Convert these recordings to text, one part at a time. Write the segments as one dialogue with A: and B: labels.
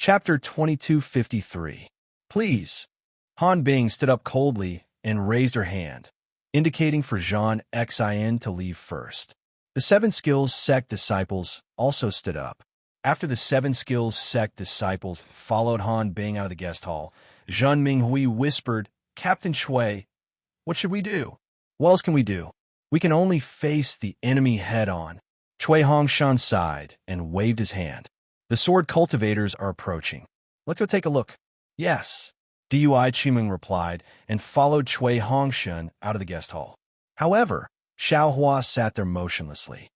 A: Chapter 2253. Please. Han Bing stood up coldly and raised her hand, indicating for Jean Xin to leave first. The Seven Skills Sect disciples also stood up. After the Seven Skills Sect disciples followed Han Bing out of the guest hall, Zhen Minghui whispered, "Captain Shui, what should we do?" "What else can we do? We can only face the enemy head-on." Cui Hongshan sighed and waved his hand. "The sword cultivators are approaching. Let's go take a look." "Yes," Dui Chiming replied and followed Cui Hongshan out of the guest hall. However, Xiao Hua sat there motionlessly.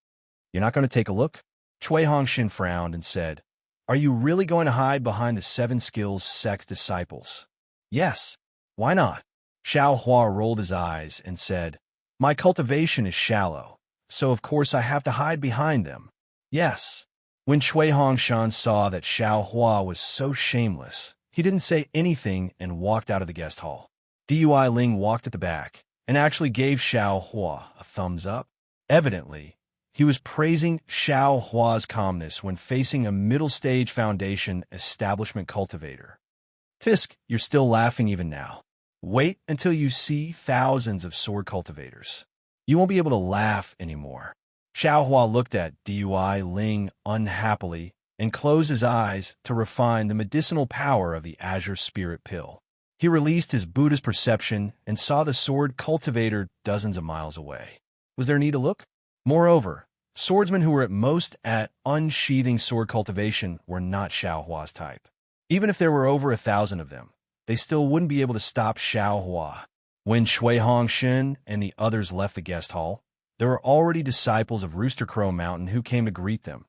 A: "You're not going to take a look?" Cui Hongshan frowned and said, "Are you really going to hide behind the Seven Skills Sect disciples?" "Yes. Why not?" Xiao Hua rolled his eyes and said, "My cultivation is shallow, so of course I have to hide behind them." "Yes." When Cui Hongshan saw that Xiao Hua was so shameless, he didn't say anything and walked out of the guest hall. Dui Ling walked at the back and actually gave Xiao Hua a thumbs up. Evidently, he was praising Xiao Hua's calmness when facing a middle-stage foundation establishment cultivator. "Tisk, you're still laughing even now. Wait until you see thousands of sword cultivators. You won't be able to laugh anymore." Xiao Hua looked at Dui Ling unhappily and closed his eyes to refine the medicinal power of the Azure Spirit Pill. He released his Buddha's perception and saw the sword cultivator dozens of miles away. Was there need to look? Moreover, swordsmen who were at most at unsheathing sword cultivation were not Xiao Hua's type. Even if there were over 1,000 of them, they still wouldn't be able to stop Xiao Hua. When Cui Hongshan and the others left the guest hall, there were already disciples of Rooster Crow Mountain who came to greet them,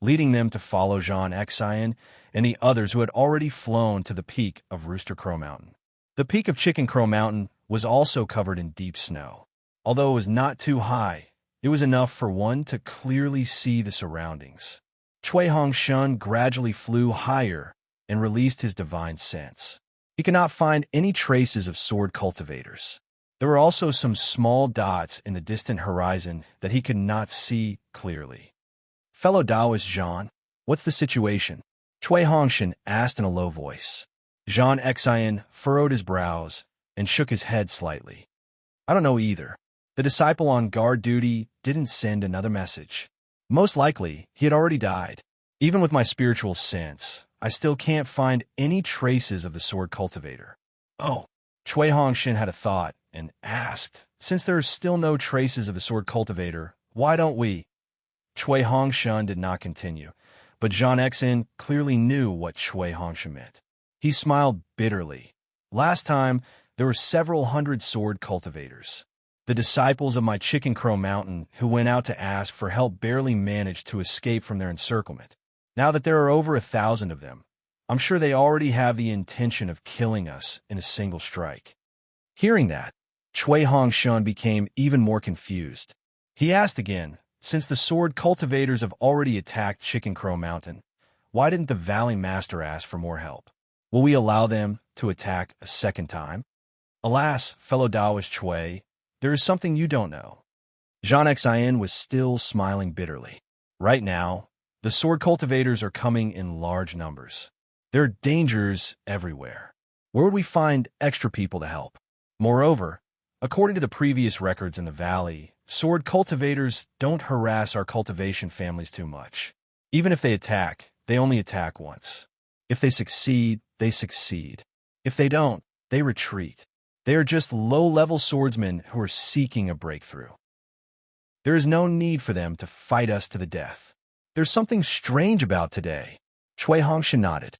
A: leading them to follow Jean Xian and the others who had already flown to the peak of Rooster Crow Mountain. The peak of Chicken Crow Mountain was also covered in deep snow. Although it was not too high, it was enough for one to clearly see the surroundings. Cui Hongshan gradually flew higher and released his divine sense. He could not find any traces of sword cultivators. There were also some small dots in the distant horizon that he could not see clearly. "Fellow Taoist Jean, what's the situation?" Cui Hongshan asked in a low voice. Jean Xian furrowed his brows and shook his head slightly. "I don't know either. The disciple on guard duty didn't send another message. Most likely, he had already died. Even with my spiritual sense, I still can't find any traces of the sword cultivator." "Oh." Cui Hongshan had a thought and asked, "Since there are still no traces of the sword cultivator, why don't we?" Cui Hongshan did not continue, but Jean Xian clearly knew what Cui Hongshan meant. He smiled bitterly. "Last time, there were several hundred sword cultivators. The disciples of my Chicken Crow Mountain who went out to ask for help barely managed to escape from their encirclement. Now that there are over 1,000 of them, I'm sure they already have the intention of killing us in a single strike." Hearing that, Cui Hongshan became even more confused. He asked again, "Since the sword cultivators have already attacked Chicken Crow Mountain, why didn't the Valley Master ask for more help? Will we allow them to attack a second time?" "Alas, fellow Taoist Cui, there is something you don't know." Jean Xian was still smiling bitterly. "Right now, the sword cultivators are coming in large numbers. There are dangers everywhere. Where would we find extra people to help? Moreover, according to the previous records in the valley, sword cultivators don't harass our cultivation families too much. Even if they attack, they only attack once. If they succeed, they succeed. If they don't, they retreat. They are just low-level swordsmen who are seeking a breakthrough. There is no need for them to fight us to the death. There's something strange about today." Cui Hongshan nodded.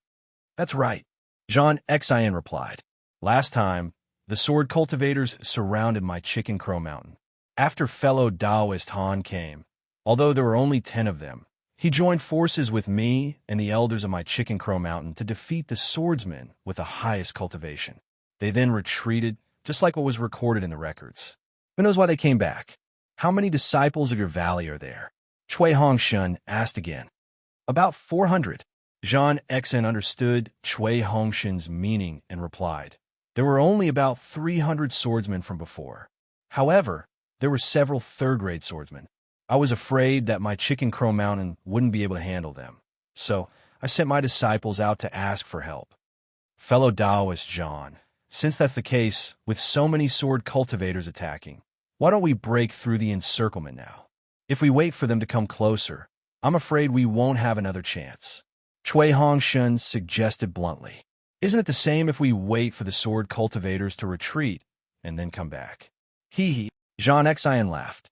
A: "That's right," Jean Xian replied. "Last time, the sword cultivators surrounded my Chicken Crow Mountain. After fellow Taoist Han came, although there were only 10 of them, he joined forces with me and the elders of my Chicken Crow Mountain to defeat the swordsmen with the highest cultivation. They then retreated, just like what was recorded in the records. Who knows why they came back? How many disciples of your valley are there?" Cui Hongshan asked again. "About 400. Jean Xian understood Cui Hongshan's meaning and replied, "There were only about 300 swordsmen from before. However, there were several third-grade swordsmen. I was afraid that my Chicken Crow Mountain wouldn't be able to handle them, so I sent my disciples out to ask for help. Fellow Taoist John, since that's the case, with so many sword cultivators attacking, why don't we break through the encirclement now? If we wait for them to come closer, I'm afraid we won't have another chance. Cui Hongshun suggested bluntly. Isn't it the same if we wait for the sword cultivators to retreat and then come back? Hee. Jean Xian laughed.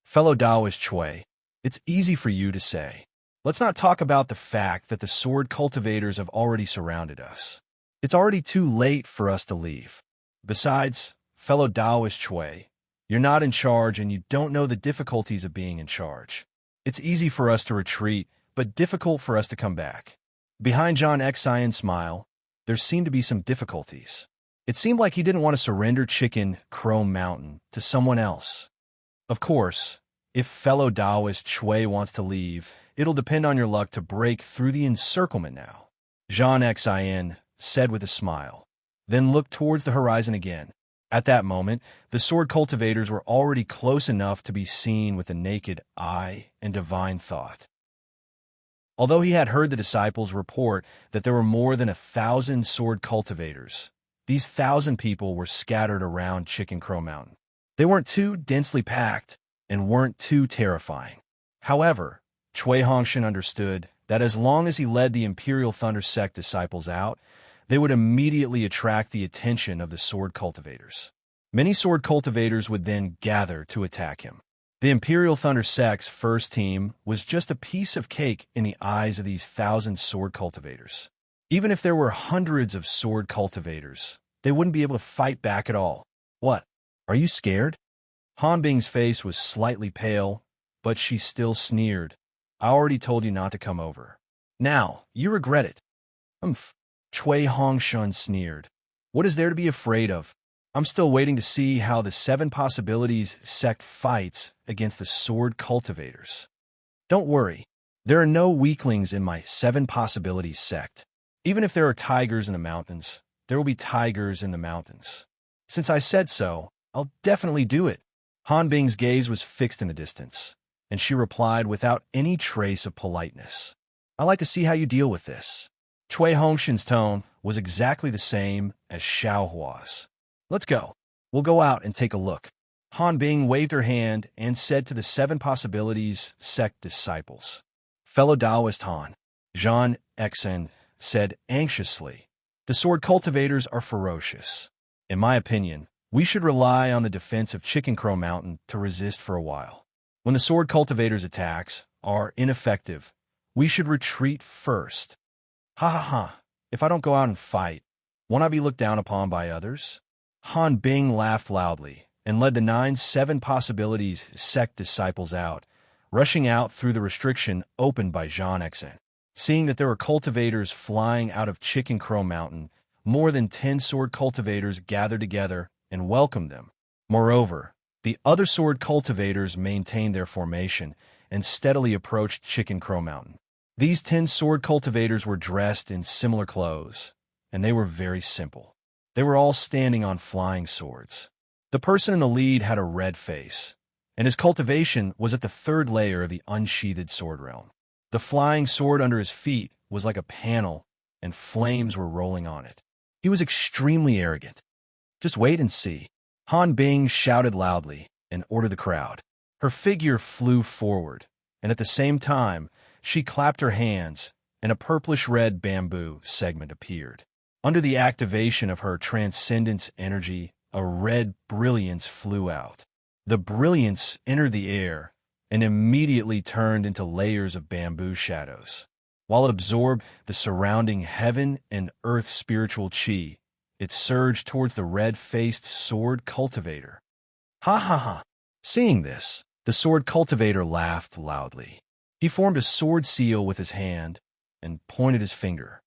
A: Fellow Taoist Cui, it's easy for you to say. Let's not talk about the fact that the sword cultivators have already surrounded us. It's already too late for us to leave. Besides, fellow Taoist Cui, you're not in charge and you don't know the difficulties of being in charge. It's easy for us to retreat, but difficult for us to come back. Behind John Xian's smile, there seemed to be some difficulties. It seemed like he didn't want to surrender Chicken Crow Mountain to someone else. Of course, if fellow Taoist Cui wants to leave, it'll depend on your luck to break through the encirclement now, Jean Xian said with a smile, then looked towards the horizon again. At that moment, the sword cultivators were already close enough to be seen with the naked eye and divine thought. Although he had heard the disciples report that there were more than 1,000 sword cultivators, these 1,000 people were scattered around Chicken Crow Mountain. They weren't too densely packed and weren't too terrifying. However, Cui Hongshun understood that as long as he led the Imperial Thunder Sect disciples out, they would immediately attract the attention of the sword cultivators. Many sword cultivators would then gather to attack him. The Imperial Thunder Sect's first team was just a piece of cake in the eyes of these 1,000 sword cultivators. Even if there were hundreds of sword cultivators, they wouldn't be able to fight back at all. What? Are you scared? Han Bing's face was slightly pale, but she still sneered. I already told you not to come over. Now, you regret it. Cui Hongshun sneered. What is there to be afraid of? I'm still waiting to see how the 7 Possibilities sect fights against the sword cultivators. Don't worry, there are no weaklings in my 7 Possibilities sect. Even if there are tigers in the mountains, there will be tigers in the mountains. Since I said so, I'll definitely do it. Han Bing's gaze was fixed in the distance, and she replied without any trace of politeness. I'd like to see how you deal with this. Cui Hongshun's tone was exactly the same as Xiaohua's. Let's go. We'll go out and take a look. Han Bing waved her hand and said to the 7 Possibilities sect disciples. Fellow Taoist Han, Jean Xian said anxiously, the sword cultivators are ferocious. In my opinion, we should rely on the defense of Chicken Crow Mountain to resist for a while. When the sword cultivators' attacks are ineffective, we should retreat first. Ha ha ha, if I don't go out and fight, won't I be looked down upon by others? Han Bing laughed loudly and led the 7 Possibilities sect disciples out, rushing out through the restriction opened by Jean Xian. Seeing that there were cultivators flying out of Chicken Crow Mountain, more than 10 sword cultivators gathered together and welcomed them. Moreover, the other sword cultivators maintained their formation and steadily approached Chicken Crow Mountain. These 10 sword cultivators were dressed in similar clothes, and they were very simple. They were all standing on flying swords. The person in the lead had a red face, and his cultivation was at the 3rd layer of the unsheathed sword realm. The flying sword under his feet was like a panel, and flames were rolling on it. He was extremely arrogant. Just wait and see. Han Bing shouted loudly and ordered the crowd. Her figure flew forward, and at the same time, she clapped her hands, and a purplish-red bamboo segment appeared. Under the activation of her transcendence energy, a red brilliance flew out. The brilliance entered the air and immediately turned into layers of bamboo shadows. While it absorbed the surrounding heaven and earth spiritual chi, it surged towards the red-faced sword cultivator. Ha ha ha! Seeing this, the sword cultivator laughed loudly. He formed a sword seal with his hand and pointed his finger.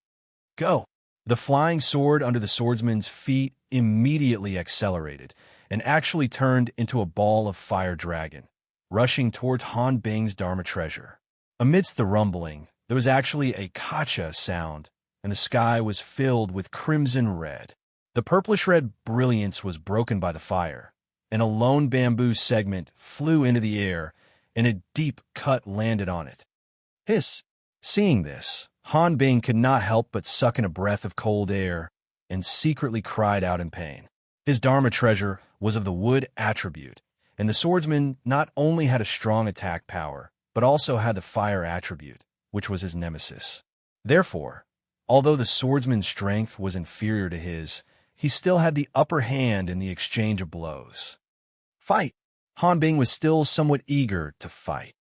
A: Go! The flying sword under the swordsman's feet immediately accelerated and actually turned into a ball of fire dragon, rushing towards Han Bing's Dharma treasure. Amidst the rumbling, there was actually a kacha sound, and the sky was filled with crimson red. The purplish-red brilliance was broken by the fire, and a lone bamboo segment flew into the air, and a deep cut landed on it. Hiss! Seeing this, Han Bing could not help but suck in a breath of cold air and secretly cried out in pain. His Dharma treasure was of the wood attribute, and the swordsman not only had a strong attack power, but also had the fire attribute, which was his nemesis. Therefore, although the swordsman's strength was inferior to his, he still had the upper hand in the exchange of blows. Fight! Han Bing was still somewhat eager to fight.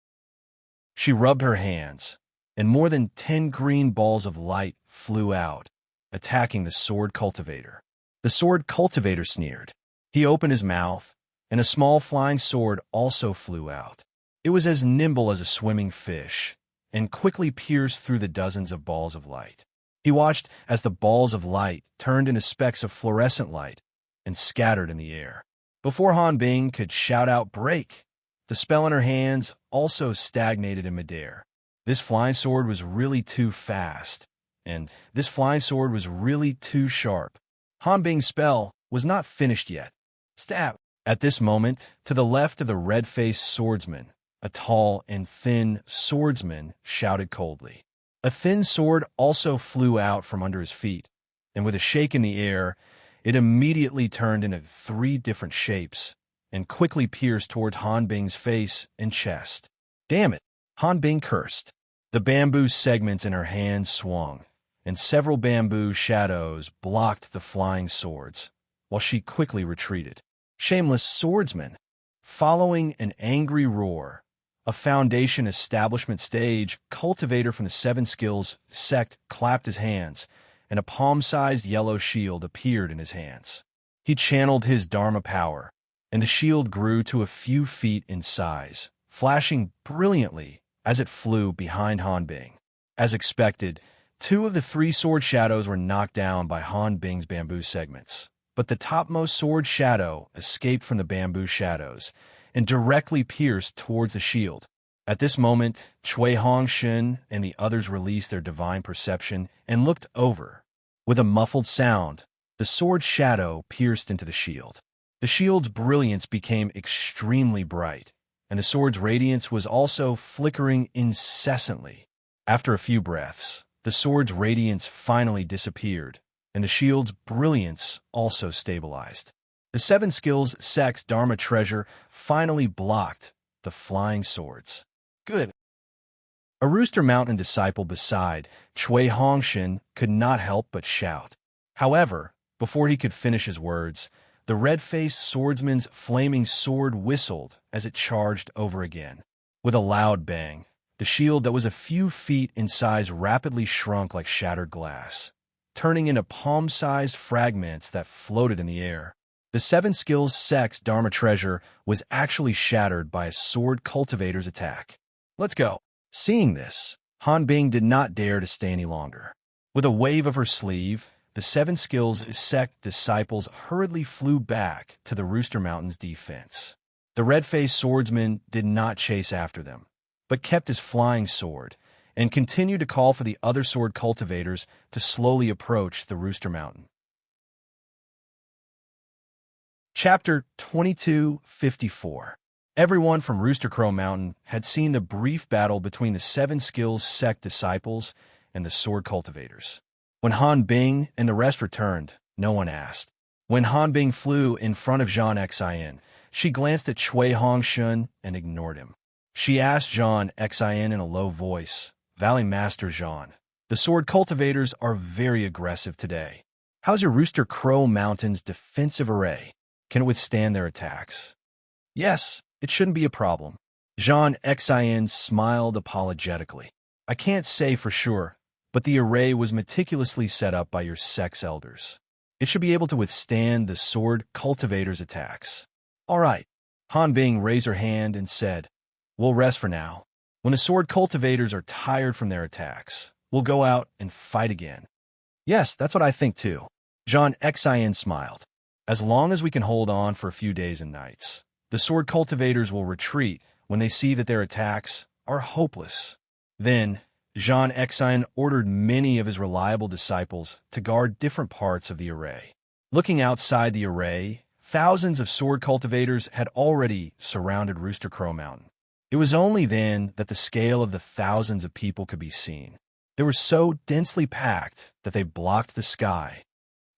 A: She rubbed her hands, and more than 10 green balls of light flew out, attacking the sword cultivator. The sword cultivator sneered. He opened his mouth, and a small flying sword also flew out. It was as nimble as a swimming fish, and quickly pierced through the dozens of balls of light. He watched as the balls of light turned into specks of fluorescent light and scattered in the air. Before Han Bing could shout out "break," the spell in her hands also stagnated in midair. This flying sword was really too fast, and this flying sword was really too sharp. Han Bing's spell was not finished yet. Stab! At this moment, to the left of the red-faced swordsman, a tall and thin swordsman shouted coldly. A thin sword also flew out from under his feet, and with a shake in the air, it immediately turned into 3 different shapes and quickly pierced toward Han Bing's face and chest. Damn it! Han Bing cursed. The bamboo segments in her hands swung, and several bamboo shadows blocked the flying swords, while she quickly retreated. Shameless swordsman! Following an angry roar, a Foundation Establishment stage cultivator from the 7 Skills sect clapped his hands, and a palm-sized yellow shield appeared in his hands. He channeled his Dharma power, and the shield grew to a few feet in size, flashing brilliantly as it flew behind Han Bing. As expected, 2 of the 3 sword shadows were knocked down by Han Bing's bamboo segments, but the topmost sword shadow escaped from the bamboo shadows and directly pierced towards the shield. At this moment, Cui Hongshin and the others released their divine perception and looked over. With a muffled sound, the sword shadow pierced into the shield. The shield's brilliance became extremely bright, and the sword's radiance was also flickering incessantly. After a few breaths, the sword's radiance finally disappeared, and the shield's brilliance also stabilized. The 7 Skills sect's Dharma treasure finally blocked the flying swords. Good. A Rooster Mountain disciple beside Cui Hongshin could not help but shout. However, before he could finish his words, the red-faced swordsman's flaming sword whistled as it charged over again. With a loud bang, the shield that was a few feet in size rapidly shrunk like shattered glass, turning into palm-sized fragments that floated in the air. The 7 Skills sect's Dharma treasure was actually shattered by a sword cultivator's attack. Let's go. Seeing this, Han Bing did not dare to stay any longer. With a wave of her sleeve, the 7 Skills sect disciples hurriedly flew back to the Rooster Mountain's defense. The red-faced swordsman did not chase after them, but kept his flying sword and continued to call for the other sword cultivators to slowly approach the Rooster Mountain. Chapter 2254. Everyone from Rooster Crow Mountain had seen the brief battle between the 7 Skills sect disciples and the sword cultivators. When Han Bing and the rest returned, no one asked. When Han Bing flew in front of Zhang Xin, she glanced at Cui Hongshin and ignored him. She asked Zhang Xin in a low voice, "Valley Master Zhang, the sword cultivators are very aggressive today. How's your Rooster Crow Mountain's defensive array? Can it withstand their attacks?" "Yes, it shouldn't be a problem." Zhang Xin smiled apologetically. "I can't say for sure, but the array was meticulously set up by your sect's elders. It should be able to withstand the sword cultivators' attacks." "All right." Han Bing raised her hand and said, "We'll rest for now. When the sword cultivators are tired from their attacks, we'll go out and fight again." "Yes, that's what I think too." Zhang Xin smiled. "As long as we can hold on for a few days and nights, the sword cultivators will retreat when they see that their attacks are hopeless." Then, Zhang Xin ordered many of his reliable disciples to guard different parts of the array. Looking outside the array, thousands of sword cultivators had already surrounded Rooster Crow Mountain. It was only then that the scale of the thousands of people could be seen. They were so densely packed that they blocked the sky.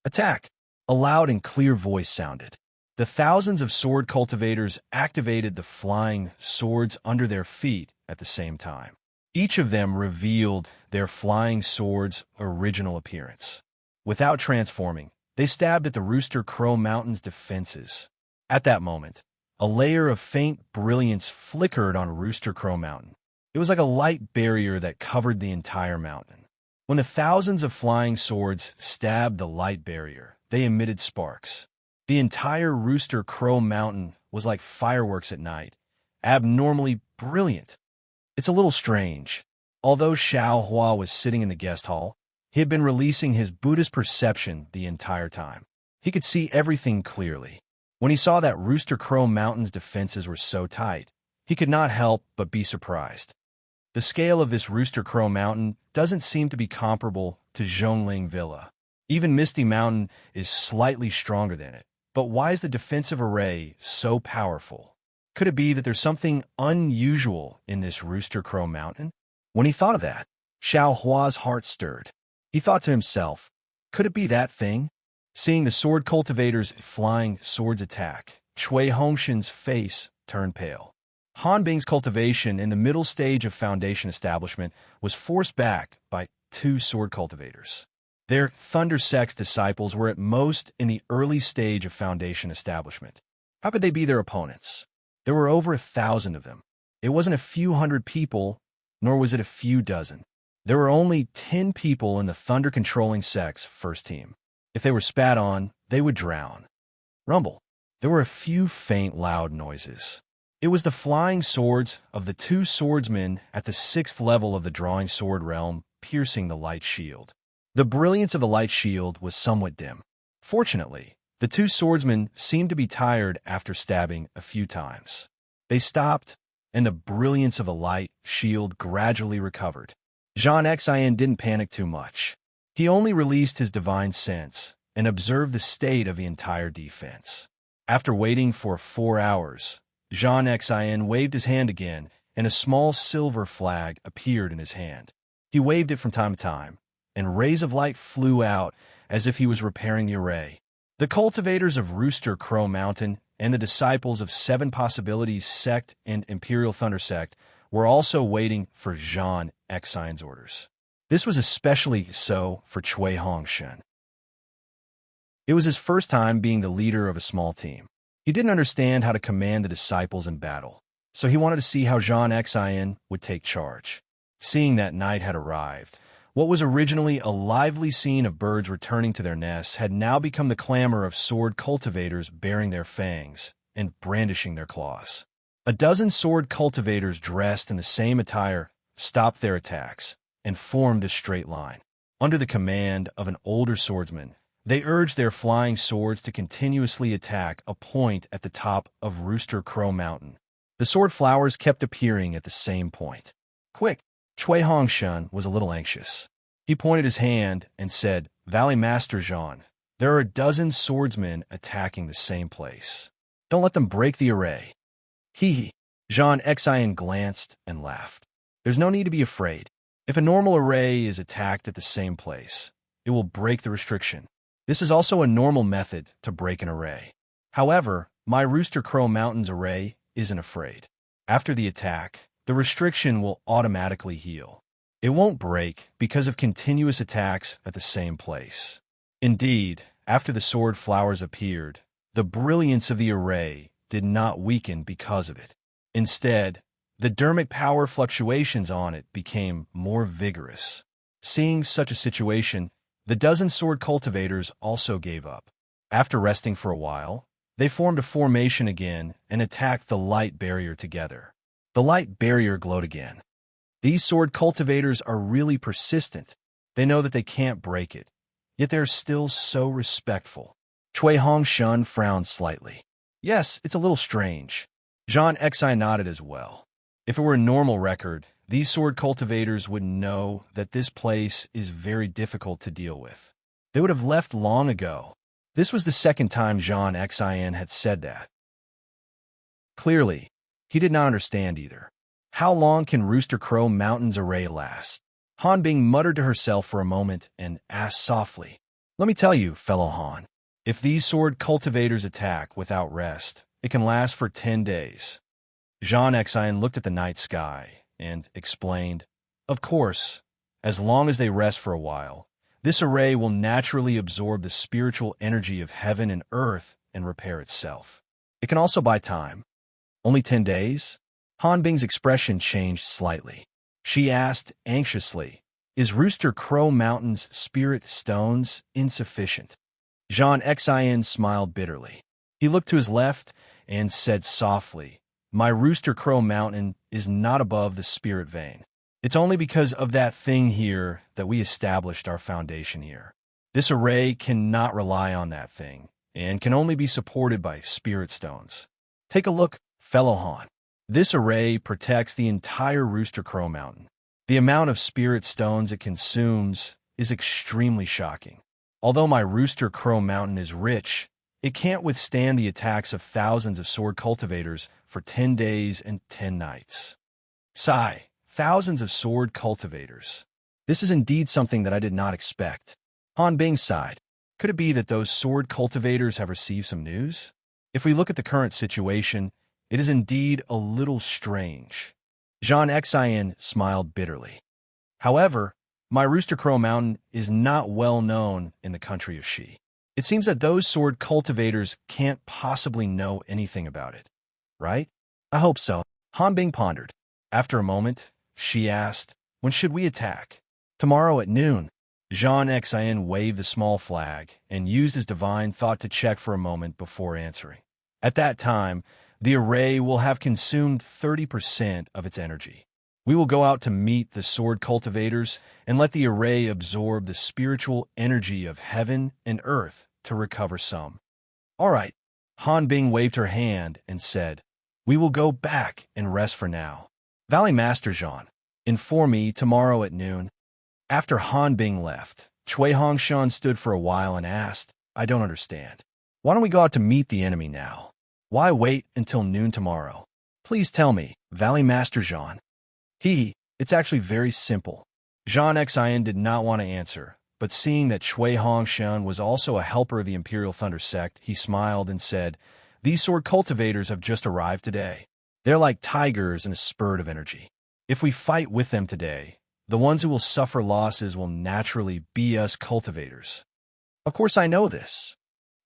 A: Attack! A loud and clear voice sounded. The thousands of sword cultivators activated the flying swords under their feet at the same time. Each of them revealed their flying sword's original appearance. Without transforming, they stabbed at the Rooster Crow Mountain's defenses. At that moment, a layer of faint brilliance flickered on Rooster Crow Mountain. It was like a light barrier that covered the entire mountain. When the thousands of flying swords stabbed the light barrier, they emitted sparks. The entire Rooster Crow Mountain was like fireworks at night, abnormally brilliant. It's a little strange. Although Xiao Hua was sitting in the guest hall, he had been releasing his Buddhist perception the entire time. He could see everything clearly. When he saw that Rooster Crow Mountain's defenses were so tight, he could not help but be surprised. The scale of this Rooster Crow Mountain doesn't seem to be comparable to Zhongling Villa. Even Misty Mountain is slightly stronger than it. But why is the defensive array so powerful? Could it be that there's something unusual in this Rooster Crow Mountain? When he thought of that, Xiao Hua's heart stirred. He thought to himself, could it be that thing? Seeing the sword cultivators' flying swords attack, Cui Hongshan's face turned pale. Han Bing's cultivation in the middle stage of Foundation establishment was forced back by 2 sword cultivators. Their Thunder Sect's disciples were at most in the early stage of Foundation establishment. How could they be their opponents? There were over 1,000 of them. It wasn't a few hundred people, nor was it a few dozen. There were only 10 people in the Thunder-controlling sect's first team. If they were spat on, they would drown. Rumble. There were a few faint, loud noises. It was the flying swords of the 2 swordsmen at the 6th level of the drawing sword realm piercing the light shield. The brilliance of the light shield was somewhat dim. Fortunately, the 2 swordsmen seemed to be tired after stabbing a few times. They stopped, and the brilliance of the light shield gradually recovered. Zhang Xian didn't panic too much. He only released his divine sense and observed the state of the entire defense. After waiting for 4 hours, Zhang Xian waved his hand again, and a small silver flag appeared in his hand. He waved it from time to time, and rays of light flew out as if he was repairing the array. The cultivators of Rooster Crow Mountain and the disciples of 7 Possibilities Sect and Imperial Thunder Sect were also waiting for Zhang Xian's orders. This was especially so for Cui Hongshan. It was his first time being the leader of a small team. He didn't understand how to command the disciples in battle, so he wanted to see how Zhang Xian would take charge. Seeing that night had arrived, what was originally a lively scene of birds returning to their nests had now become the clamor of sword cultivators baring their fangs and brandishing their claws. A dozen sword cultivators dressed in the same attire stopped their attacks and formed a straight line. Under the command of an older swordsman, they urged their flying swords to continuously attack a point at the top of Rooster Crow Mountain. The sword flowers kept appearing at the same point. Quick! Cui Hongshan was a little anxious. He pointed his hand and said, Valley Master Zhang, there are a dozen swordsmen attacking the same place. Don't let them break the array. Hee. Zhang Xian glanced and laughed. There's no need to be afraid. If a normal array is attacked at the same place, it will break the restriction. This is also a normal method to break an array. However, my Rooster Crow Mountain's array isn't afraid. After the attack, the restriction will automatically heal. It won't break because of continuous attacks at the same place. Indeed, after the sword flowers appeared, the brilliance of the array did not weaken because of it. Instead, the dermic power fluctuations on it became more vigorous. Seeing such a situation, the dozen sword cultivators also gave up. After resting for a while, they formed a formation again and attacked the light barrier together. The light barrier glowed again. These sword cultivators are really persistent. They know that they can't break it, yet they're still so respectful. Cui Hongshan frowned slightly. Yes, it's a little strange. Zhang Xian nodded as well. If it were a normal record, these sword cultivators would know that this place is very difficult to deal with. They would have left long ago. This was the second time Zhang Xian had said that. Clearly, he did not understand either. How long can Rooster Crow Mountain's array last? Han Bing muttered to herself for a moment and asked softly, "Let me tell you, fellow Han, if these sword cultivators attack without rest, it can last for 10 days. Jean Exine looked at the night sky and explained, "Of course, as long as they rest for a while, this array will naturally absorb the spiritual energy of heaven and earth and repair itself. It can also buy time." "Only 10 days?" Han Bing's expression changed slightly. She asked anxiously, "Is Rooster Crow Mountain's spirit stones insufficient?" Jean Exine smiled bitterly. He looked to his left and said softly, "My Rooster Crow Mountain is not above the spirit vein. It's only because of that thing here that we established our foundation here. This array cannot rely on that thing and can only be supported by spirit stones. Take a look, fellow Han. This array protects the entire Rooster Crow Mountain. The amount of spirit stones it consumes is extremely shocking. Although my Rooster Crow Mountain is rich, it can't withstand the attacks of thousands of sword cultivators for 10 days and 10 nights. Sigh, thousands of sword cultivators. This is indeed something that I did not expect." Han Bing sighed. Could it be that those sword cultivators have received some news? If we look at the current situation, it is indeed a little strange. Jean Exine smiled bitterly. "However, my Rooster Crow Mountain is not well known in the country of Shi. It seems that those sword cultivators can't possibly know anything about it, right?" "I hope so," Han Bing pondered. After a moment, she asked, "When should we attack?" "Tomorrow at noon." Jean Exine waved the small flag and used his divine thought to check for a moment before answering. At that time, the array will have consumed 30% of its energy. We will go out to meet the sword cultivators and let the array absorb the spiritual energy of heaven and earth to recover some. "All right." Han Bing waved her hand and said, "We will go back and rest for now. Valley Master Jean, inform me tomorrow at noon." After Han Bing left, Chui Hongshan stood for a while and asked, "I don't understand. Why don't we go out to meet the enemy now? Why wait until noon tomorrow? Please tell me, Valley Master Jean." It's actually very simple." Jean Exine did not want to answer, but seeing that Chui Hongshan was also a helper of the Imperial Thunder Sect, he smiled and said, "These sword cultivators have just arrived today. They're like tigers in a spurt of energy. If we fight with them today, the ones who will suffer losses will naturally be us cultivators." "Of course I know this."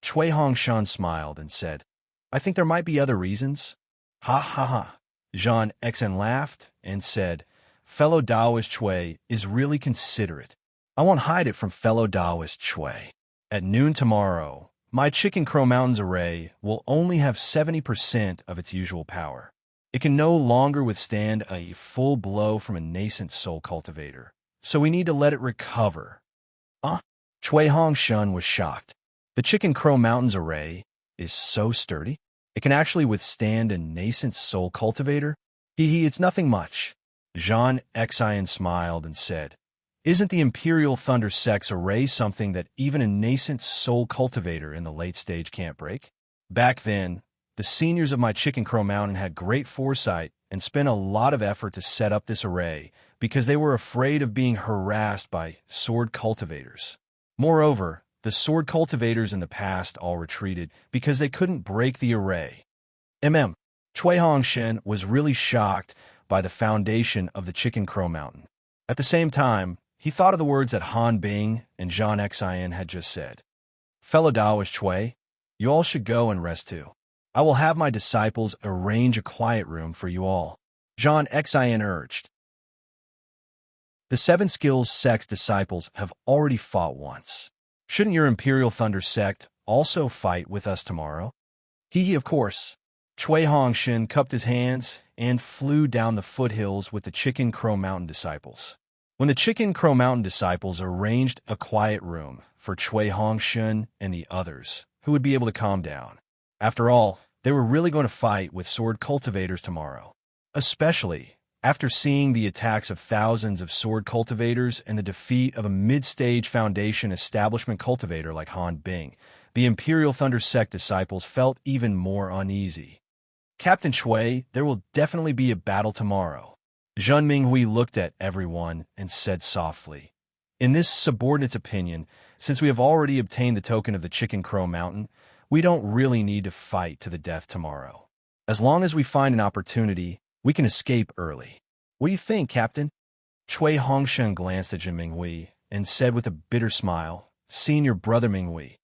A: Chui Hongshan smiled and said, "I think there might be other reasons." "Ha ha ha." Jean Exen laughed and said, "Fellow Taoist Chui is really considerate. I won't hide it from fellow Taoist Chui. At noon tomorrow, my Chicken Crow Mountains array will only have 70% of its usual power. It can no longer withstand a full blow from a nascent soul cultivator, so we need to let it recover." Chui Hongshan was shocked. The Chicken Crow Mountains array is so sturdy? It can actually withstand a nascent soul cultivator? It's nothing much. Jean Exine smiled and said, "Isn't the Imperial Thunder Sect's array something that even a nascent soul cultivator in the late stage can't break?" Back then, the seniors of my Chicken Crow Mountain had great foresight and spent a lot of effort to set up this array because they were afraid of being harassed by sword cultivators. Moreover, the sword cultivators in the past all retreated because they couldn't break the array. Chui Hongshan was really shocked by the foundation of the Chicken Crow Mountain. At the same time, he thought of the words that Han Bing and Jean Exine had just said. "Fellow Taoist Chui, you all should go and rest too. I will have my disciples arrange a quiet room for you all," Jean Exine urged. "The Seven Skills Sect's disciples have already fought once. Shouldn't your Imperial Thunder Sect also fight with us tomorrow?" Of course." Chui Hongshan cupped his hands and flew down the foothills with the Chicken Crow Mountain disciples. When the Chicken Crow Mountain disciples arranged a quiet room for Chui Hongshan and the others, who would be able to calm down. After all, they were really going to fight with sword cultivators tomorrow. Especially after seeing the attacks of thousands of sword cultivators and the defeat of a mid-stage Foundation establishment cultivator like Han Bing, the Imperial Thunder Sect disciples felt even more uneasy. "Captain Chui, there will definitely be a battle tomorrow. Zhun Minghui looked at everyone and said softly, "In this subordinate's opinion, since we have already obtained the token of the Chicken Crow Mountain, we don't really need to fight to the death tomorrow. As long as we find an opportunity, we can escape early. What do you think, Captain?" Cui Hongshen glanced at Zhun Minghui and said with a bitter smile, "Senior brother Minghui,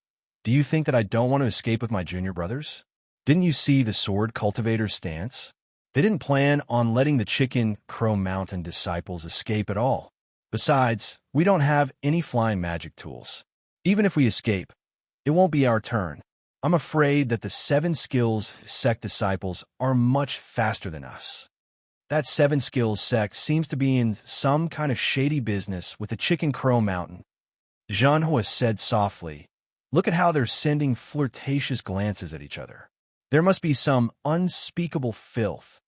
A: do you think that I don't want to escape with my junior brothers? Didn't you see the sword cultivator's stance? They didn't plan on letting the Chicken Crow Mountain disciples escape at all. Besides, we don't have any flying magic tools. Even if we escape, it won't be our turn. I'm afraid that the Seven Skills sect disciples are much faster than us. That Seven Skills sect seems to be in some kind of shady business with the Chicken Crow Mountain." Zhan Hua said softly, "Look at how they're sending flirtatious glances at each other. There must be some unspeakable filth."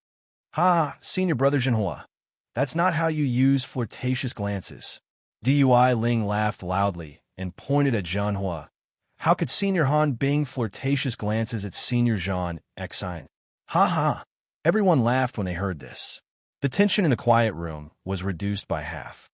A: "Ha, senior brother Zhenhua, that's not how you use flirtatious glances." Dui Ling laughed loudly and pointed at Zhenhua. "How could Senior Han bing flirtatious glances at Senior Zhan Xin?" "Ha ha." Everyone laughed when they heard this. The tension in the quiet room was reduced by half.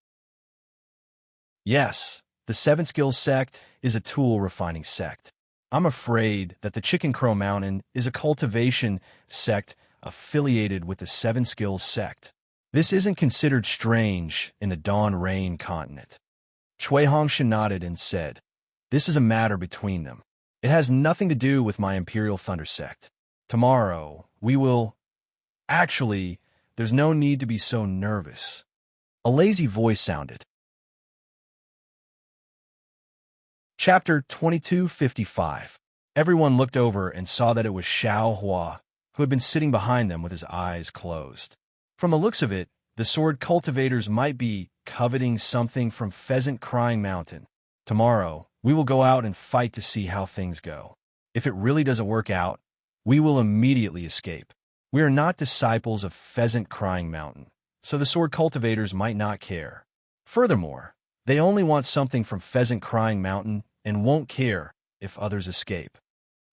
A: Yes, the Seven Skills sect is a tool refining sect. I'm afraid that the Chicken Crow Mountain is a cultivation sect affiliated with the Seven Skills sect. This isn't considered strange in the Dawn Rain continent. Cui Hongshan nodded and said, "This is a matter between them. It has nothing to do with my Imperial Thunder sect. Tomorrow, we will... Actually, there's no need to be so nervous." A lazy voice sounded. Chapter 2255. Everyone looked over and saw that it was Xiao Hua, who had been sitting behind them with his eyes closed. From the looks of it, the sword cultivators might be coveting something from Pheasant Crying Mountain. Tomorrow, we will go out and fight to see how things go. If it really doesn't work out, we will immediately escape. We are not disciples of Pheasant Crying Mountain, so the sword cultivators might not care. Furthermore, they only want something from Pheasant Crying Mountain and won't care if others escape.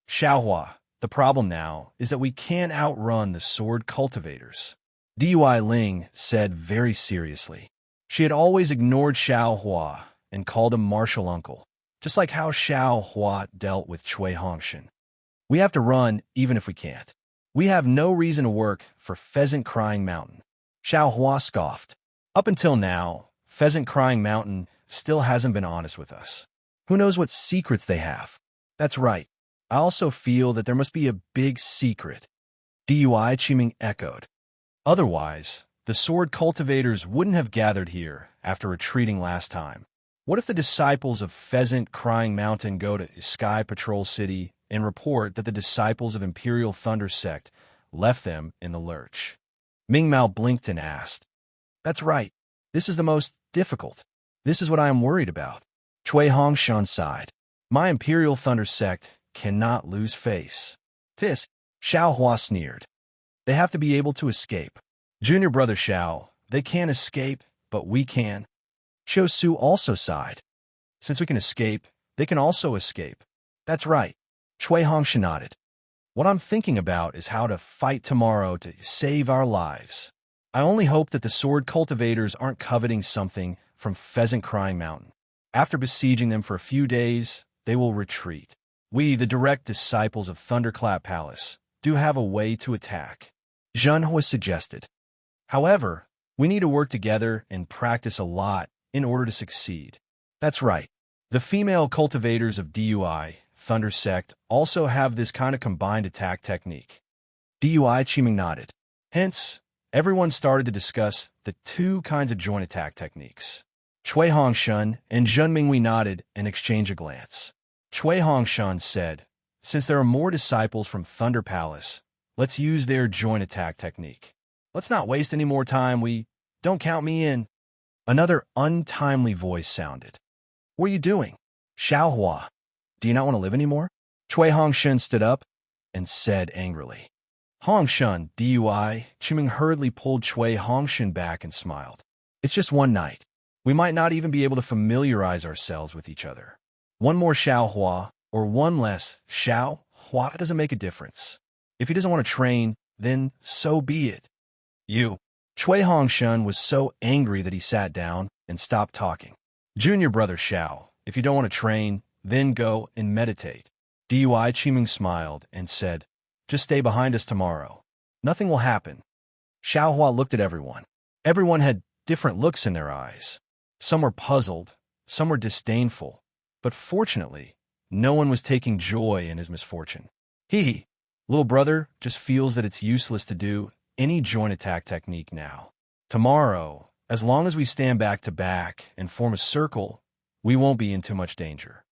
A: Xiaohua, the problem now is that we can't outrun the sword cultivators. Dui Ling said very seriously. She had always ignored Xiaohua and called him martial uncle, just like how Xiaohua dealt with Cui Hongshan. We have to run even if we can't. We have no reason to work for Pheasant Crying Mountain. Xiaohua scoffed. Up until now, Pheasant Crying Mountain still hasn't been honest with us. Who knows what secrets they have? That's right. I also feel that there must be a big secret. Dui Qiming echoed. Otherwise, the sword cultivators wouldn't have gathered here after retreating last time. What if the disciples of Pheasant Crying Mountain go to Sky Patrol City and report that the disciples of Imperial Thunder Sect left them in the lurch? Ming Mao blinked and asked. "That's right. This is the most difficult. This is what I am worried about." Cui Hongshan sighed. "My Imperial Thunder Sect cannot lose face." "Tis," Xiao Hua sneered. "They have to be able to escape. Junior brother Xiao, they can't escape, but we can." Qiu Su also sighed. "Since we can escape, they can also escape." "That's right." Cui Hongshan nodded. "What I'm thinking about is how to fight tomorrow to save our lives. I only hope that the sword cultivators aren't coveting something from Pheasant Crying Mountain. After besieging them for a few days, they will retreat. We, the direct disciples of Thunderclap Palace, do have a way to attack," Zhen Hua suggested. "However, we need to work together and practice a lot in order to succeed." "That's right. The female cultivators of DUI, Thunder Sect, also have this kind of combined attack technique." Dui Qiming nodded. Hence, everyone started to discuss the two kinds of joint attack techniques. Cui Hongshan and Zhun Minghui nodded and exchanged a glance. Cui Hongshan said, "Since there are more disciples from Thunder Palace, let's use their joint attack technique. Let's not waste any more time. Don't count me in." Another untimely voice sounded. "What are you doing? Xiao Hua, do you not want to live anymore?" Cui Hongshan stood up and said angrily. Hongshan, Dui Qiming hurriedly pulled Cui Hongshan back and smiled. "It's just one night. We might not even be able to familiarize ourselves with each other. One more Xiao Hua or one less Xiao Hua doesn't make a difference. If he doesn't want to train, then so be it." "You," Chui Hongshan was so angry that he sat down and stopped talking. Junior brother Xiao, if you don't want to train, then go and meditate. Dui Qiming smiled and said, just stay behind us tomorrow. Nothing will happen. Xiao Hua looked at everyone. Everyone had different looks in their eyes. Some were puzzled, some were disdainful, but fortunately, no one was taking joy in his misfortune. He, little brother, just feels that it's useless to do any joint attack technique now. Tomorrow, as long as we stand back to back and form a circle, we won't be in too much danger.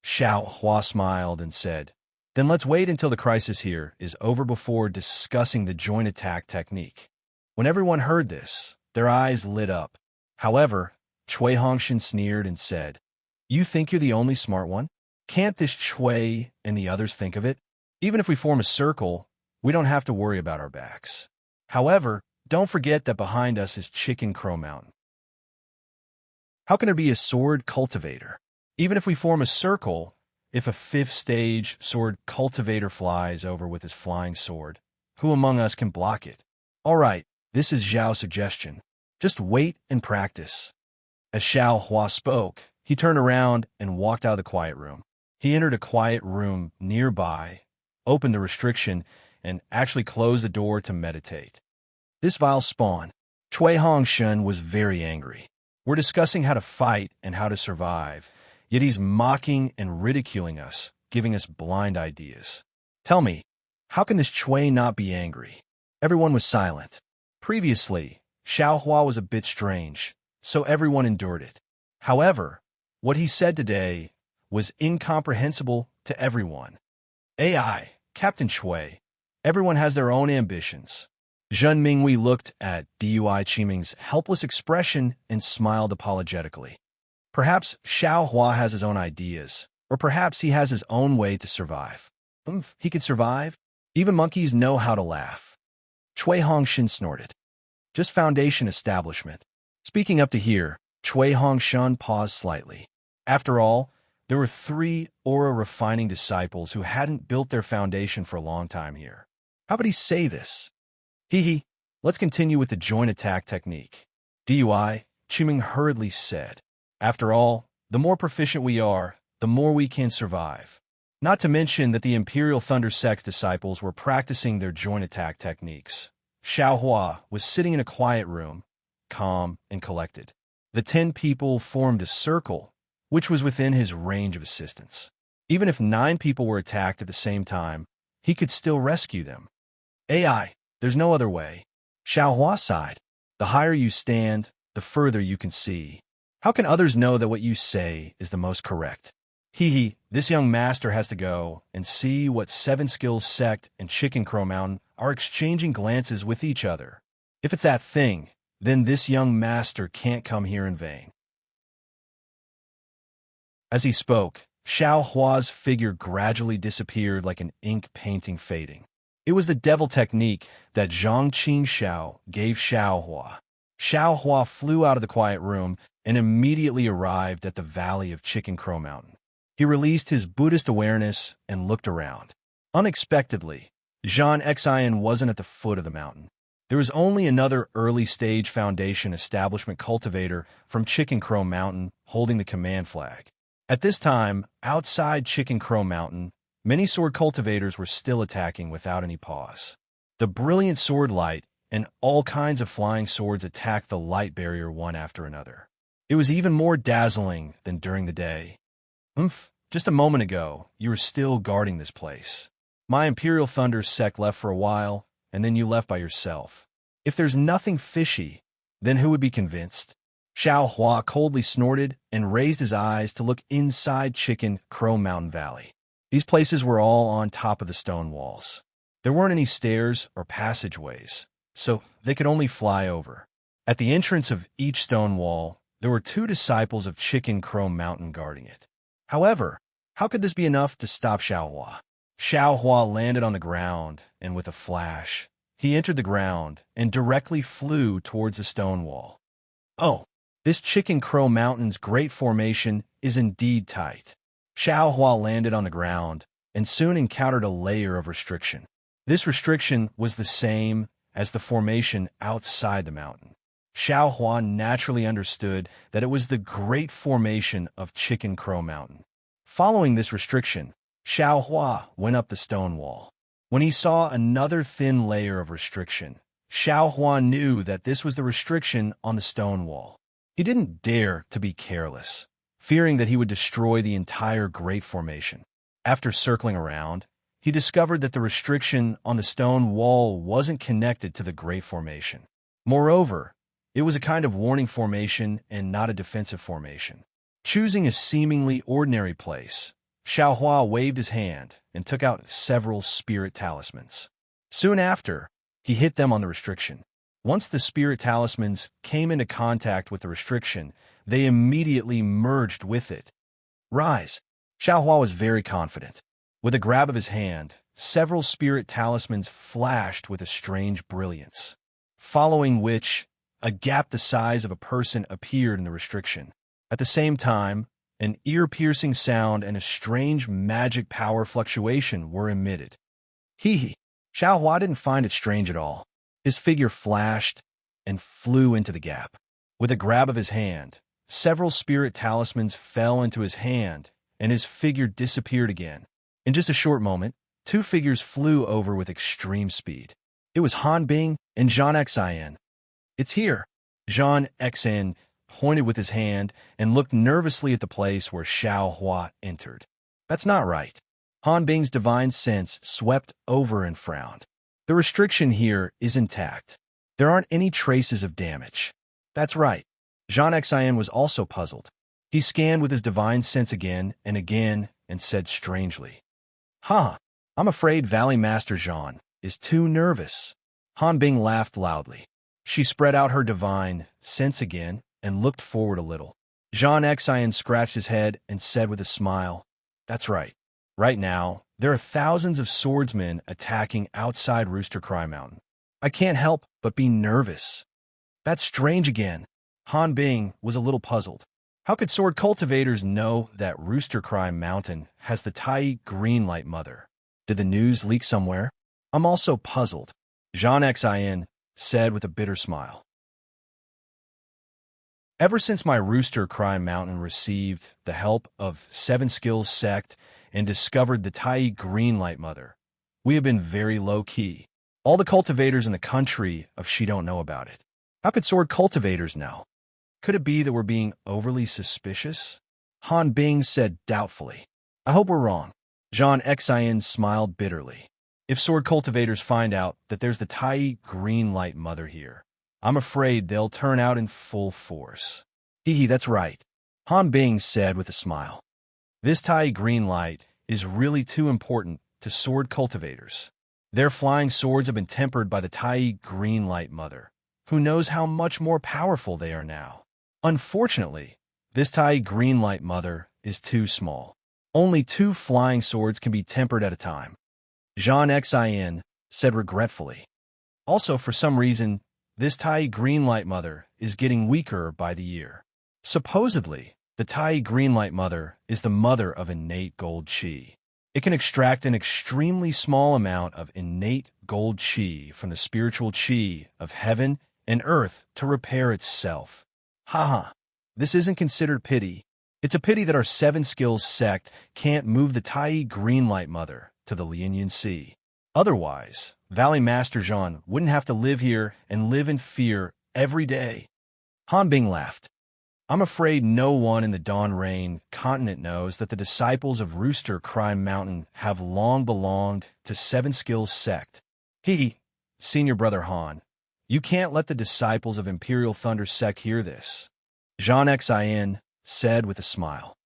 A: Xiao Hua smiled and said, then let's wait until the crisis here is over before discussing the joint attack technique. When everyone heard this, their eyes lit up. However, Chui Hongshan sneered and said, you think you're the only smart one? Can't this Chui and the others think of it? Even if we form a circle, we don't have to worry about our backs. However, don't forget that behind us is Chicken Crow Mountain. How can there be a sword cultivator? Even if we form a circle, if a 5th stage sword cultivator flies over with his flying sword, who among us can block it? All right, this is Zhao's suggestion. Just wait and practice. As Xiao Hua spoke, he turned around and walked out of the quiet room. He entered a quiet room nearby, opened the restriction, and actually closed the door to meditate. This vile spawn. Chui Hongshan was very angry. We're discussing how to fight and how to survive, yet he's mocking and ridiculing us, giving us blind ideas. Tell me, how can this Chui not be angry? Everyone was silent. Previously, Xiao Hua was a bit strange, so everyone endured it. However, what he said today was incomprehensible to everyone. AI, Captain Chui, everyone has their own ambitions. Zhen Mingwei looked at Dui Qiming's helpless expression and smiled apologetically. Perhaps Xiao Hua has his own ideas, or perhaps he has his own way to survive. He could survive? Even monkeys know how to laugh. Chui Hongshan snorted. Just foundation establishment. Speaking up to here, Chui Hongshan paused slightly. After all, there were 3 aura-refining disciples who hadn't built their foundation for a long time here. How could he say this? Let's continue with the joint attack technique. Dui Qiming hurriedly said. After all, the more proficient we are, the more we can survive. Not to mention that the Imperial Thunder Sect's disciples were practicing their joint attack techniques. Xiao Hua was sitting in a quiet room, calm and collected. The 10 people formed a circle, which was within his range of assistance. Even if 9 people were attacked at the same time, he could still rescue them. AI, there's no other way. Xiao Hua sighed. The higher you stand, the further you can see. How can others know that what you say is the most correct? This young master has to go and see what 7 Skills Sect and Chicken Crow Mountain are exchanging glances with each other. If it's that thing, then this young master can't come here in vain. As he spoke, Xiao Hua's figure gradually disappeared like an ink painting fading. It was the devil technique that Zhang Qingxiao gave Xiao Hua. Xiao Hua flew out of the quiet room and immediately arrived at the valley of Chicken Crow Mountain. He released his Buddhist awareness and looked around. Unexpectedly, Zhan Xian wasn't at the foot of the mountain. There was only another early-stage foundation establishment cultivator from Chicken Crow Mountain holding the command flag. At this time, outside Chicken Crow Mountain, many sword cultivators were still attacking without any pause. The brilliant sword light and all kinds of flying swords attacked the light barrier one after another. It was even more dazzling than during the day. Just a moment ago, you were still guarding this place. My Imperial Thunder Sect left for a while, and then you left by yourself. If there's nothing fishy, then who would be convinced? Xiao Hua coldly snorted and raised his eyes to look inside Chicken Crow Mountain Valley. These places were all on top of the stone walls. There weren't any stairs or passageways, so they could only fly over. At the entrance of each stone wall, there were 2 disciples of Chicken Crow Mountain guarding it. However, how could this be enough to stop Xiao Hua? Xiao Hua landed on the ground, and with a flash, he entered the ground and directly flew towards the stone wall. Oh, this Chicken Crow Mountain's great formation is indeed tight. Xiao Hua landed on the ground and soon encountered a layer of restriction. This restriction was the same as the formation outside the mountain. Xiao Hua naturally understood that it was the Great Formation of Chicken Crow Mountain. Following this restriction, Xiao Hua went up the stone wall. When he saw another thin layer of restriction, Xiao Hua knew that this was the restriction on the stone wall. He didn't dare to be careless, fearing that he would destroy the entire Great Formation. After circling around, he discovered that the restriction on the stone wall wasn't connected to the Great Formation. Moreover, it was a kind of warning formation and not a defensive formation. Choosing a seemingly ordinary place, Xiao Hua waved his hand and took out several spirit talismans. Soon after, he hit them on the restriction. Once the spirit talismans came into contact with the restriction, they immediately merged with it. Rise! Xiao Hua was very confident. With a grab of his hand, several spirit talismans flashed with a strange brilliance, following which a gap the size of a person appeared in the restriction. At the same time, an ear-piercing sound and a strange magic power fluctuation were emitted. Hee. Xiao Hua didn't find it strange at all. His figure flashed and flew into the gap. With a grab of his hand, several spirit talismans fell into his hand, and his figure disappeared again. In just a short moment, two figures flew over with extreme speed. It was Han Bing and Zhang Xin. It's here. Zhang Xin pointed with his hand and looked nervously at the place where Xiao Hua entered. That's not right. Han Bing's divine sense swept over and frowned. The restriction here is intact. There aren't any traces of damage. That's right. Zhang Xin was also puzzled. He scanned with his divine sense again and said strangely, I'm afraid Valley Master Zhang is too nervous. Han Bing laughed loudly. She spread out her divine sense again and looked forward a little. Zhang Xin scratched his head and said with a smile, That's right. Right now, there are thousands of swordsmen attacking outside Rooster Cry Mountain. I can't help but be nervous. That's strange again. Han Bing was a little puzzled. How could sword cultivators know that Rooster Cry Mountain has the Tai Greenlight Mother? Did the news leak somewhere? I'm also puzzled, Zhang Xin said with a bitter smile. Ever since my Rooster Cry Mountain received the help of Seven Skills Sect and discovered the Tai Greenlight Mother, we have been very low-key. All the cultivators in the country of Shi don't know about it. How could sword cultivators know? Could it be that we're being overly suspicious? Han Bing said doubtfully. I hope we're wrong. Zhang Xin smiled bitterly. If sword cultivators find out that there's the Tai Greenlight Mother here, I'm afraid they'll turn out in full force. That's right, Han Bing said with a smile. This Tai Greenlight is really too important to sword cultivators. Their flying swords have been tempered by the Tai Greenlight Mother. Who knows how much more powerful they are now? Unfortunately, this Tai Greenlight Mother is too small. Only 2 flying swords can be tempered at a time. Zhang Xin said regretfully. Also, for some reason, this Tai Greenlight Mother is getting weaker by the year. Supposedly, the Tai Greenlight Mother is the mother of innate gold chi. It can extract an extremely small amount of innate gold chi from the spiritual chi of heaven and earth to repair itself. This isn't considered pity. It's a pity that our 7 Skills Sect can't move the Tai Greenlight Mother to the Lianyan Sea. Otherwise, Valley Master Zhang wouldn't have to live here and live in fear every day. Han Bing laughed. I'm afraid no one in the Dawn Rain continent knows that the disciples of Rooster Cry Mountain have long belonged to 7 Skills Sect. Senior Brother Han, you can't let the disciples of Imperial Thunder Sect hear this, Zhang Xin said with a smile.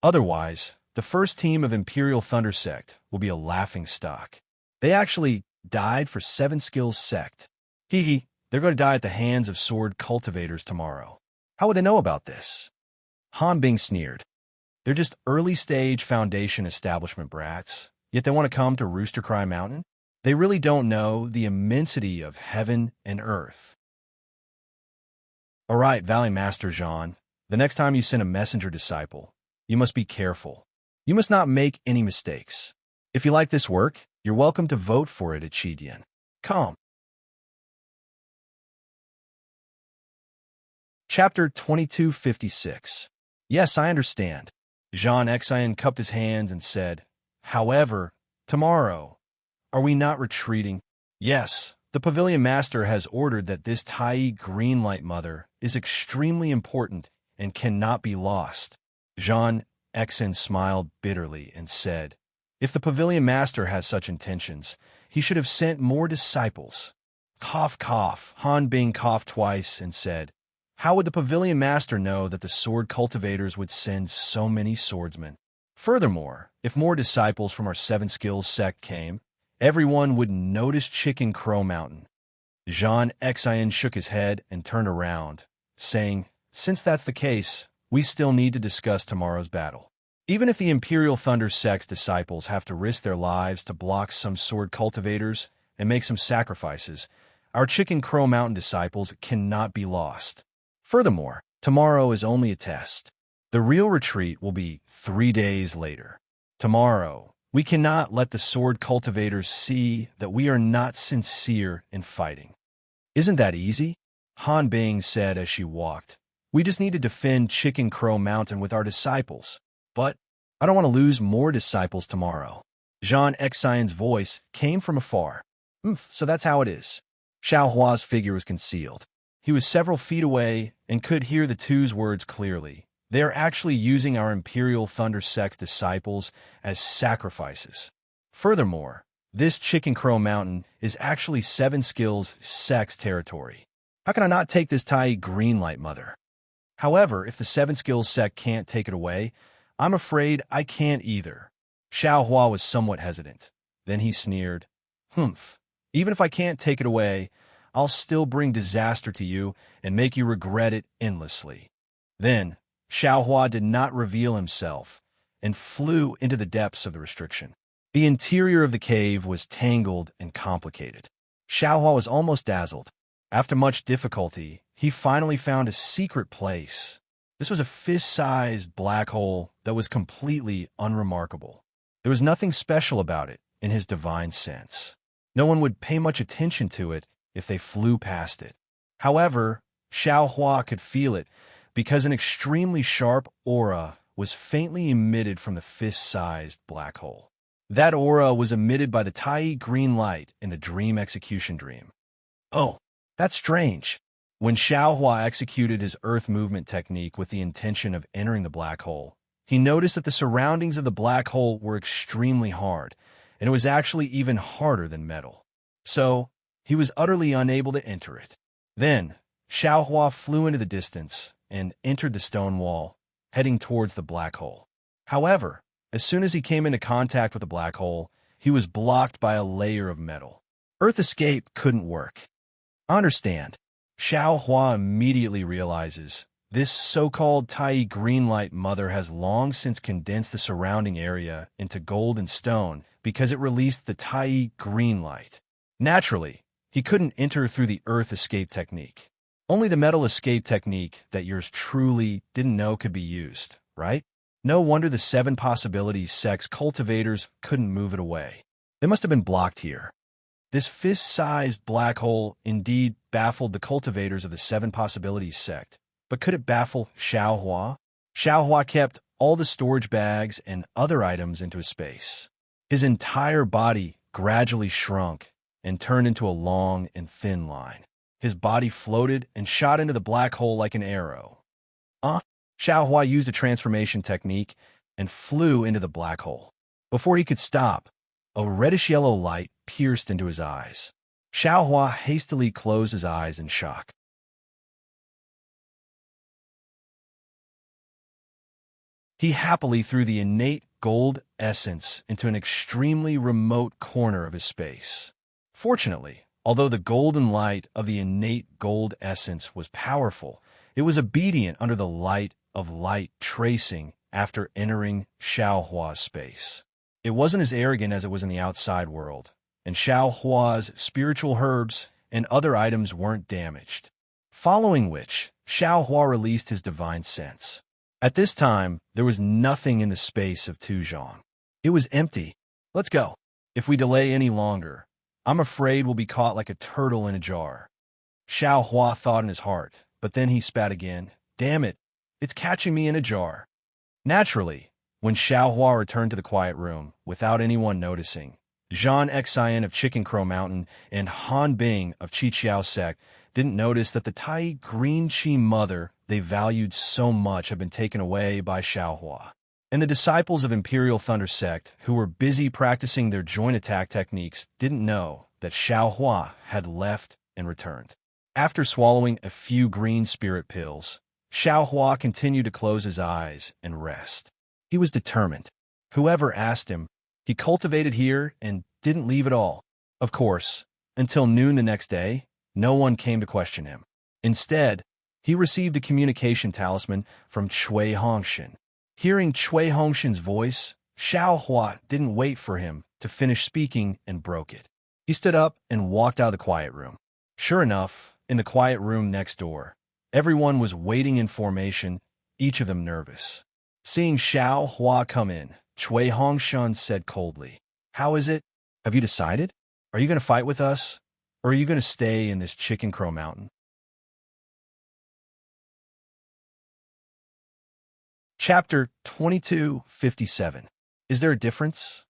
A: Otherwise, the first team of Imperial Thunder Sect will be a laughingstock. They actually died for 7 Skills Sect. They're going to die at the hands of sword cultivators tomorrow. How would they know about this? Han Bing sneered. They're just early-stage Foundation establishment brats, yet they want to come to Rooster Cry Mountain? They really don't know the immensity of heaven and earth. All right, Valley Master Zhang, the next time you send a messenger disciple, you must be careful. You must not make any mistakes. If you like this work, you're welcome to vote for it at Qidian. Come. Chapter 2256. Yes, I understand. Jean Exien cupped his hands and said, However, tomorrow, are we not retreating? Yes, the pavilion master has ordered that this Tai Greenlight Mother is extremely important and cannot be lost. Jean Exien smiled bitterly and said, If the pavilion master has such intentions, he should have sent more disciples. Cough, cough. Han Bing coughed twice and said, How would the pavilion master know that the sword cultivators would send so many swordsmen? Furthermore, if more disciples from our Seven Skills sect came, everyone would notice Chicken Crow Mountain. Jean Exien shook his head and turned around, saying, Since that's the case, we still need to discuss tomorrow's battle. Even if the Imperial Thunder Sect's disciples have to risk their lives to block some sword cultivators and make some sacrifices, our Chicken Crow Mountain disciples cannot be lost. Furthermore, tomorrow is only a test. The real retreat will be 3 days later. Tomorrow, we cannot let the sword cultivators see that we are not sincere in fighting. Isn't that easy? Han Bing said as she walked. We just need to defend Chicken Crow Mountain with our disciples. But I don't want to lose more disciples tomorrow. Jean Exien's voice came from afar. So that's how it is. Xiao Hua's figure was concealed. He was several feet away and could hear the two's words clearly. They are actually using our Imperial Thunder Sect's disciples as sacrifices. Furthermore, this Chicken Crow Mountain is actually Seven Skills sect's territory. How can I not take this Tai Greenlight Mother? However, if the Seven Skills sect can't take it away, I'm afraid I can't either. Xiao Hua was somewhat hesitant. Then he sneered, Even if I can't take it away, I'll still bring disaster to you and make you regret it endlessly. Then, Xiao Hua did not reveal himself and flew into the depths of the restriction. The interior of the cave was tangled and complicated. Xiao Hua was almost dazzled. After much difficulty, he finally found a secret place. This was a fist-sized black hole that was completely unremarkable. There was nothing special about it in his divine sense. No one would pay much attention to it if they flew past it. However, Xiao Hua could feel it because an extremely sharp aura was faintly emitted from the fist-sized black hole. That aura was emitted by the Tai green light in the dream execution dream. Oh, that's strange. When Xiao Hua executed his earth movement technique with the intention of entering the black hole, he noticed that the surroundings of the black hole were extremely hard, and it was actually even harder than metal. So, he was utterly unable to enter it. Then, Xiao Hua flew into the distance and entered the stone wall, heading towards the black hole. However, as soon as he came into contact with the black hole, he was blocked by a layer of metal. Earth escape couldn't work. I understand. Xiao Hua immediately realizes this so-called Tai Greenlight Mother has long since condensed the surrounding area into gold and stone because it released the Tai Greenlight. Naturally, he couldn't enter through the earth escape technique. Only the metal escape technique that yours truly didn't know could be used, right? No wonder the Seven Possibilities sect's cultivators couldn't move it away. They must have been blocked here. This fist-sized black hole indeed baffled the cultivators of the Seven Possibilities sect. But could it baffle Xiao Hua? Xiao Hua kept all the storage bags and other items into his space. His entire body gradually shrunk and turned into a long and thin line. His body floated and shot into the black hole like an arrow. Xiao Hua used a transformation technique and flew into the black hole. Before he could stop, a reddish-yellow light pierced into his eyes. Xiao Hua hastily closed his eyes in shock. He happily threw the innate gold essence into an extremely remote corner of his space. Fortunately, although the golden light of the innate gold essence was powerful, it was obedient under the light of light tracing after entering Xiao Hua's space. It wasn't as arrogant as it was in the outside world, and Xiao Hua's spiritual herbs and other items weren't damaged. Following which, Xiao Hua released his divine sense. At this time, there was nothing in the space of Tuzhong. It was empty. Let's go. If we delay any longer, I'm afraid we'll be caught like a turtle in a jar. Xiao Hua thought in his heart, but then he spat again. Damn it, it's catching me in a jar. Naturally, when Xiaohua returned to the quiet room, without anyone noticing, Zhan Xian of Chicken Crow Mountain and Han Bing of Qiqiao sect didn't notice that the Tai Green Chi mother they valued so much had been taken away by Xiaohua. And the disciples of Imperial Thunder sect, who were busy practicing their joint attack techniques, didn't know that Xiaohua had left and returned. After swallowing a few green spirit pills, Xiaohua continued to close his eyes and rest. He was determined. Whoever asked him, he cultivated here and didn't leave at all. Of course, until noon the next day, no one came to question him. Instead, he received a communication talisman from Cui Hongshan. Hearing Cui Hongshan's voice, Xiaohua didn't wait for him to finish speaking and broke it. He stood up and walked out of the quiet room. Sure enough, in the quiet room next door, everyone was waiting in formation, each of them nervous. Seeing Xiaohua come in, Cui Hongshan said coldly, "How is it? Have you decided? Are you going to fight with us, or are you going to stay in this Chicken Crow Mountain?" Chapter 2257. Is there a difference?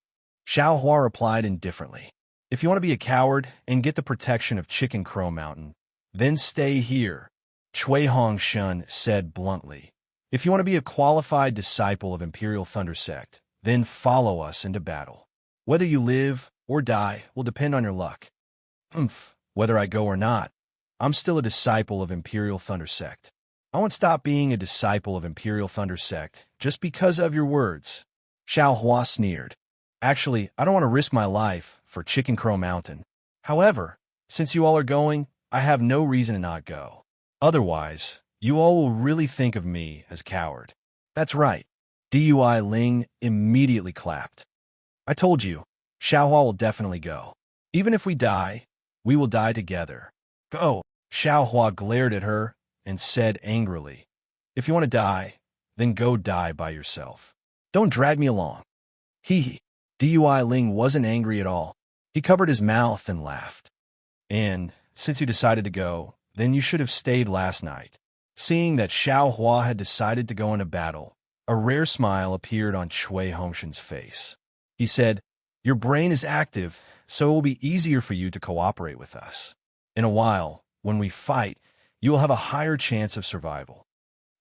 A: Xiaohua replied indifferently. If you want to be a coward and get the protection of Chicken Crow Mountain, then stay here, Cui Hongshan said bluntly. If you want to be a qualified disciple of Imperial Thunder sect, then follow us into battle. Whether you live or die will depend on your luck. Whether I go or not, I'm still a disciple of Imperial Thunder sect. I won't stop being a disciple of Imperial Thunder sect just because of your words. Xiaohua sneered. Actually, I don't want to risk my life for Chicken Crow Mountain. However, since you all are going, I have no reason to not go. Otherwise, you all will really think of me as a coward. That's right. Dui Ling immediately clapped. I told you, Xiaohua will definitely go. Even if we die, we will die together. Go. Xiaohua glared at her and said angrily, if you want to die, then go die by yourself. Don't drag me along. Hee. Dui Ling wasn't angry at all. He covered his mouth and laughed. And, since you decided to go, then you should have stayed last night. Seeing that Xiaohua had decided to go into battle, a rare smile appeared on Cui Hongshan's face. He said, your brain is active, so it will be easier for you to cooperate with us. In a while, when we fight, you will have a higher chance of survival.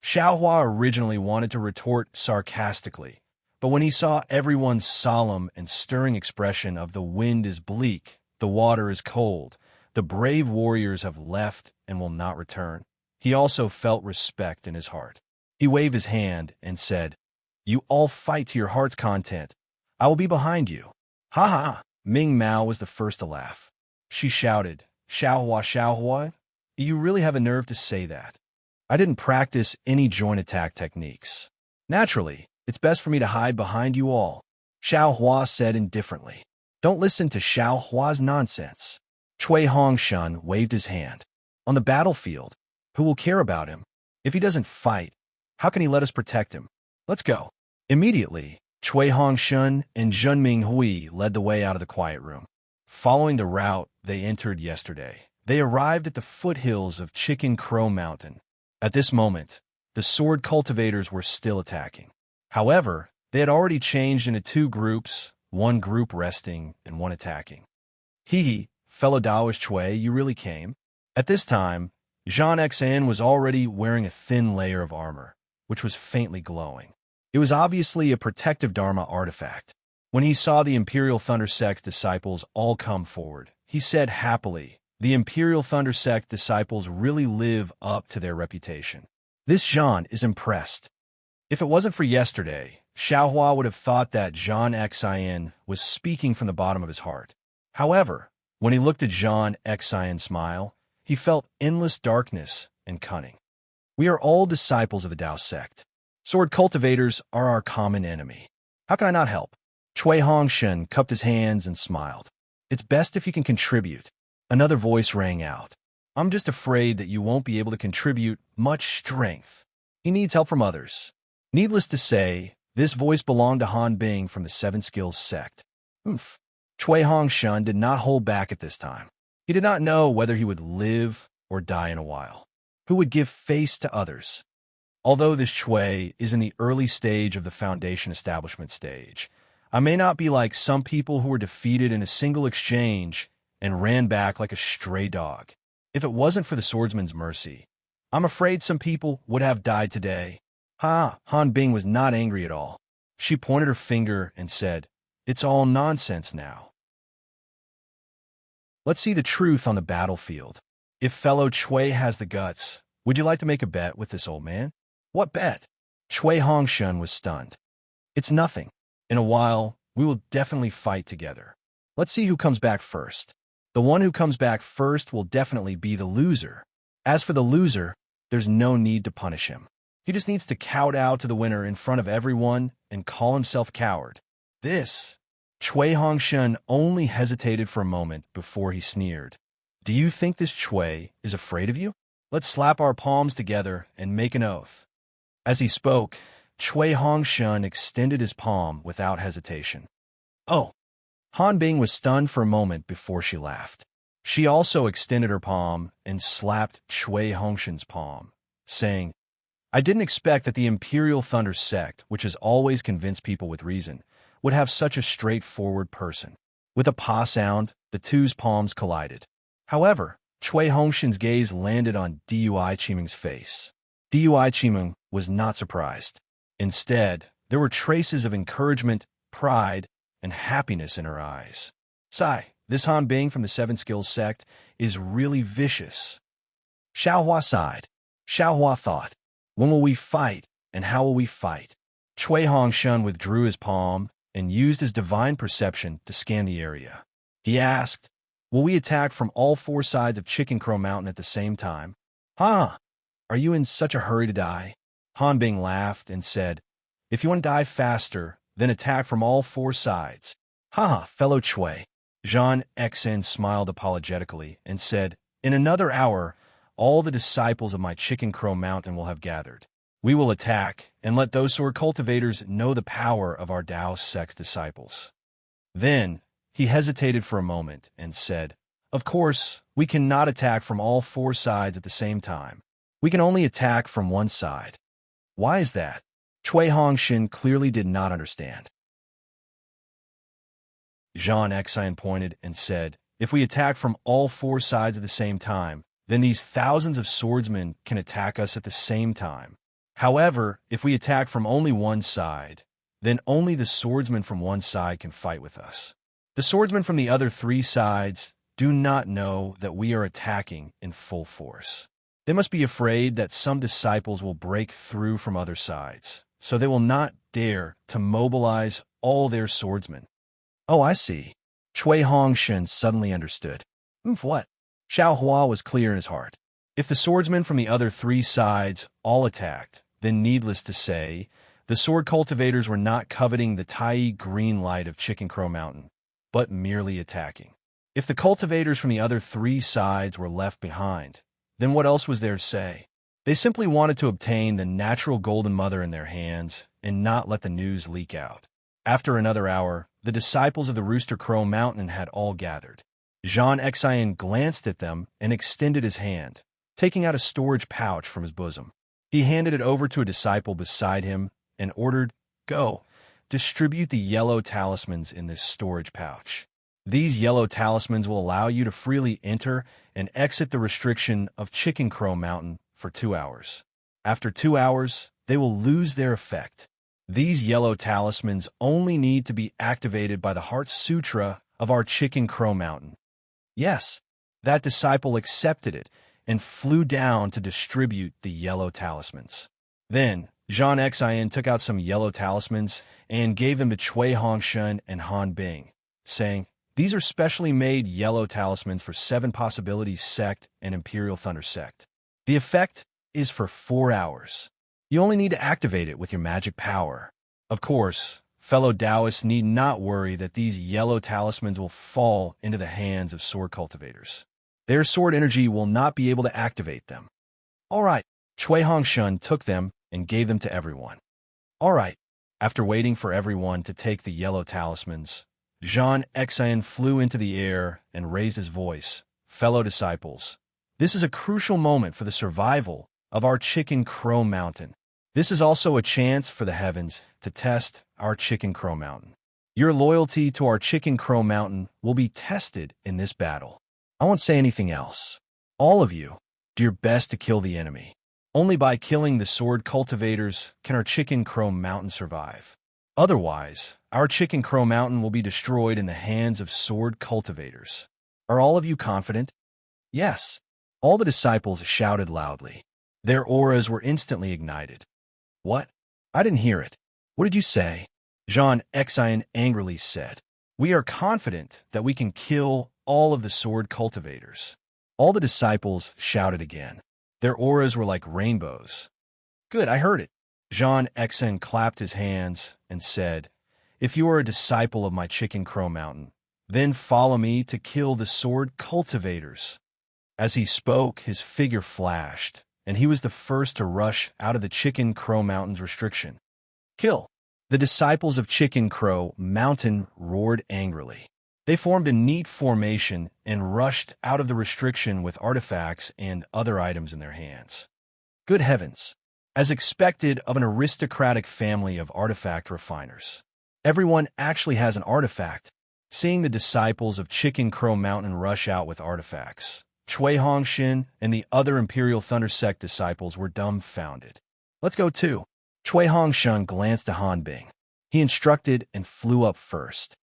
A: Xiaohua originally wanted to retort sarcastically, but when he saw everyone's solemn and stirring expression of the wind is bleak, the water is cold, the brave warriors have left and will not return, he also felt respect in his heart. He waved his hand and said, you all fight to your heart's content. I will be behind you. Ha ha! Ming Mao was the first to laugh. She shouted, Xiaohua, Xiaohua, you really have a nerve to say that. I didn't practice any joint attack techniques. Naturally, it's best for me to hide behind you all, Xiaohua said indifferently. Don't listen to Xiaohua's nonsense. Cui Hongshan waved his hand. On the battlefield, who will care about him? If he doesn't fight, how can he let us protect him? Let's go. Immediately, Cui Hongshan and Zhenming Hui led the way out of the quiet room. Following the route they entered yesterday, they arrived at the foothills of Chicken Crow Mountain. At this moment, the sword cultivators were still attacking. However, they had already changed into two groups, one group resting and one attacking. Hee, fellow Daoist Chui, you really came? At this time, Zhan Xan was already wearing a thin layer of armor, which was faintly glowing. It was obviously a protective Dharma artifact. When he saw the Imperial Thunder Sect's disciples all come forward, he said happily, the Imperial Thunder Sect disciples really live up to their reputation. This Zhan is impressed. If it wasn't for yesterday, Xiaohua would have thought that Zhan Xian was speaking from the bottom of his heart. However, when he looked at Zhan Xian's smile, he felt endless darkness and cunning. We are all disciples of the Dao sect. Sword cultivators are our common enemy. How can I not help? Cui Hongshan cupped his hands and smiled. It's best if you can contribute. Another voice rang out. I'm just afraid that you won't be able to contribute much strength. He needs help from others. Needless to say, this voice belonged to Han Bing from the Seven Skills sect. Cui Hongshan did not hold back at this time. He did not know whether he would live or die in a while. who would give face to others. Although this Chui is in the early stage of the foundation establishment stage, I may not be like some people who were defeated in a single exchange and ran back like a stray dog. If it wasn't for the swordsman's mercy, I'm afraid some people would have died today. Han Bing was not angry at all. She pointed her finger and said, "It's all nonsense now. Let's see the truth on the battlefield. If fellow Chui has the guts, would you like to make a bet with this old man?" "What bet?" Chui Hongshan was stunned. "It's nothing. In a while, we will definitely fight together. Let's see who comes back first. The one who comes back first will definitely be the loser. As for the loser, there's no need to punish him. He just needs to kowtow to the winner in front of everyone and call himself coward." This. Chui Hongshan only hesitated for a moment before he sneered. "Do you think this Chui is afraid of you? Let's slap our palms together and make an oath." As he spoke, Chui Hongshan extended his palm without hesitation. "Oh!" Han Bing was stunned for a moment before she laughed. She also extended her palm and slapped Chui Hongshan's palm, saying, "I didn't expect that the Imperial Thunder sect, which has always convinced people with reason, would have such a straightforward person." With a pa sound, the two's palms collided. However, Chui Hongshan's gaze landed on Dui Chiming's face. Dui Chiming was not surprised. Instead, there were traces of encouragement, pride, and happiness in her eyes. "Sai, this Han Bing from the Seven Skills sect is really vicious." Xiaohua sighed. Xiaohua thought, "When will we fight, and how will we fight?" Chui Hongshan withdrew his palm and used his divine perception to scan the area. He asked, "Will we attack from all four sides of Chicken Crow Mountain at the same time?" "Are you in such a hurry to die?" Han Bing laughed and said, "If you want to die faster, then attack from all four sides." Fellow Chui." Jean Xen smiled apologetically and said, "In another hour, all the disciples of my Chicken Crow Mountain will have gathered. We will attack and let those sword cultivators know the power of our Dao sect's disciples." Then he hesitated for a moment and said, "Of course, we cannot attack from all four sides at the same time. We can only attack from one side." "Why is that?" Chui Hongshan clearly did not understand. Jean Xen pointed and said, "If we attack from all four sides at the same time, then these thousands of swordsmen can attack us at the same time. However, if we attack from only one side, then only the swordsmen from one side can fight with us. The swordsmen from the other three sides do not know that we are attacking in full force. They must be afraid that some disciples will break through from other sides, so they will not dare to mobilize all their swordsmen." "Oh, I see." Chui Hongshan suddenly understood. What?" Xiaohua was clear in his heart. If the swordsmen from the other three sides all attacked, then needless to say, the sword cultivators were not coveting the Tai green light of Chicken Crow Mountain, but merely attacking. If the cultivators from the other three sides were left behind, then what else was there to say? They simply wanted to obtain the natural golden mother in their hands and not let the news leak out. After another hour, the disciples of the Rooster Crow Mountain had all gathered. Jean Xen glanced at them and extended his hand, taking out a storage pouch from his bosom. He handed it over to a disciple beside him and ordered, "Go, distribute the yellow talismans in this storage pouch. These yellow talismans will allow you to freely enter and exit the restriction of Chicken Crow Mountain for 2 hours. After 2 hours, they will lose their effect. These yellow talismans only need to be activated by the Heart Sutra of our Chicken Crow Mountain." Yes, that disciple accepted it and flew down to distribute the yellow talismans. Then, Jean Xen took out some yellow talismans and gave them to Chui Hongshan and Han Bing, saying, "These are specially made yellow talismans for 7 Possibilities Sect and Imperial Thunder Sect. The effect is for 4 hours. You only need to activate it with your magic power. Of course, fellow Taoists need not worry that these yellow talismans will fall into the hands of sword cultivators. Their sword energy will not be able to activate them." "All right." Chui Hongshan took them and gave them to everyone. "All right." After waiting for everyone to take the yellow talismans, Jean Xen flew into the air and raised his voice. "Fellow disciples, This is a crucial moment for the survival of our Chicken Crow Mountain. This is also a chance for the heavens to test our Chicken Crow Mountain. Your loyalty to our Chicken Crow Mountain will be tested in this battle. I won't say anything else. All of you, do your best to kill the enemy. Only by killing the sword cultivators can our Chicken Crow Mountain survive. Otherwise, our Chicken Crow Mountain will be destroyed in the hands of sword cultivators. Are all of you confident? Yes. All the disciples shouted loudly. Their auras were instantly ignited. What? I didn't hear it. What did you say? Jean Exine angrily said. We are confident that we can kill all of the sword cultivators. All the disciples shouted again. Their auras were like rainbows. Good, I heard it. Jean Exine clapped his hands and said, If you are a disciple of my Chicken Crow Mountain, then follow me to kill the sword cultivators. As he spoke, his figure flashed, and he was the first to rush out of the Chicken Crow Mountain's restriction. Kill! The disciples of Chicken Crow Mountain roared angrily. They formed a neat formation and rushed out of the restriction with artifacts and other items in their hands. Good heavens! As expected of an aristocratic family of artifact refiners, everyone actually has an artifact. Seeing the disciples of Chicken Crow Mountain rush out with artifacts, Cui Hongshin and the other Imperial Thunder Sect disciples were dumbfounded. Let's go too. Cui Hongshin glanced at Han Bing. He instructed and flew up first.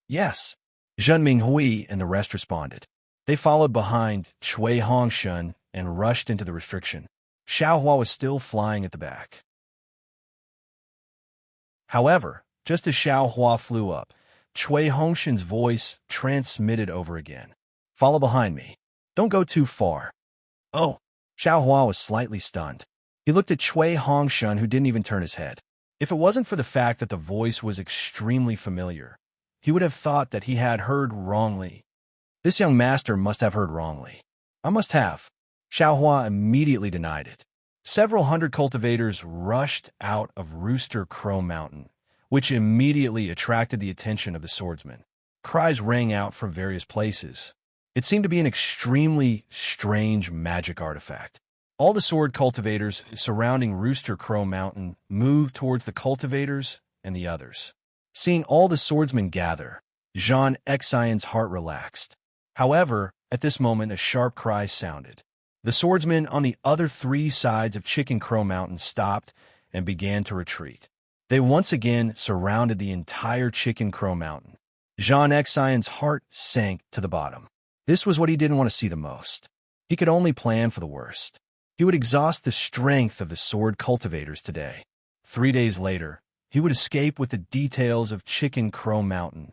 A: Yes. Zhen Minghui and the rest responded. They followed behind Cui Hongshin and rushed into the restriction. Xiaohua was still flying at the back. However, just as Xiaohua flew up, Cui Hongshin's voice transmitted over again. Follow behind me. Don't go too far. Oh, Xiaohua was slightly stunned. He looked at Cui Hongshin, who didn't even turn his head. If it wasn't for the fact that the voice was extremely familiar, he would have thought that he had heard wrongly. This young master must have heard wrongly. I must have. Xiaohua immediately denied it. Several hundred cultivators rushed out of Rooster Crow Mountain, which immediately attracted the attention of the swordsmen. Cries rang out from various places. It seemed to be an extremely strange magic artifact. All the sword cultivators surrounding Rooster Crow Mountain moved towards the cultivators and the others. Seeing all the swordsmen gather, Jean Exine's heart relaxed. However, at this moment a sharp cry sounded. The swordsmen on the other three sides of Chicken Crow Mountain stopped and began to retreat. They once again surrounded the entire Chicken Crow Mountain. Jean Exine's heart sank to the bottom. This was what he didn't want to see the most. He could only plan for the worst. He would exhaust the strength of the sword cultivators today. 3 days later, he would escape with the details of Chicken Crow Mountain.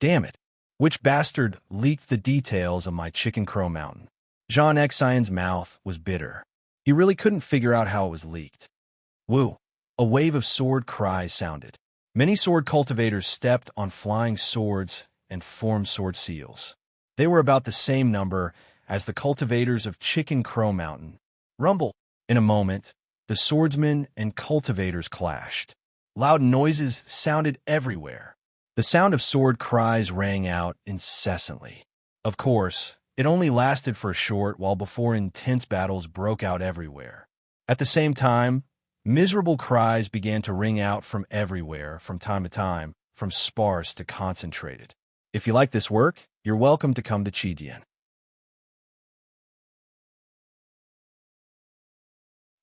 A: Damn it! Which bastard leaked the details of my Chicken Crow Mountain? Jean Exine's mouth was bitter. He really couldn't figure out how it was leaked. Woo! A wave of sword cries sounded. Many sword cultivators stepped on flying swords and formed sword seals. They were about the same number as the cultivators of Chicken Crow Mountain. Rumble! In a moment, the swordsmen and cultivators clashed. Loud noises sounded everywhere. The sound of sword cries rang out incessantly. Of course, it only lasted for a short while before intense battles broke out everywhere. At the same time, miserable cries began to ring out from everywhere from time to time, from sparse to concentrated. If you like this work, you're welcome to come to Chidian.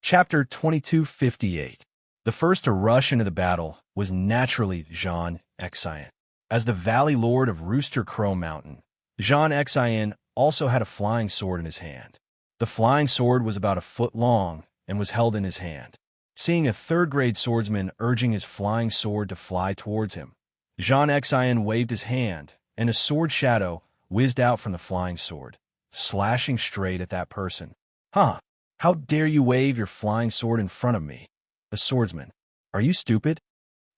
A: Chapter 2258. The first to rush into the battle was naturally Jean Exine. As the Valley Lord of Rooster Crow Mountain, Jean Exine also had a flying sword in his hand. The flying sword was about a foot long and was held in his hand. Seeing a third-grade swordsman urging his flying sword to fly towards him, Jean Exine waved his hand, and a sword shadow whizzed out from the flying sword, slashing straight at that person. Huh! How dare you wave your flying sword in front of me? A swordsman. Are you stupid?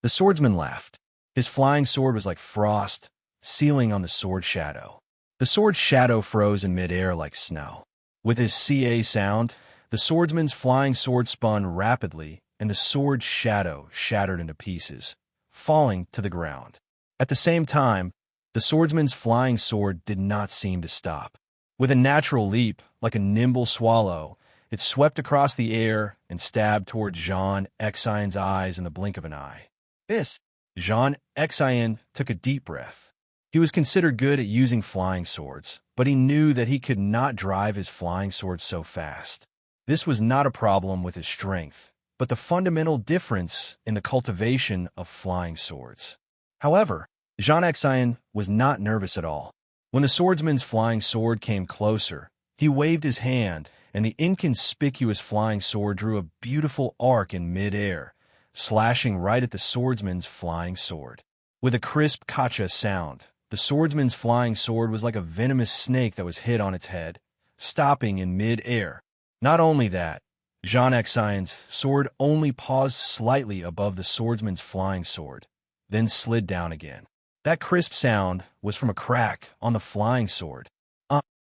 A: The swordsman laughed. His flying sword was like frost, sealing on the sword shadow. The sword shadow froze in midair like snow. With his CA sound, the swordsman's flying sword spun rapidly, and the sword shadow shattered into pieces, falling to the ground. At the same time, the swordsman's flying sword did not seem to stop. With a natural leap, like a nimble swallow, it swept across the air and stabbed toward Jean Xian's eyes in the blink of an eye. This, Jean Xian took a deep breath. He was considered good at using flying swords, but he knew that he could not drive his flying sword so fast. This was not a problem with his strength, but the fundamental difference in the cultivation of flying swords. However, Jean Xian was not nervous at all. When the swordsman's flying sword came closer, he waved his hand, and the inconspicuous flying sword drew a beautiful arc in mid-air, slashing right at the swordsman's flying sword. With a crisp kacha sound, the swordsman's flying sword was like a venomous snake that was hit on its head, stopping in mid-air. Not only that, Jean Xian's sword only paused slightly above the swordsman's flying sword, then slid down again. That crisp sound was from a crack on the flying sword.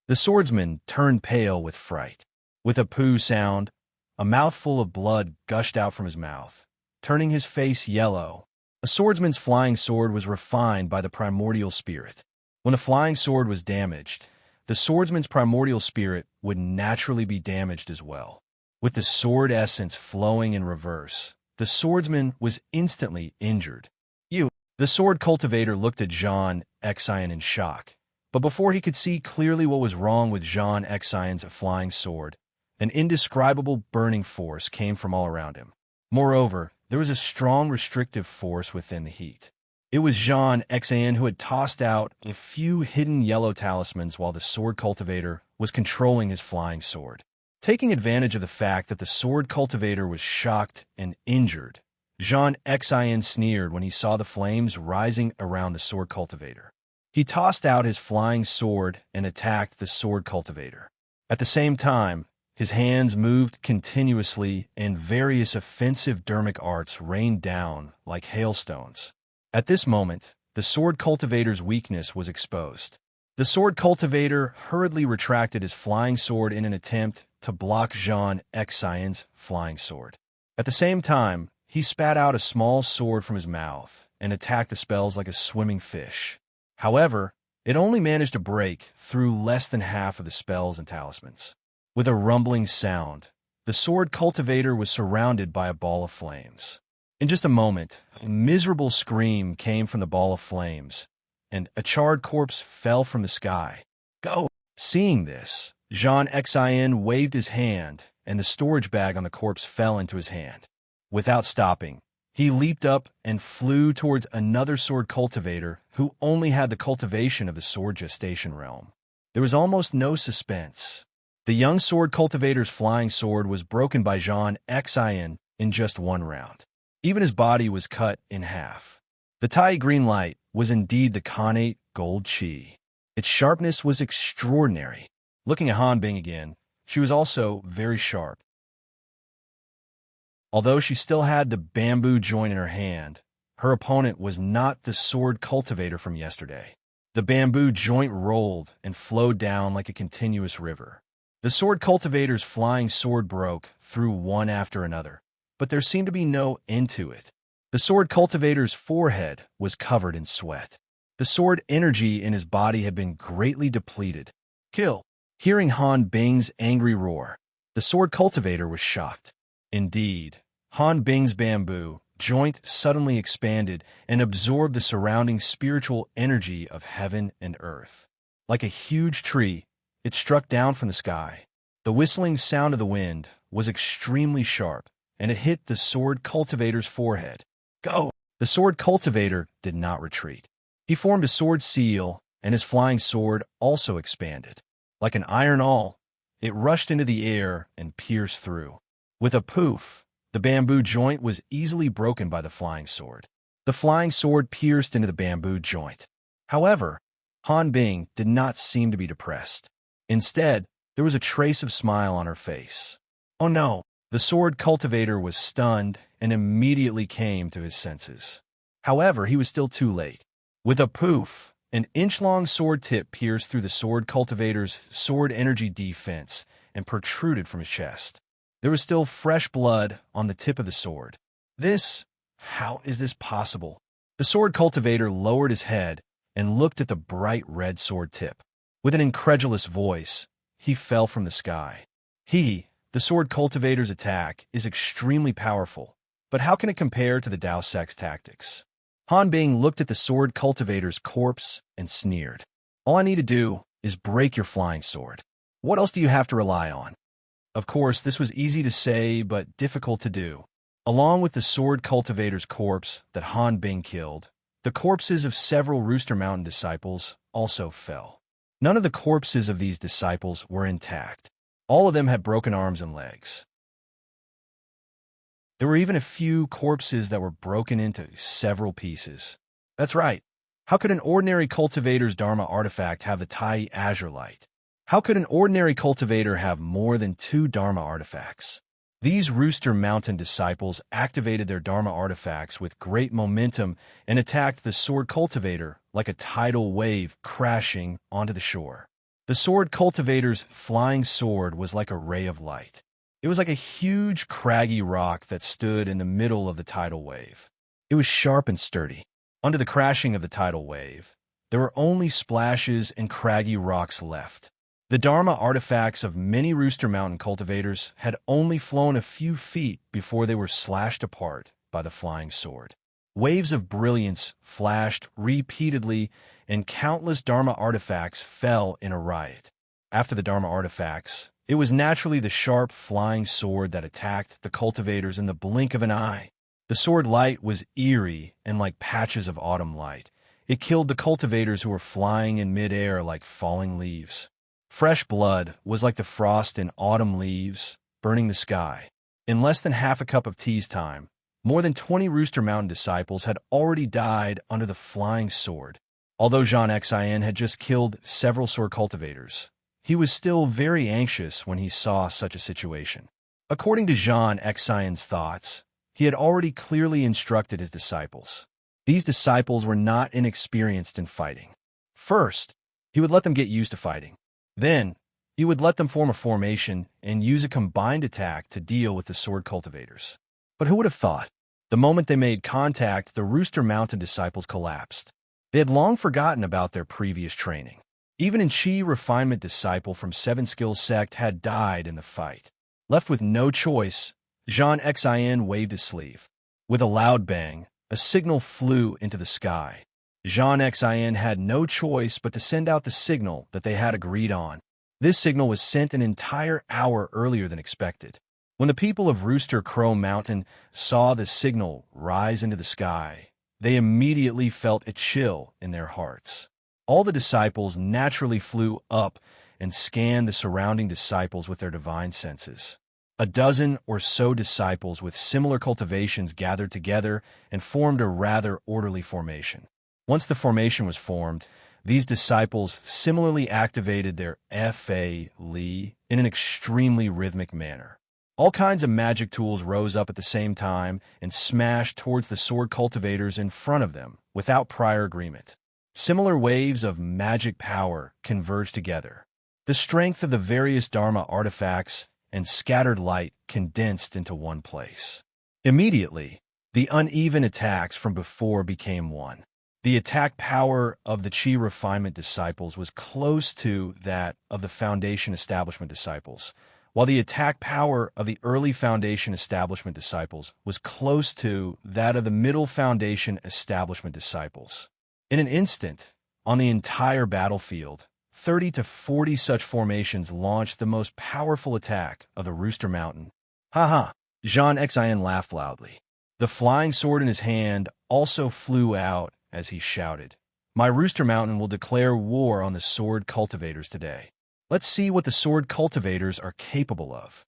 A: The swordsman turned pale with fright. With a poo sound, a mouthful of blood gushed out from his mouth, turning his face yellow. A swordsman's flying sword was refined by the primordial spirit. When the flying sword was damaged, the swordsman's primordial spirit would naturally be damaged as well. With the sword essence flowing in reverse, the swordsman was instantly injured. The sword cultivator looked at Jean Xian in shock, but before he could see clearly what was wrong with Jean Xian's flying sword, an indescribable burning force came from all around him. Moreover, there was a strong restrictive force within the heat. It was Jean Xian who had tossed out a few hidden yellow talismans while the sword cultivator was controlling his flying sword. Taking advantage of the fact that the sword cultivator was shocked and injured, Jean Xian sneered when he saw the flames rising around the sword cultivator. He tossed out his flying sword and attacked the sword cultivator. At the same time, his hands moved continuously and various offensive dermic arts rained down like hailstones. At this moment, the sword cultivator's weakness was exposed. The sword cultivator hurriedly retracted his flying sword in an attempt to block Jean Xian's flying sword. At the same time, he spat out a small sword from his mouth and attacked the spells like a swimming fish. However, it only managed to break through less than half of the spells and talismans. With a rumbling sound, the sword cultivator was surrounded by a ball of flames. In just a moment, a miserable scream came from the ball of flames, and a charred corpse fell from the sky. Go! Seeing this, Jean Xian waved his hand, and the storage bag on the corpse fell into his hand. Without stopping, he leaped up and flew towards another sword cultivator who only had the cultivation of the sword gestation realm. There was almost no suspense. The young sword cultivator's flying sword was broken by Jean Xian in just one round. Even his body was cut in half. The Tai green light was indeed the Khanate gold chi. Its sharpness was extraordinary. Looking at Han Bing again, she was also very sharp. Although she still had the bamboo joint in her hand, her opponent was not the sword cultivator from yesterday. The bamboo joint rolled and flowed down like a continuous river. The sword cultivator's flying sword broke through one after another, but there seemed to be no end to it. The sword cultivator's forehead was covered in sweat. The sword energy in his body had been greatly depleted. Kill! Hearing Han Bing's angry roar, the sword cultivator was shocked. Indeed, Han Bing's bamboo joint suddenly expanded and absorbed the surrounding spiritual energy of heaven and earth. Like a huge tree, it struck down from the sky. The whistling sound of the wind was extremely sharp, and it hit the sword cultivator's forehead. Go! The sword cultivator did not retreat. He formed a sword seal, and his flying sword also expanded. Like an iron awl, it rushed into the air and pierced through. With a poof, the bamboo joint was easily broken by the flying sword. The flying sword pierced into the bamboo joint. However, Han Bing did not seem to be depressed. Instead, there was a trace of smile on her face. Oh no! The sword cultivator was stunned and immediately came to his senses. However, he was still too late. With a poof, an inch-long sword tip pierced through the sword cultivator's sword energy defense and protruded from his chest. There was still fresh blood on the tip of the sword. How is this possible? The sword cultivator lowered his head and looked at the bright red sword tip. With an incredulous voice, he fell from the sky. The sword cultivator's attack is extremely powerful, but how can it compare to the Dao Sect's tactics? Han Bing looked at the sword cultivator's corpse and sneered. All I need to do is break your flying sword. What else do you have to rely on? Of course, this was easy to say, but difficult to do. Along with the sword cultivator's corpse that Han Bing killed, the corpses of several Rooster Mountain disciples also fell. None of the corpses of these disciples were intact. All of them had broken arms and legs. There were even a few corpses that were broken into several pieces. That's right. How could an ordinary cultivator's Dharma artifact have the Tai Azure Light? How could an ordinary cultivator have more than 2 Dharma artifacts? These Rooster Mountain disciples activated their Dharma artifacts with great momentum and attacked the sword cultivator like a tidal wave crashing onto the shore. The sword cultivator's flying sword was like a ray of light. It was like a huge, craggy rock that stood in the middle of the tidal wave. It was sharp and sturdy. Under the crashing of the tidal wave, there were only splashes and craggy rocks left. The Dharma artifacts of many Rooster Mountain cultivators had only flown a few feet before they were slashed apart by the flying sword. Waves of brilliance flashed repeatedly, and countless Dharma artifacts fell in a riot. After the Dharma artifacts, it was naturally the sharp flying sword that attacked the cultivators in the blink of an eye. The sword light was eerie and like patches of autumn light. It killed the cultivators who were flying in midair like falling leaves. Fresh blood was like the frost in autumn leaves, burning the sky. In less than half a cup of tea's time, more than 20 Rooster Mountain disciples had already died under the flying sword. Although Jean Xin had just killed several sword cultivators, he was still very anxious when he saw such a situation. According to Jean Xin's thoughts, he had already clearly instructed his disciples. These disciples were not inexperienced in fighting. First, he would let them get used to fighting. Then, he would let them form a formation and use a combined attack to deal with the sword cultivators. But who would have thought? The moment they made contact, the Rooster Mountain disciples collapsed. They had long forgotten about their previous training. Even an Chi refinement disciple from Seven Skills Sect had died in the fight. Left with no choice, Jean Xin waved his sleeve. With a loud bang, a signal flew into the sky. Jean Xin had no choice but to send out the signal that they had agreed on. This signal was sent an entire hour earlier than expected. When the people of Rooster Crow Mountain saw the signal rise into the sky, they immediately felt a chill in their hearts. All the disciples naturally flew up and scanned the surrounding disciples with their divine senses. A dozen or so disciples with similar cultivations gathered together and formed a rather orderly formation. Once the formation was formed, these disciples similarly activated their Fa Li in an extremely rhythmic manner. All kinds of magic tools rose up at the same time and smashed towards the sword cultivators in front of them without prior agreement. Similar waves of magic power converged together. The strength of the various Dharma artifacts and scattered light condensed into one place. Immediately, the uneven attacks from before became one. The attack power of the Chi refinement disciples was close to that of the Foundation Establishment disciples, while the attack power of the early Foundation Establishment disciples was close to that of the Middle Foundation Establishment disciples. In an instant, on the entire battlefield, 30 to 40 such formations launched the most powerful attack of the Rooster Mountain. Ha ha! Jean Xin laughed loudly. The flying sword in his hand also flew out as he shouted, "My Rooster Mountain will declare war on the sword cultivators today. Let's see what the sword cultivators are capable of."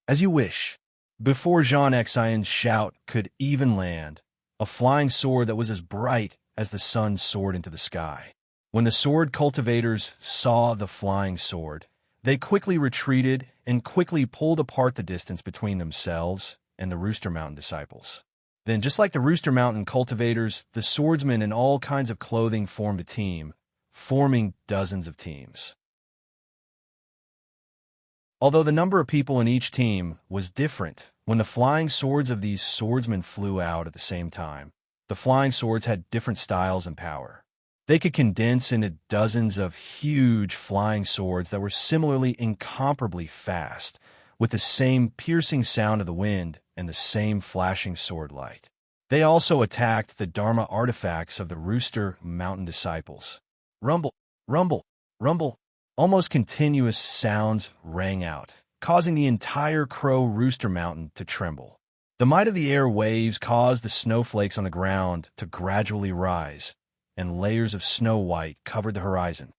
A: As you wish. Before Jean Xin's shout could even land, a flying sword that was as bright as the sun soared into the sky. When the sword cultivators saw the flying sword, they quickly retreated and quickly pulled apart the distance between themselves and the Rooster Mountain disciples. Then, just like the Rooster Mountain cultivators, the swordsmen in all kinds of clothing formed a team, forming dozens of teams. Although the number of people in each team was different, when the flying swords of these swordsmen flew out at the same time, the flying swords had different styles and power. They could condense into dozens of huge flying swords that were similarly incomparably fast, with the same piercing sound of the wind and the same flashing sword light. They also attacked the Dharma artifacts of the Rooster Mountain disciples. Rumble, rumble, rumble. Almost continuous sounds rang out, causing the entire Crow Rooster Mountain to tremble. The might of the air waves caused the snowflakes on the ground to gradually rise, and layers of snow white covered the horizon.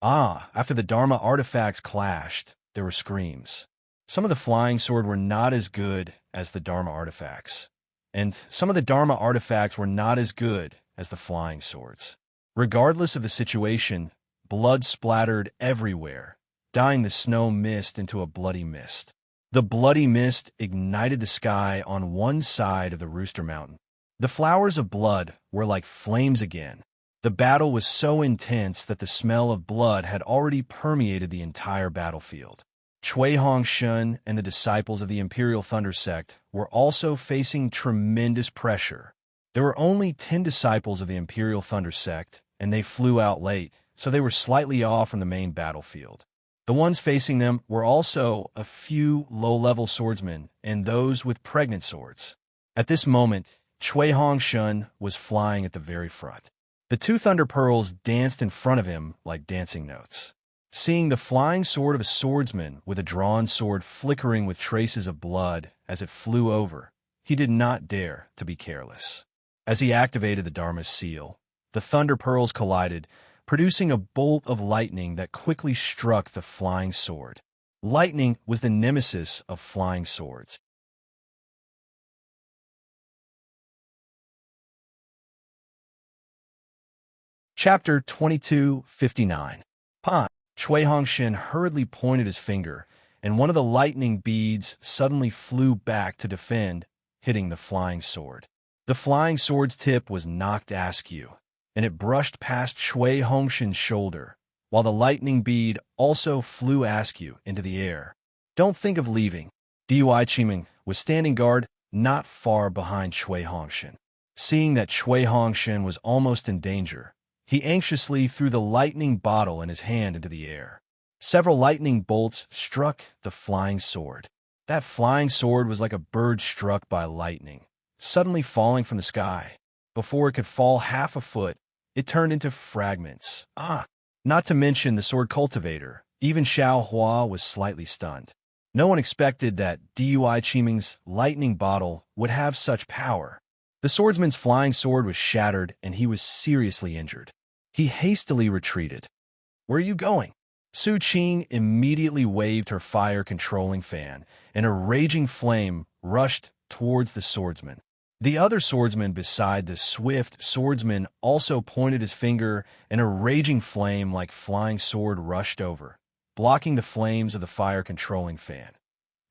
A: After the Dharma artifacts clashed, there were screams. Some of the flying sword were not as good as the Dharma artifacts, and some of the Dharma artifacts were not as good as the flying swords. Regardless of the situation, blood splattered everywhere, dyeing the snow mist into a bloody mist. The bloody mist ignited the sky on one side of the Rooster Mountain. The flowers of blood were like flames again. The battle was so intense that the smell of blood had already permeated the entire battlefield. Cui Hongshun and the disciples of the Imperial Thunder Sect were also facing tremendous pressure. There were only 10 disciples of the Imperial Thunder Sect, and they flew out late, so they were slightly off from the main battlefield. The ones facing them were also a few low-level swordsmen and those with pregnant swords. At this moment, Cui Hongshun was flying at the very front. The 2 thunder pearls danced in front of him like dancing notes. Seeing the flying sword of a swordsman with a drawn sword flickering with traces of blood as it flew over, he did not dare to be careless. As he activated the Dharma seal, the thunder pearls collided, producing a bolt of lightning that quickly struck the flying sword. Lightning was the nemesis of flying swords. Chapter 2259. Pan. Cui Hongshun hurriedly pointed his finger, and one of the lightning beads suddenly flew back to defend, hitting the flying sword. The flying sword's tip was knocked askew, and it brushed past Cui Hongshun's shoulder, while the lightning bead also flew askew into the air. Don't think of leaving. Dui Qiming was standing guard not far behind Cui Hongshun. Seeing that Cui Hongshun was almost in danger, he anxiously threw the lightning bottle in his hand into the air. Several lightning bolts struck the flying sword. That flying sword was like a bird struck by lightning, suddenly falling from the sky. Before it could fall half a foot, it turned into fragments. Not to mention the sword cultivator. Even Xiao Hua was slightly stunned. No one expected that Dui Qiming's lightning bottle would have such power. The swordsman's flying sword was shattered, and he was seriously injured. He hastily retreated. "Where are you going?" Su Qing immediately waved her fire-controlling fan, and a raging flame rushed towards the swordsman. The other swordsman beside the swift swordsman also pointed his finger, and a raging flame like flying sword rushed over, blocking the flames of the fire-controlling fan.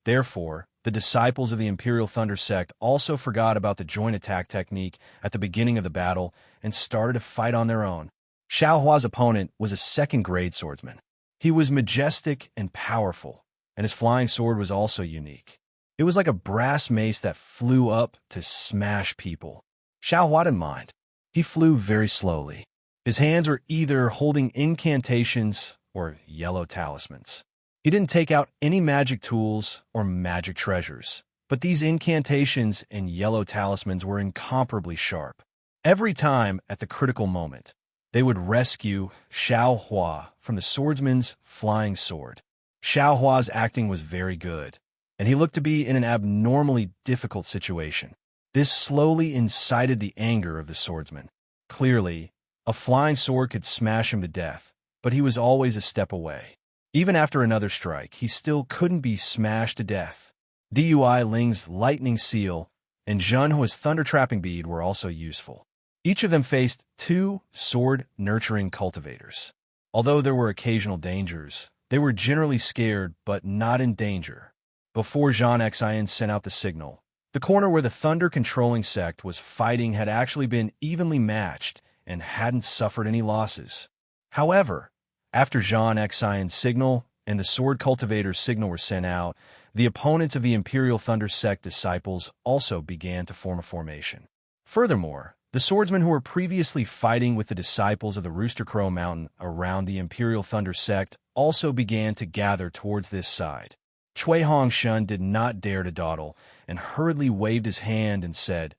A: Therefore, the disciples of the Imperial Thunder Sect also forgot about the joint attack technique at the beginning of the battle and started to fight on their own. Xiao Hua's opponent was a second-grade swordsman. He was majestic and powerful, and his flying sword was also unique. It was like a brass mace that flew up to smash people. Xiao Hua didn't mind. He flew very slowly. His hands were either holding incantations or yellow talismans. He didn't take out any magic tools or magic treasures, but these incantations and yellow talismans were incomparably sharp. Every time, at the critical moment, they would rescue Xiao Hua from the swordsman's flying sword. Xiao Hua's acting was very good, and he looked to be in an abnormally difficult situation. This slowly incited the anger of the swordsman. Clearly, a flying sword could smash him to death, but he was always a step away. Even after another strike, he still couldn't be smashed to death. Dui Ling's lightning seal and Zhenhua's thunder trapping bead were also useful. Each of them faced 2 sword-nurturing cultivators. Although there were occasional dangers, they were generally scared but not in danger. Before Zhan Xian sent out the signal, the corner where the thunder-controlling sect was fighting had actually been evenly matched and hadn't suffered any losses. However, after Zhan Xian's signal and the sword cultivator's signal were sent out, the opponents of the Imperial Thunder Sect disciples also began to form a formation. Furthermore, The swordsmen who were previously fighting with the disciples of the Rooster Crow Mountain around the Imperial Thunder sect also began to gather towards this side. Cui Hongshun did not dare to dawdle and hurriedly waved his hand and said,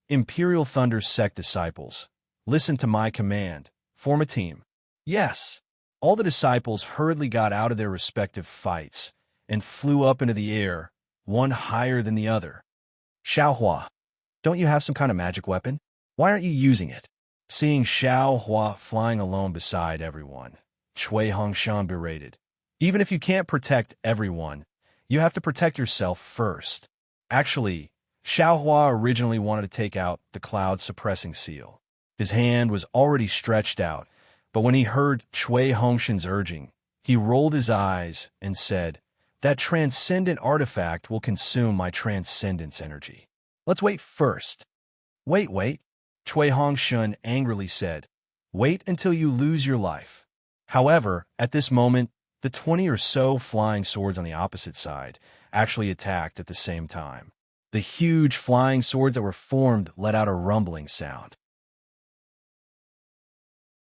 A: "Imperial Thunder sect disciples, listen to my command. Form a team." Yes. All the disciples hurriedly got out of their respective fights and flew up into the air, one higher than the other. Xiaohua, don't you have some kind of magic weapon? Why aren't you using it? Seeing Xiaohua flying alone beside everyone, Cui Hongshan berated. Even if you can't protect everyone, you have to protect yourself first. Actually, Xiaohua originally wanted to take out the cloud-suppressing seal. His hand was already stretched out, but when he heard Cui Hongshan's urging, he rolled his eyes and said, "That transcendent artifact will consume my transcendence energy. Let's wait first." Wait. Cui Hongshan angrily said, "Wait until you lose your life." However, at this moment, the 20 or so flying swords on the opposite side actually attacked at the same time. The huge flying swords that were formed let out a rumbling sound.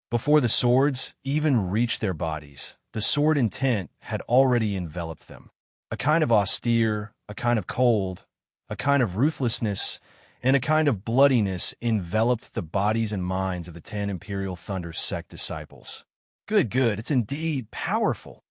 A: Before the swords even reached their bodies, the sword intent had already enveloped them. A kind of austere, a kind of cold, a kind of ruthlessness, and a kind of bloodiness enveloped the bodies and minds of the 10 Imperial Thunder sect disciples. Good, it's indeed powerful.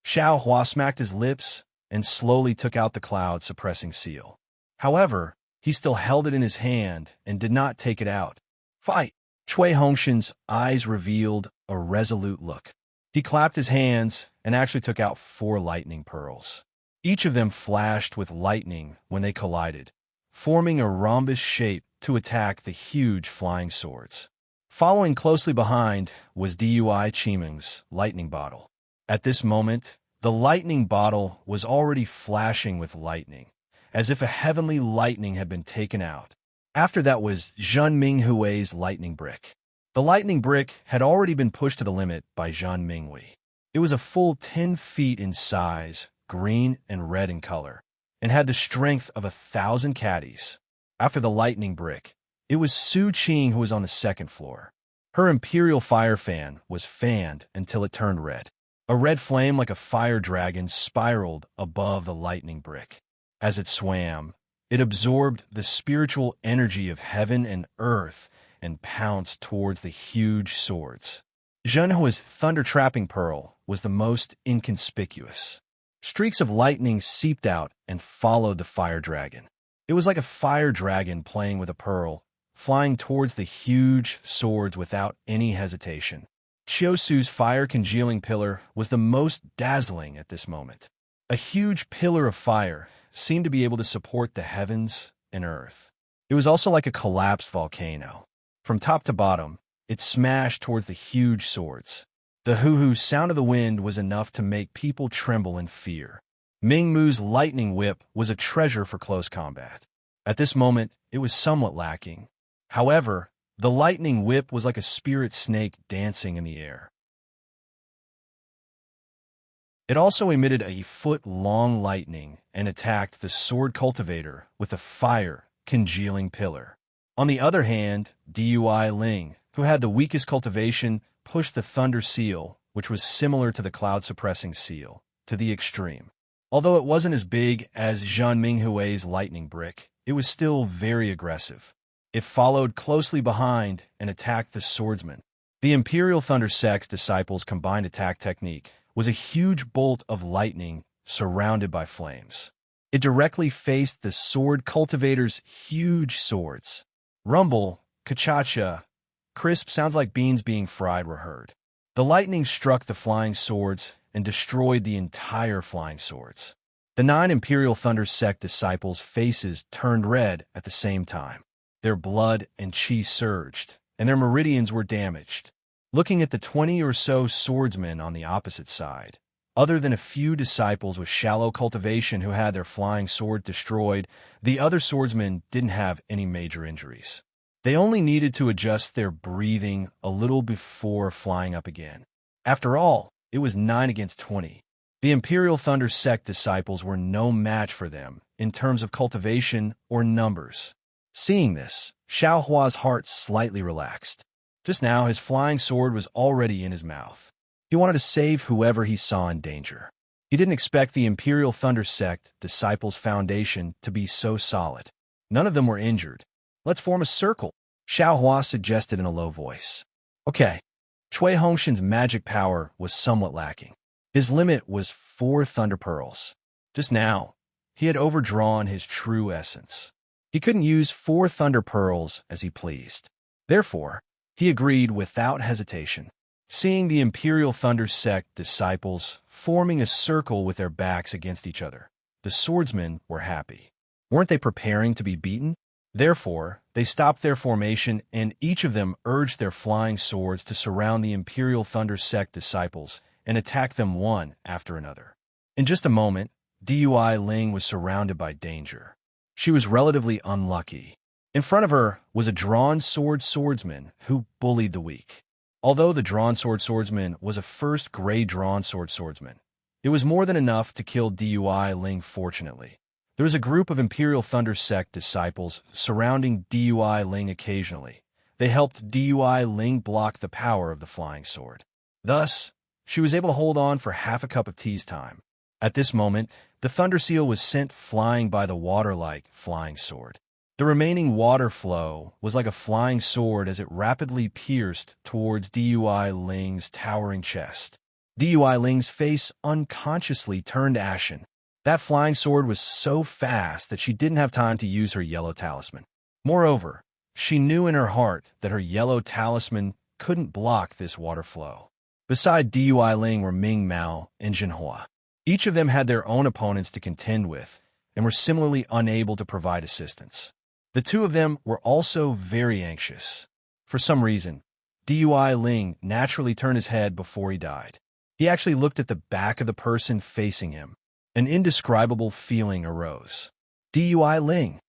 A: Xiaohua smacked his lips and slowly took out the cloud-suppressing seal. However, he still held it in his hand and did not take it out. Fight! Cui Hongshan's eyes revealed a resolute look. He clapped his hands and actually took out 4 lightning pearls. Each of them flashed with lightning when they collided, forming a rhombus shape to attack the huge flying swords. Following closely behind was Dui Chiming's lightning bottle. At this moment, the lightning bottle was already flashing with lightning, as if a heavenly lightning had been taken out. After that was Zhen Minghui's lightning brick. The lightning brick had already been pushed to the limit by Zhen Minghui. It was a full 10 feet in size, green and red in color, and had the strength of 1,000 caddies. After the lightning brick, it was Su Qing who was on the second floor. Her imperial fire fan was fanned until it turned red. A red flame like a fire dragon spiraled above the lightning brick. As it swam, it absorbed the spiritual energy of heaven and earth and pounced towards the huge swords. Zhenhua's thunder-trapping pearl was the most inconspicuous. Streaks of lightning seeped out and followed the fire dragon. It was like a fire dragon playing with a pearl, flying towards the huge swords without any hesitation. Chiosu's fire-congealing pillar was the most dazzling at this moment. A huge pillar of fire seemed to be able to support the heavens and earth. It was also like a collapsed volcano. From top to bottom, it smashed towards the huge swords. The hoo-hoo sound of the wind was enough to make people tremble in fear. Mingmu's lightning whip was a treasure for close combat. At this moment, it was somewhat lacking. However, the lightning whip was like a spirit snake dancing in the air. It also emitted a foot-long lightning and attacked the sword cultivator with a fire-congealing pillar. On the other hand, Dui Ling, who had the weakest cultivation, pushed the thunder seal, which was similar to the cloud-suppressing seal, to the extreme. Although it wasn't as big as Zhen Minghui's lightning brick, it was still very aggressive. It followed closely behind and attacked the swordsman. The Imperial Thunder Sect's disciples' combined attack technique was a huge bolt of lightning surrounded by flames. It directly faced the sword cultivator's huge swords. Rumble, ka-cha-cha, crisp sounds like beans being fried were heard. The lightning struck the flying swords and destroyed the entire flying swords. The 9 Imperial Thunder Sect disciples' faces turned red at the same time. Their blood and chi surged, and their meridians were damaged. Looking at the 20 or so swordsmen on the opposite side, other than a few disciples with shallow cultivation who had their flying sword destroyed, the other swordsmen didn't have any major injuries. They only needed to adjust their breathing a little before flying up again. After all, it was 9 against 20. The Imperial Thunder Sect disciples were no match for them in terms of cultivation or numbers. Seeing this, Xiao Hua's heart slightly relaxed. Just now, his flying sword was already in his mouth. He wanted to save whoever he saw in danger. He didn't expect the Imperial Thunder Sect disciples' foundation to be so solid. None of them were injured. Let's form a circle, Xiao Hua suggested in a low voice. Okay. Cui Hongshan's magic power was somewhat lacking. His limit was 4 Thunder Pearls. Just now, he had overdrawn his true essence. He couldn't use 4 Thunder Pearls as he pleased. Therefore, he agreed without hesitation. Seeing the Imperial Thunder Sect disciples forming a circle with their backs against each other, the swordsmen were happy. Weren't they preparing to be beaten? Therefore, they stopped their formation and each of them urged their flying swords to surround the Imperial Thunder Sect disciples and attack them one after another. In just a moment, Dui Ling was surrounded by danger. She was relatively unlucky. In front of her was a drawn sword swordsman who bullied the weak. Although the drawn sword swordsman was a first-grade drawn sword swordsman, it was more than enough to kill Dui Ling fortunately. There was a group of Imperial Thunder Sect disciples surrounding Dui Ling occasionally. They helped Dui Ling block the power of the flying sword. Thus, she was able to hold on for half a cup of tea's time. At this moment, the Thunder Seal was sent flying by the water-like flying sword. The remaining water flow was like a flying sword as it rapidly pierced towards Dui Ling's towering chest. Dui Ling's face unconsciously turned ashen. That flying sword was so fast that she didn't have time to use her yellow talisman. Moreover, she knew in her heart that her yellow talisman couldn't block this water flow. Beside Dui Ling were Ming Mao and Jinhua. Each of them had their own opponents to contend with and were similarly unable to provide assistance. The two of them were also very anxious. For some reason, Dui Ling naturally turned his head before he died. He actually looked at the back of the person facing him. An indescribable feeling arose. Dui Ling.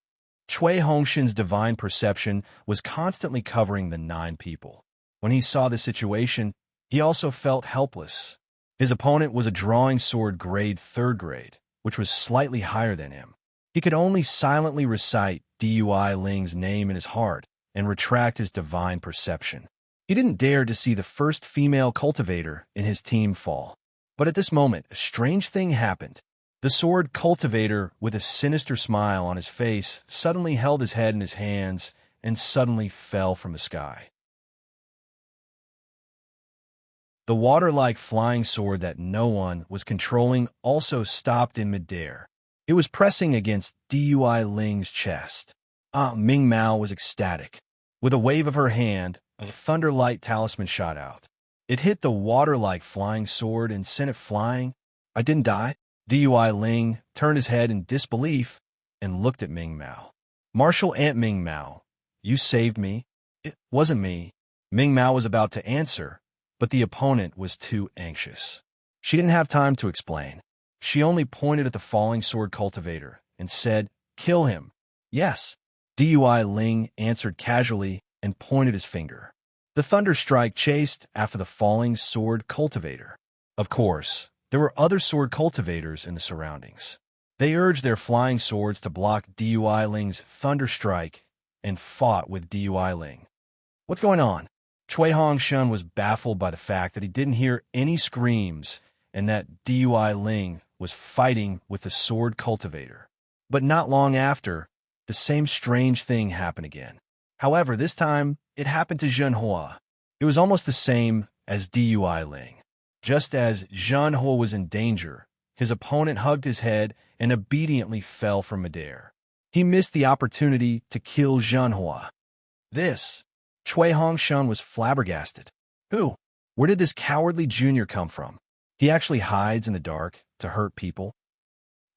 A: Cui Hongshan's divine perception was constantly covering the 9 people. When he saw the situation, he also felt helpless. His opponent was a drawing sword grade 3rd grade, which was slightly higher than him. He could only silently recite Dui Ling's name in his heart and retract his divine perception. He didn't dare to see the first female cultivator in his team fall. But at this moment, a strange thing happened. The sword cultivator, with a sinister smile on his face, suddenly held his head in his hands and suddenly fell from the sky. The water-like flying sword that no one was controlling also stopped in midair. It was pressing against Dui Ling's chest. Ming Mao was ecstatic. With a wave of her hand, a thunder-light talisman shot out. It hit the water-like flying sword and sent it flying. I didn't die. Dui Ling turned his head in disbelief and looked at Ming Mao. Martial Ant Ming Mao, you saved me. It wasn't me. Ming Mao was about to answer, but the opponent was too anxious. She didn't have time to explain. She only pointed at the falling sword cultivator and said, "Kill him." Yes. Dui Ling answered casually and pointed his finger. The thunder strike chased after the falling sword cultivator. Of course, there were other sword cultivators in the surroundings. They urged their flying swords to block Dui Ling's thunder strike and fought with Dui Ling. What's going on? Cui Hongshan was baffled by the fact that he didn't hear any screams and that Dui Ling was fighting with the sword cultivator. But not long after, the same strange thing happened again. However, this time, it happened to Jinhua. It was almost the same as Dui Ling. Just as Jinhua was in danger, his opponent hugged his head and obediently fell from midair. He missed the opportunity to kill Jinhua. Cui Hongshan was flabbergasted. Who? Where did this cowardly junior come from? He actually hides in the dark to hurt people.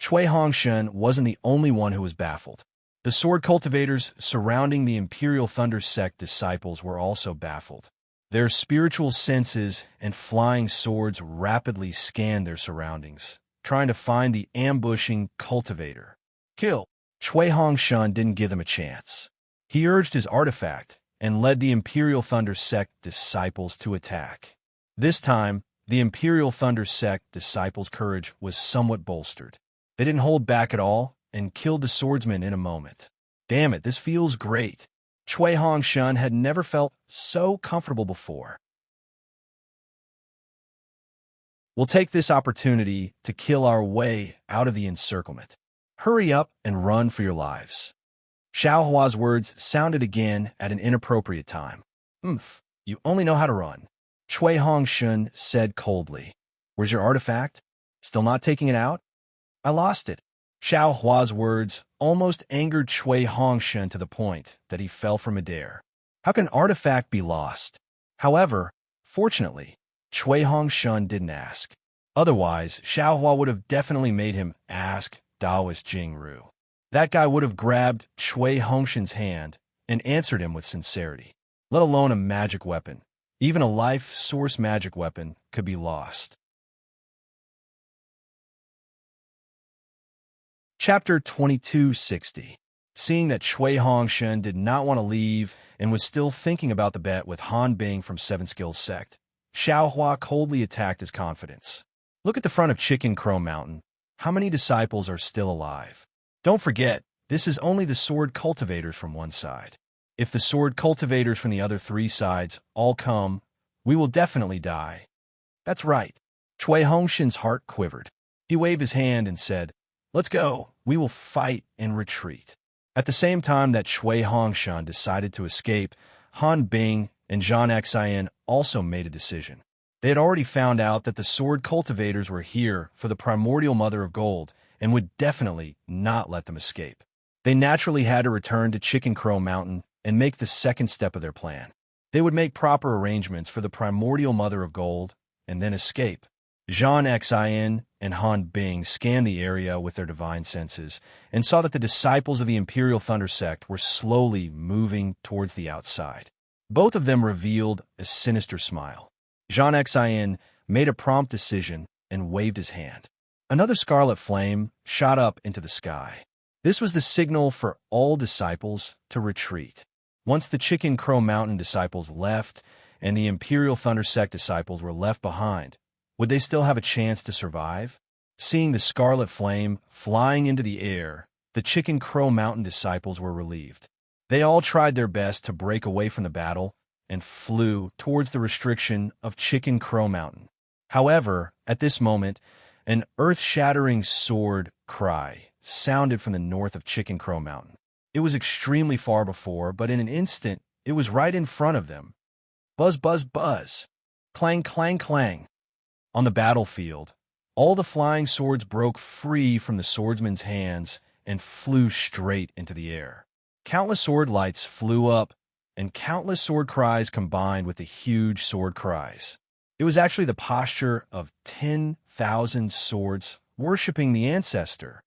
A: Cui Hongshan wasn't the only one who was baffled. The sword cultivators surrounding the Imperial Thunder Sect disciples were also baffled. Their spiritual senses and flying swords rapidly scanned their surroundings, trying to find the ambushing cultivator. Kill! Cui Hongshan didn't give them a chance. He urged his artifact and led the Imperial Thunder Sect disciples to attack. This time, the Imperial Thunder Sect disciples' courage was somewhat bolstered. They didn't hold back at all and killed the swordsman in a moment. Damn it, this feels great. Chui Hongshun had never felt so comfortable before. We'll take this opportunity to kill our way out of the encirclement. Hurry up and run for your lives. Xiao Hua's words sounded again at an inappropriate time. You only know how to run. Chui Hongshun said coldly. Where's your artifact? Still not taking it out? I lost it. Xiao Hua's words almost angered Chui Hongshun to the point that he fell from midair. How can an artifact be lost? However, fortunately, Chui Hongshun didn't ask. Otherwise, Xiao Hua would have definitely made him ask Daoist Jingru. That guy would have grabbed Chui Hongshun's hand and answered him with sincerity. Let alone a magic weapon. Even a life source magic weapon could be lost. Chapter 2260. Seeing that Chui Hongshun did not want to leave and was still thinking about the bet with Han Bing from Seven Skills Sect, Xiao Hua coldly attacked his confidence. Look at the front of Chicken Crow Mountain. How many disciples are still alive? Don't forget, this is only the sword cultivators from one side. If the sword cultivators from the other three sides all come, we will definitely die. That's right. Chui Hongshun's heart quivered. He waved his hand and said, Let's go. We will fight and retreat. At the same time that Chui Hongshun decided to escape, Han Bing and Zhang Xian also made a decision. They had already found out that the sword cultivators were here for the primordial mother of gold and would definitely not let them escape. They naturally had to return to Chicken Crow Mountain and make the second step of their plan. They would make proper arrangements for the primordial mother of gold and then escape. Zhang Xian and Han Bing scanned the area with their divine senses and saw that the disciples of the Imperial Thunder Sect were slowly moving towards the outside. Both of them revealed a sinister smile. Zhang Xian made a prompt decision and waved his hand. Another scarlet flame shot up into the sky. This was the signal for all disciples to retreat. Once the Chicken Crow Mountain disciples left and the Imperial Thunder Sect disciples were left behind, would they still have a chance to survive? Seeing the scarlet flame flying into the air, the Chicken Crow Mountain disciples were relieved. They all tried their best to break away from the battle and flew towards the restriction of Chicken Crow Mountain. However, at this moment, an earth-shattering sword cry sounded from the north of Chicken Crow Mountain. It was extremely far before, but in an instant, it was right in front of them. Buzz, buzz, buzz. Clang, clang, clang. On the battlefield, all the flying swords broke free from the swordsman's hands and flew straight into the air. Countless sword lights flew up, and countless sword cries combined with the huge sword cries. It was actually the posture of 10,000 swords worshipping the ancestor.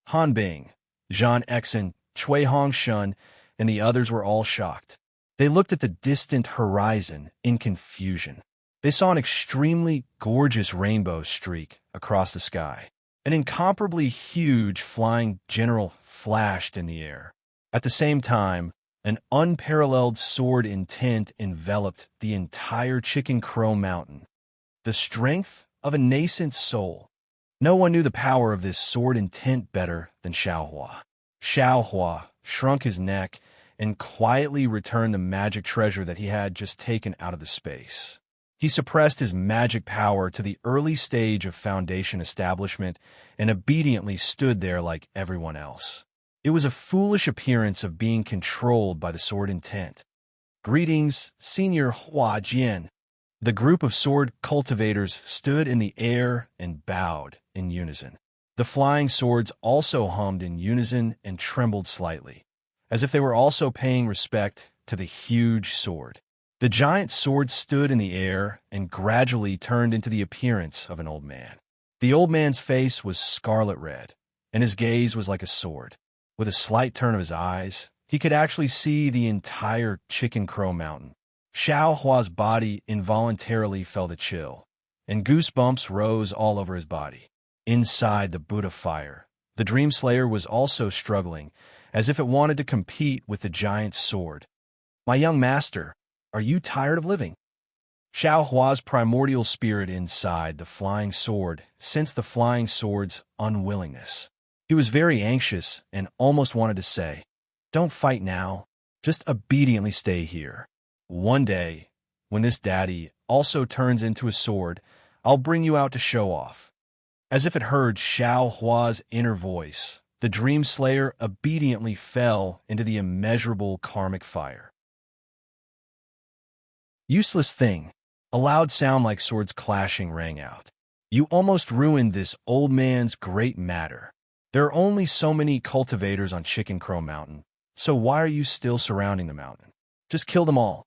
A: Han Bing, Zhang Xian, Chui Hongshun, and the others were all shocked. They looked at the distant horizon in confusion. They saw an extremely gorgeous rainbow streak across the sky. An incomparably huge flying general flashed in the air. At the same time, an unparalleled sword intent enveloped the entire Chicken Crow Mountain. The strength of a nascent soul. No one knew the power of this sword intent better than Xiao Hua. Xiao Hua shrunk his neck and quietly returned the magic treasure that he had just taken out of the space. He suppressed his magic power to the early stage of Foundation establishment and obediently stood there like everyone else. It was a foolish appearance of being controlled by the sword intent. Greetings, Senior Hua Jian. The group of sword cultivators stood in the air and bowed in unison. The flying swords also hummed in unison and trembled slightly, as if they were also paying respect to the huge sword. The giant sword stood in the air and gradually turned into the appearance of an old man. The old man's face was scarlet red, and his gaze was like a sword. With a slight turn of his eyes, he could actually see the entire Chicken Crow Mountain. Xiao Hua's body involuntarily felt a chill, and goosebumps rose all over his body. Inside the Buddha fire, the Dream Slayer was also struggling, as if it wanted to compete with the giant sword. My young master, are you tired of living? Xiao Hua's primordial spirit inside the flying sword sensed the flying sword's unwillingness. He was very anxious and almost wanted to say, Don't fight now. Just obediently stay here. One day, when this daddy also turns into a sword, I'll bring you out to show off." As if it heard Xiao Hua's inner voice, the Dream Slayer obediently fell into the immeasurable karmic fire. Useless thing. A loud sound like swords clashing rang out. "You almost ruined this old man's great matter. There are only so many cultivators on Chicken Crow Mountain, so why are you still surrounding the mountain? Just kill them all."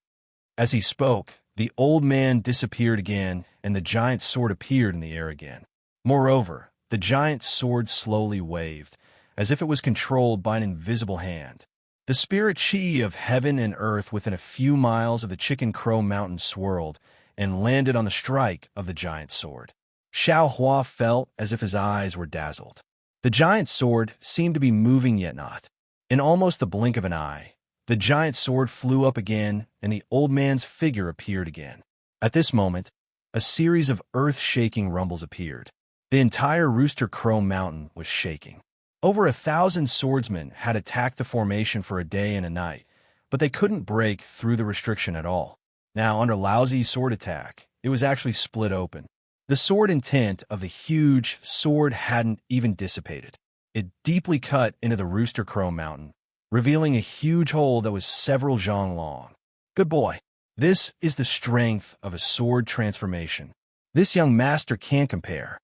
A: As he spoke, the old man disappeared again, and the giant sword appeared in the air again. Moreover, the giant sword slowly waved, as if it was controlled by an invisible hand. The spirit chi of heaven and earth within a few miles of the Chicken Crow Mountain swirled and landed on the strike of the giant sword. Xiao Hua felt as if his eyes were dazzled. The giant sword seemed to be moving yet not. In almost the blink of an eye, the giant sword flew up again, and the old man's figure appeared again. At this moment, a series of earth-shaking rumbles appeared. The entire Rooster Crow Mountain was shaking. Over 1,000 swordsmen had attacked the formation for a day and a night, but they couldn't break through the restriction at all. Now, under Laozi's sword attack, it was actually split open. The sword intent of the huge sword hadn't even dissipated. It deeply cut into the Rooster Crow Mountain, revealing a huge hole that was several zhang long. Good boy. This is the strength of a sword transformation. This young master can't compare.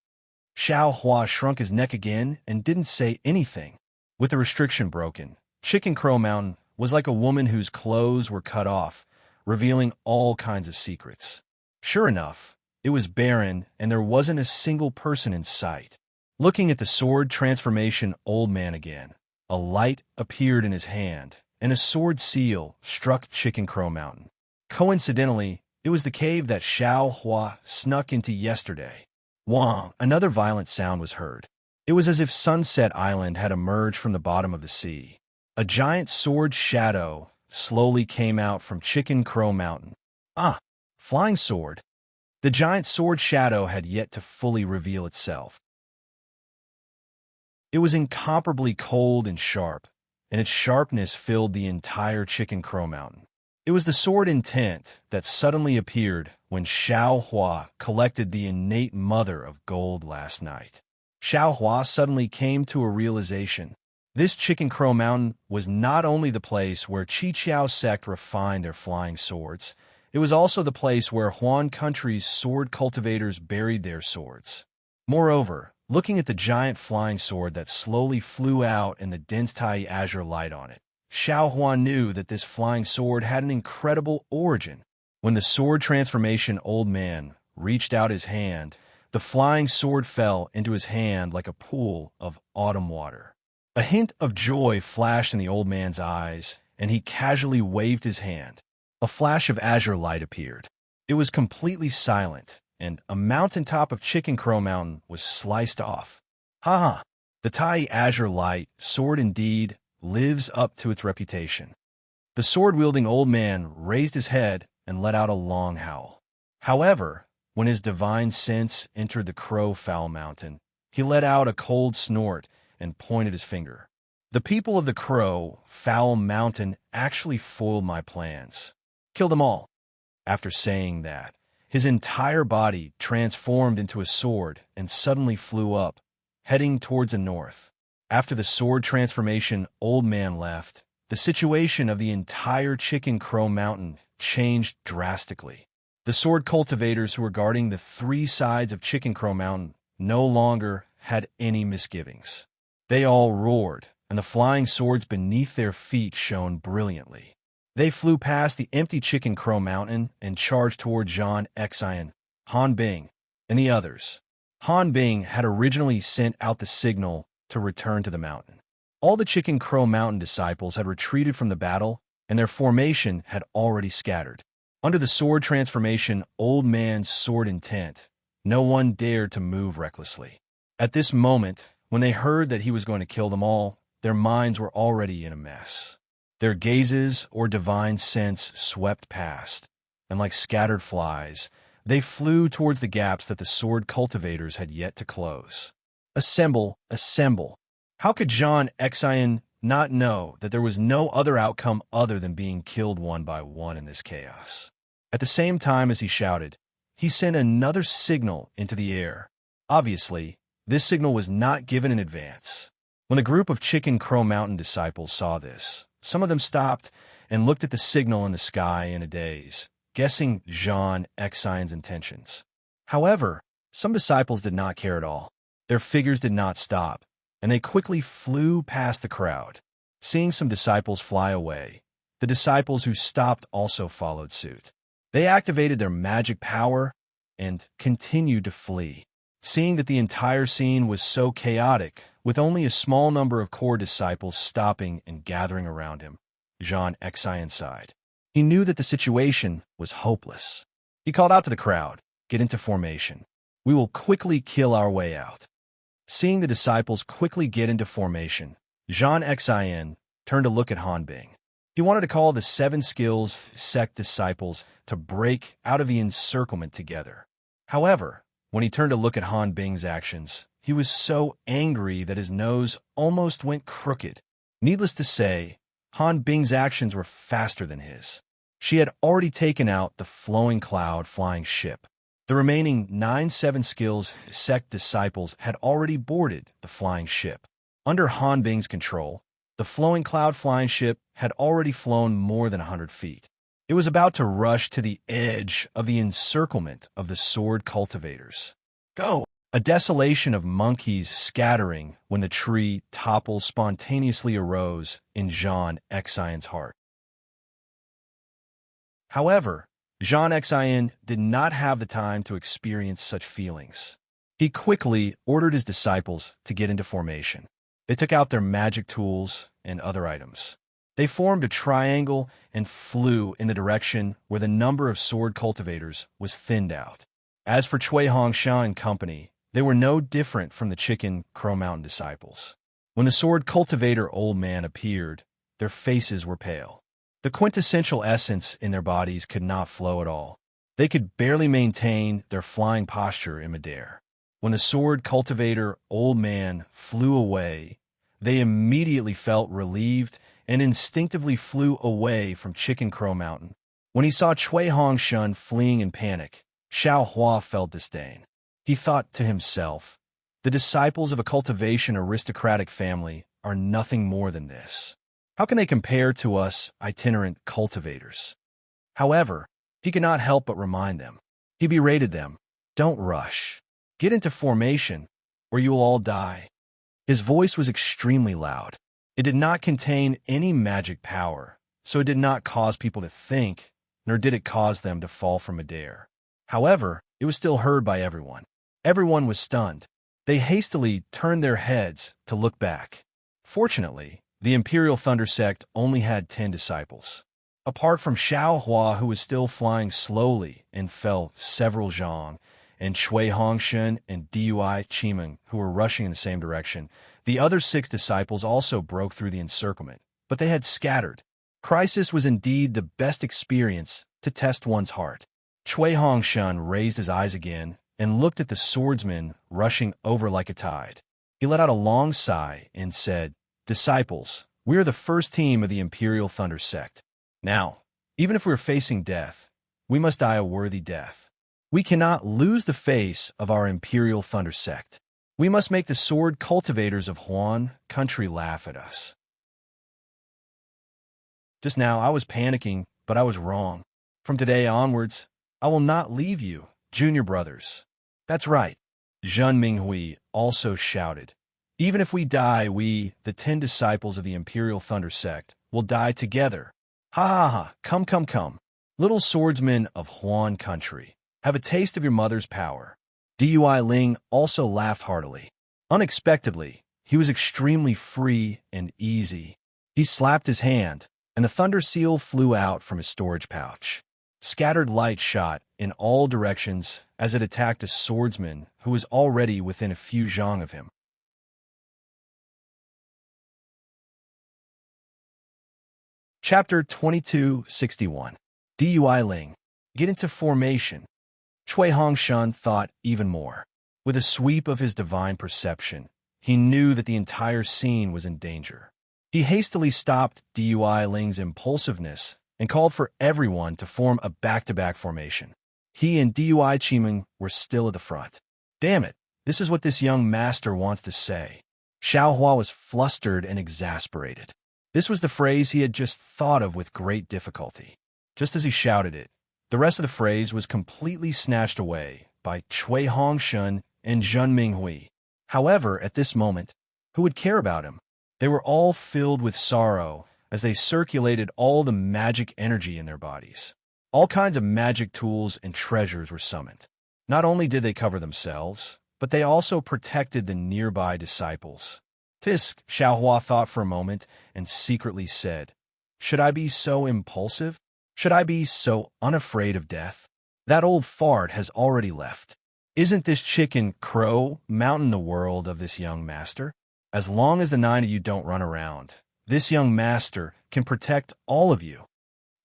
A: Xiao Hua shrunk his neck again and didn't say anything. With the restriction broken, Chicken Crow Mountain was like a woman whose clothes were cut off, revealing all kinds of secrets. Sure enough, it was barren and there wasn't a single person in sight. Looking at the sword transformation old man again, a light appeared in his hand, and a sword seal struck Chicken Crow Mountain. Coincidentally, it was the cave that Xiao Hua snuck into yesterday. Wang! Another violent sound was heard. It was as if Sunset Island had emerged from the bottom of the sea. A giant sword shadow slowly came out from Chicken Crow Mountain. Ah! Flying sword! The giant sword shadow had yet to fully reveal itself. It was incomparably cold and sharp, and its sharpness filled the entire Chicken Crow Mountain. It was the sword intent that suddenly appeared when Xiao Hua collected the innate mother of gold last night. Xiao Hua suddenly came to a realization. This Chicken Crow Mountain was not only the place where Qiqiao sect refined their flying swords, it was also the place where Huan country's sword cultivators buried their swords. Moreover, looking at the giant flying sword that slowly flew out and the dense Tai azure light on it, Xiao Hua knew that this flying sword had an incredible origin. When the sword transformation old man reached out his hand, the flying sword fell into his hand like a pool of autumn water. A hint of joy flashed in the old man's eyes, and he casually waved his hand. A flash of azure light appeared. It was completely silent, and a mountaintop of Chicken Crow Mountain was sliced off. Ha ha! The Tai azure light, sword indeed, lives up to its reputation. The sword-wielding old man raised his head and let out a long howl. However, when his divine sense entered the Crow Foul Mountain, he let out a cold snort and pointed his finger. The people of the Crow Foul Mountain actually foiled my plans. Kill them all. After saying that, his entire body transformed into a sword and suddenly flew up, heading towards the north. After the sword transformation old man left, the situation of the entire Chicken Crow Mountain changed drastically. The sword cultivators who were guarding the three sides of Chicken Crow Mountain no longer had any misgivings. They all roared, and the flying swords beneath their feet shone brilliantly. They flew past the empty Chicken Crow Mountain and charged toward Zhan Xian, Han Bing, and the others. Han Bing had originally sent out the signal to return to the mountain. All the Chicken Crow Mountain disciples had retreated from the battle, and their formation had already scattered. Under the sword transformation old man's sword intent, no one dared to move recklessly. At this moment, when they heard that he was going to kill them all, their minds were already in a mess. Their gazes or divine sense swept past, and like scattered flies, they flew towards the gaps that the sword cultivators had yet to close. Assemble, assemble. How could Zhan Xian not know that there was no other outcome other than being killed one by one in this chaos. At the same time as he shouted, he sent another signal into the air. Obviously, this signal was not given in advance. When a group of Chicken Crow Mountain disciples saw this, some of them stopped and looked at the signal in the sky in a daze, guessing Jean Xian's intentions. However, some disciples did not care at all. Their figures did not stop, and they quickly flew past the crowd. Seeing some disciples fly away, the disciples who stopped also followed suit. They activated their magic power and continued to flee. Seeing that the entire scene was so chaotic, with only a small number of core disciples stopping and gathering around him, Jean Xian sighed. He knew that the situation was hopeless. He called out to the crowd, "Get into formation. We will quickly kill our way out." Seeing the disciples quickly get into formation, Jean Xian turned to look at Han Bing. He wanted to call the 7 skills sect disciples to break out of the encirclement together. However, when he turned to look at Han Bing's actions, he was so angry that his nose almost went crooked. Needless to say, Han Bing's actions were faster than his. She had already taken out the flowing cloud flying ship. The remaining 9 7 skills sect disciples had already boarded the flying ship. Under Han Bing's control, the flowing cloud flying ship had already flown more than 100 feet. It was about to rush to the edge of the encirclement of the sword cultivators. Go! A desolation of monkeys scattering when the tree toppled spontaneously arose in Jean Xian's heart. However, Jean Xian did not have the time to experience such feelings. He quickly ordered his disciples to get into formation. They took out their magic tools and other items. They formed a triangle and flew in the direction where the number of sword cultivators was thinned out. As for Cui Hongshan and company, they were no different from the Chicken Crow Mountain disciples. When the sword cultivator old man appeared, their faces were pale. The quintessential essence in their bodies could not flow at all. They could barely maintain their flying posture in midair. When the sword cultivator old man flew away, they immediately felt relieved and instinctively flew away from Chicken Crow Mountain. When he saw Cui Hongshan fleeing in panic, Xiao Hua felt disdain. He thought to himself, the disciples of a cultivation aristocratic family are nothing more than this. How can they compare to us itinerant cultivators? However, he could not help but remind them. He berated them. Don't rush. Get into formation, or you will all die. His voice was extremely loud. It did not contain any magic power, so it did not cause people to think, nor did it cause them to fall from midair. However, it was still heard by everyone. Everyone was stunned. They hastily turned their heads to look back. Fortunately, the Imperial Thunder Sect only had 10 disciples. Apart from Xiao Hua, who was still flying slowly and fell several Zhang, and Cui Hongshan and Dui Qimeng, who were rushing in the same direction, the other 6 disciples also broke through the encirclement, but they had scattered. Crisis was indeed the best experience to test one's heart. Cui Hongshan raised his eyes again and looked at the swordsmen rushing over like a tide. He let out a long sigh and said, "Disciples, we are the first team of the Imperial Thunder Sect. Now, even if we are facing death, we must die a worthy death. We cannot lose the face of our Imperial Thunder Sect. We must make the sword cultivators of Huan country laugh at us." Just now, I was panicking, but I was wrong. From today onwards, I will not leave you, junior brothers. That's right. Zhen Minghui also shouted. Even if we die, we, the 10 disciples of the Imperial Thunder Sect, will die together. Ha ha ha, come, come, come. Little swordsmen of Huan country, have a taste of your mother's power. Dui Ling also laughed heartily. Unexpectedly, he was extremely free and easy. He slapped his hand, and the thunder seal flew out from his storage pouch. Scattered light shot in all directions as it attacked a swordsman who was already within a few zhang of him. Chapter 2261. Dui Ling. Get into formation. Cui Hongshan thought even more. With a sweep of his divine perception, he knew that the entire scene was in danger. He hastily stopped DUI Ling's impulsiveness and called for everyone to form a back-to-back formation. He and DUI Chiming were still at the front. Damn it, this is what this young master wants to say. Xiaohua was flustered and exasperated. This was the phrase he had just thought of with great difficulty. Just as he shouted it, the rest of the phrase was completely snatched away by Cui Hongshun and Zhun Minghui. However, at this moment, who would care about him? They were all filled with sorrow as they circulated all the magic energy in their bodies. All kinds of magic tools and treasures were summoned. Not only did they cover themselves, but they also protected the nearby disciples. Tisk, Xiaohua thought for a moment and secretly said, "Should I be so impulsive? Should I be so unafraid of death? That old fart has already left. Isn't this chicken crow mountain the world of this young master? As long as the 9 of you don't run around, this young master can protect all of you."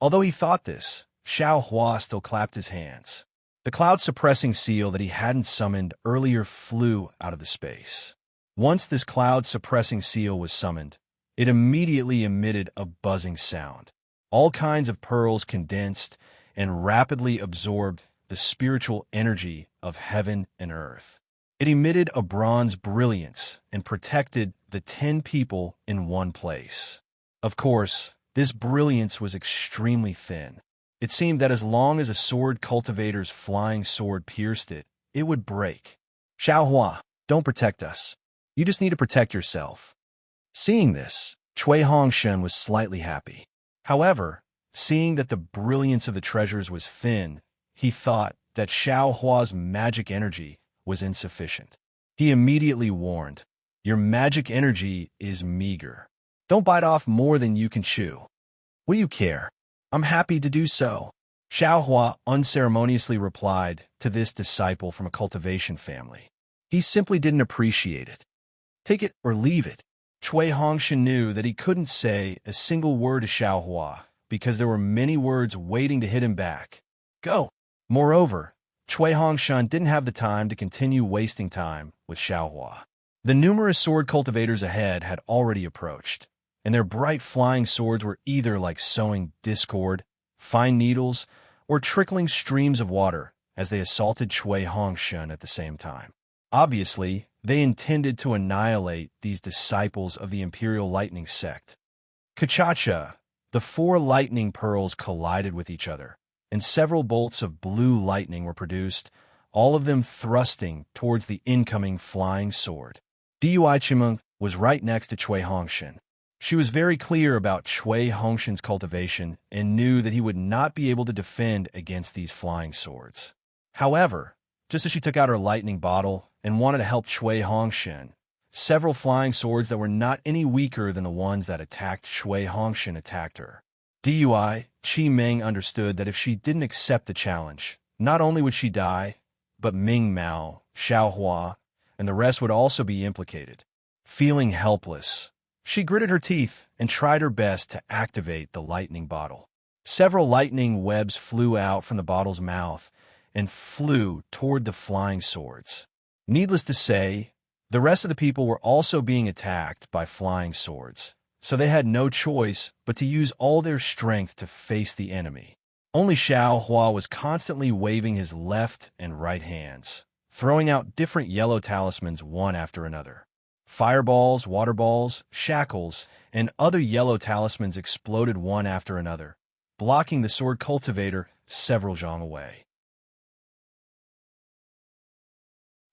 A: Although he thought this, Xiaohua still clapped his hands. The cloud-suppressing seal that he hadn't summoned earlier flew out of the space. Once this cloud-suppressing seal was summoned, it immediately emitted a buzzing sound. All kinds of pearls condensed and rapidly absorbed the spiritual energy of heaven and earth. It emitted a bronze brilliance and protected the 10 people in one place. Of course, this brilliance was extremely thin. It seemed that as long as a sword cultivator's flying sword pierced it, it would break. "Xiaohua, don't protect us. You just need to protect yourself." Seeing this, Cui Hongshun was slightly happy. However, seeing that the brilliance of the treasures was thin, he thought that Xiaohua's magic energy was insufficient. He immediately warned, "Your magic energy is meager. Don't bite off more than you can chew." "What do you care? I'm happy to do so," Xiaohua unceremoniously replied to this disciple from a cultivation family. He simply didn't appreciate it. Take it or leave it. Cui Hongshun knew that he couldn't say a single word to Xiaohua because there were many words waiting to hit him back. Go. Moreover, Cui Hongshun didn't have the time to continue wasting time with Xiaohua. The numerous sword cultivators ahead had already approached, and their bright flying swords were either like sowing discord, fine needles, or trickling streams of water as they assaulted Cui Hongshun at the same time. Obviously, they intended to annihilate these disciples of the Imperial Lightning Sect. Kachacha, the 4 lightning pearls collided with each other, and several bolts of blue lightning were produced, all of them thrusting towards the incoming flying sword. Dui Chimeng was right next to Cui Hongshun. She was very clear about Cui Hongshun's cultivation and knew that he would not be able to defend against these flying swords. However, just as she took out her lightning bottle and wanted to help Cui Hongshun, several flying swords that were not any weaker than the ones that attacked Cui Hongshun attacked her. Dui Chimeng understood that if she didn't accept the challenge, not only would she die, but Ming Mao, Xiaohua, and the rest would also be implicated. Feeling helpless, she gritted her teeth and tried her best to activate the lightning bottle. Several lightning webs flew out from the bottle's mouth and flew toward the flying swords. Needless to say, the rest of the people were also being attacked by flying swords, so they had no choice but to use all their strength to face the enemy. Only Xiaohua was constantly waving his left and right hands, throwing out different yellow talismans one after another. Fireballs, water balls, shackles, and other yellow talismans exploded one after another, blocking the sword cultivator several zhang away.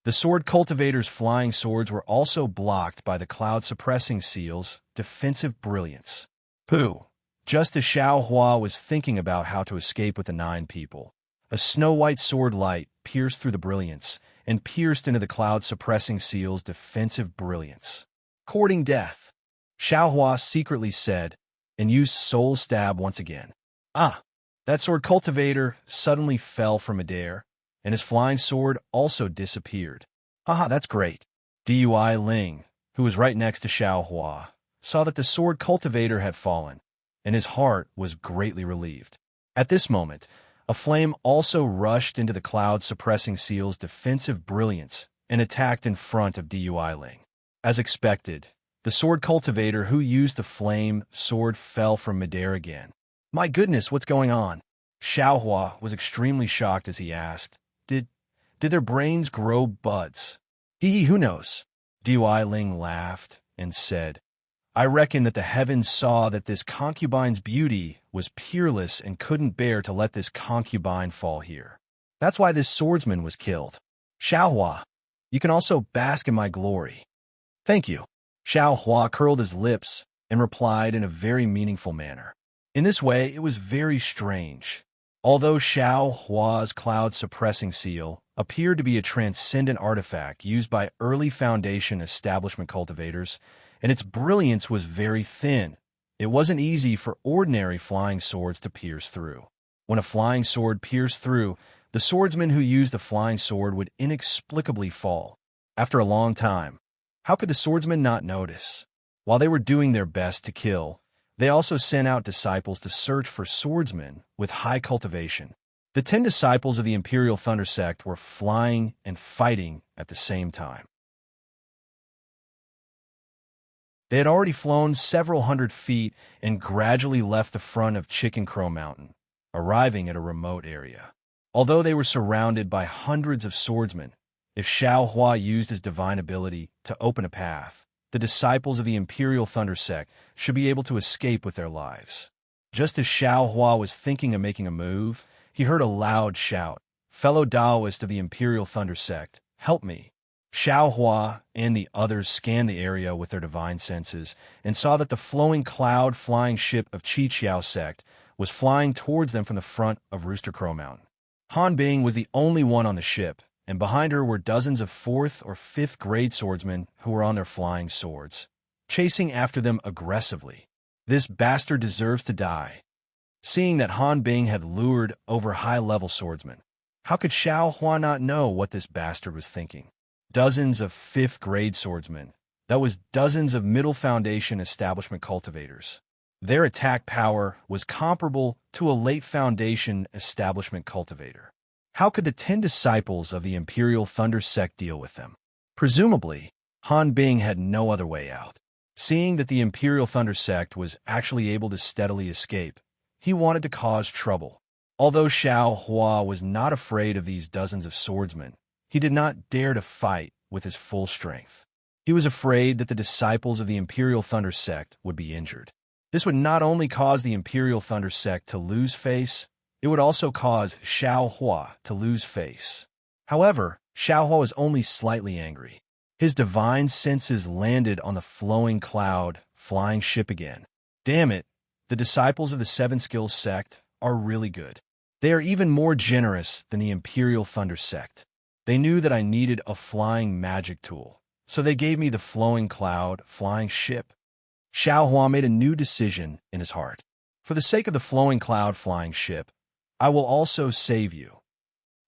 A: The sword cultivator's flying swords were also blocked by the cloud-suppressing seal's defensive brilliance. Pooh! Just as Xiaohua was thinking about how to escape with the 9 people, a snow-white sword light pierced through the brilliance and pierced into the cloud-suppressing seal's defensive brilliance. Courting death, Xiaohua secretly said, and used soul stab once again. Ah! That sword cultivator suddenly fell from midair, and his flying sword also disappeared. Haha, that's great. Dui Ling, who was right next to Xiaohua, saw that the sword cultivator had fallen, and his heart was greatly relieved. At this moment, a flame also rushed into the cloud-suppressing seal's defensive brilliance and attacked in front of Dui Ling. As expected, The sword cultivator who used the flame sword fell from midair again. My goodness, what's going on? Xiaohua was extremely shocked as he asked, Did their brains grow buds? Who knows? Dui Ling laughed and said, I reckon that the heavens saw that this concubine's beauty was peerless and couldn't bear to let this concubine fall here. That's why this swordsman was killed. Xiaohua, you can also bask in my glory. Thank you. Xiaohua curled his lips and replied in a very meaningful manner. In this way, it was very strange. Although Xiaohua's cloud-suppressing seal appeared to be a transcendent artifact used by early Foundation establishment cultivators, and its brilliance was very thin, it wasn't easy for ordinary flying swords to pierce through. When a flying sword pierced through, the swordsman who used the flying sword would inexplicably fall. After a long time, how could the swordsman not notice? While they were doing their best to kill, they also sent out disciples to search for swordsmen with high cultivation. The 10 disciples of the Imperial Thunder Sect were flying and fighting at the same time. They had already flown several hundred feet and gradually left the front of Chicken Crow Mountain, arriving at a remote area. Although they were surrounded by hundreds of swordsmen, if Xiaohua used his divine ability to open a path, the disciples of the Imperial Thunder Sect should be able to escape with their lives. Just as Xiaohua was thinking of making a move, he heard a loud shout, Fellow Taoist of the Imperial Thunder Sect, help me. Xiaohua and the others scanned the area with their divine senses and saw that the flowing cloud flying ship of Qiqiao Sect was flying towards them from the front of Rooster Crow Mountain. Han Bing was the only one on the ship, and behind her were dozens of 4th or 5th grade swordsmen who were on their flying swords, chasing after them aggressively. This bastard deserves to die. Seeing that Han Bing had lured over high-level swordsmen, how could Xiaohua not know what this bastard was thinking? Dozens of 5th grade swordsmen. That was dozens of Middle Foundation establishment cultivators. Their attack power was comparable to a late Foundation establishment cultivator. How could the 10 disciples of the Imperial Thunder Sect deal with them? Presumably, Han Bing had no other way out. Seeing that the Imperial Thunder Sect was actually able to steadily escape, he wanted to cause trouble. Although Xiaohua was not afraid of these dozens of swordsmen, he did not dare to fight with his full strength. He was afraid that the disciples of the Imperial Thunder Sect would be injured. This would not only cause the Imperial Thunder Sect to lose face, it would also cause Xiaohua to lose face. However, Xiaohua was only slightly angry. His divine senses landed on the flowing cloud, flying ship again. Damn it, the disciples of the 7 Skills Sect are really good. They are even more generous than the Imperial Thunder Sect. They knew that I needed a flying magic tool, so they gave me the flowing cloud, flying ship. Xiaohua made a new decision in his heart. For the sake of the flowing cloud, flying ship, I will also save you.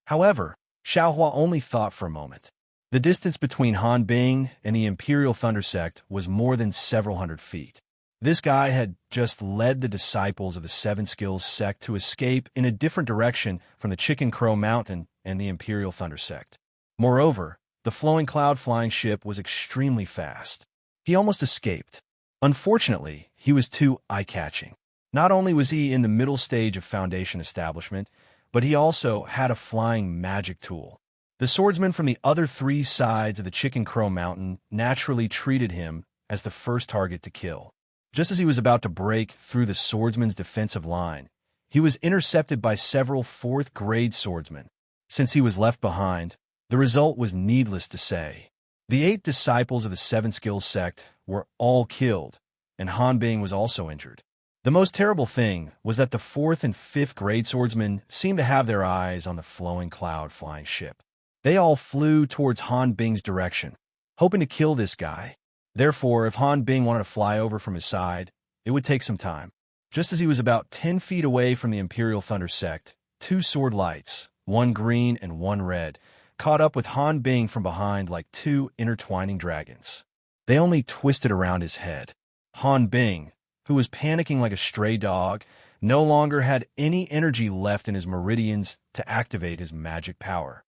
A: However, Xiaohua only thought for a moment. The distance between Han Bing and the Imperial Thunder Sect was more than several hundred feet. This guy had just led the disciples of the 7 Skills Sect to escape in a different direction from the Chicken Crow Mountain and the Imperial Thunder Sect. Moreover, the flowing cloud flying ship was extremely fast. He almost escaped. Unfortunately, he was too eye-catching. Not only was he in the middle stage of Foundation establishment, but he also had a flying magic tool. The swordsmen from the other 3 sides of the Chicken Crow Mountain naturally treated him as the first target to kill. Just as he was about to break through the swordsman's defensive line, he was intercepted by several 4th grade swordsmen. Since he was left behind, the result was needless to say. The 8 disciples of the 7 Skills Sect were all killed, and Han Bing was also injured. The most terrible thing was that the 4th and 5th grade swordsmen seemed to have their eyes on the flowing cloud flying ship. They all flew towards Han Bing's direction, hoping to kill this guy. Therefore, if Han Bing wanted to fly over from his side, it would take some time. Just as he was about 10 feet away from the Imperial Thunder Sect, 2 sword lights, one green and one red, caught up with Han Bing from behind like 2 intertwining dragons. They only twisted around his head. Han Bing, who was panicking like a stray dog, no longer had any energy left in his meridians to activate his magic power.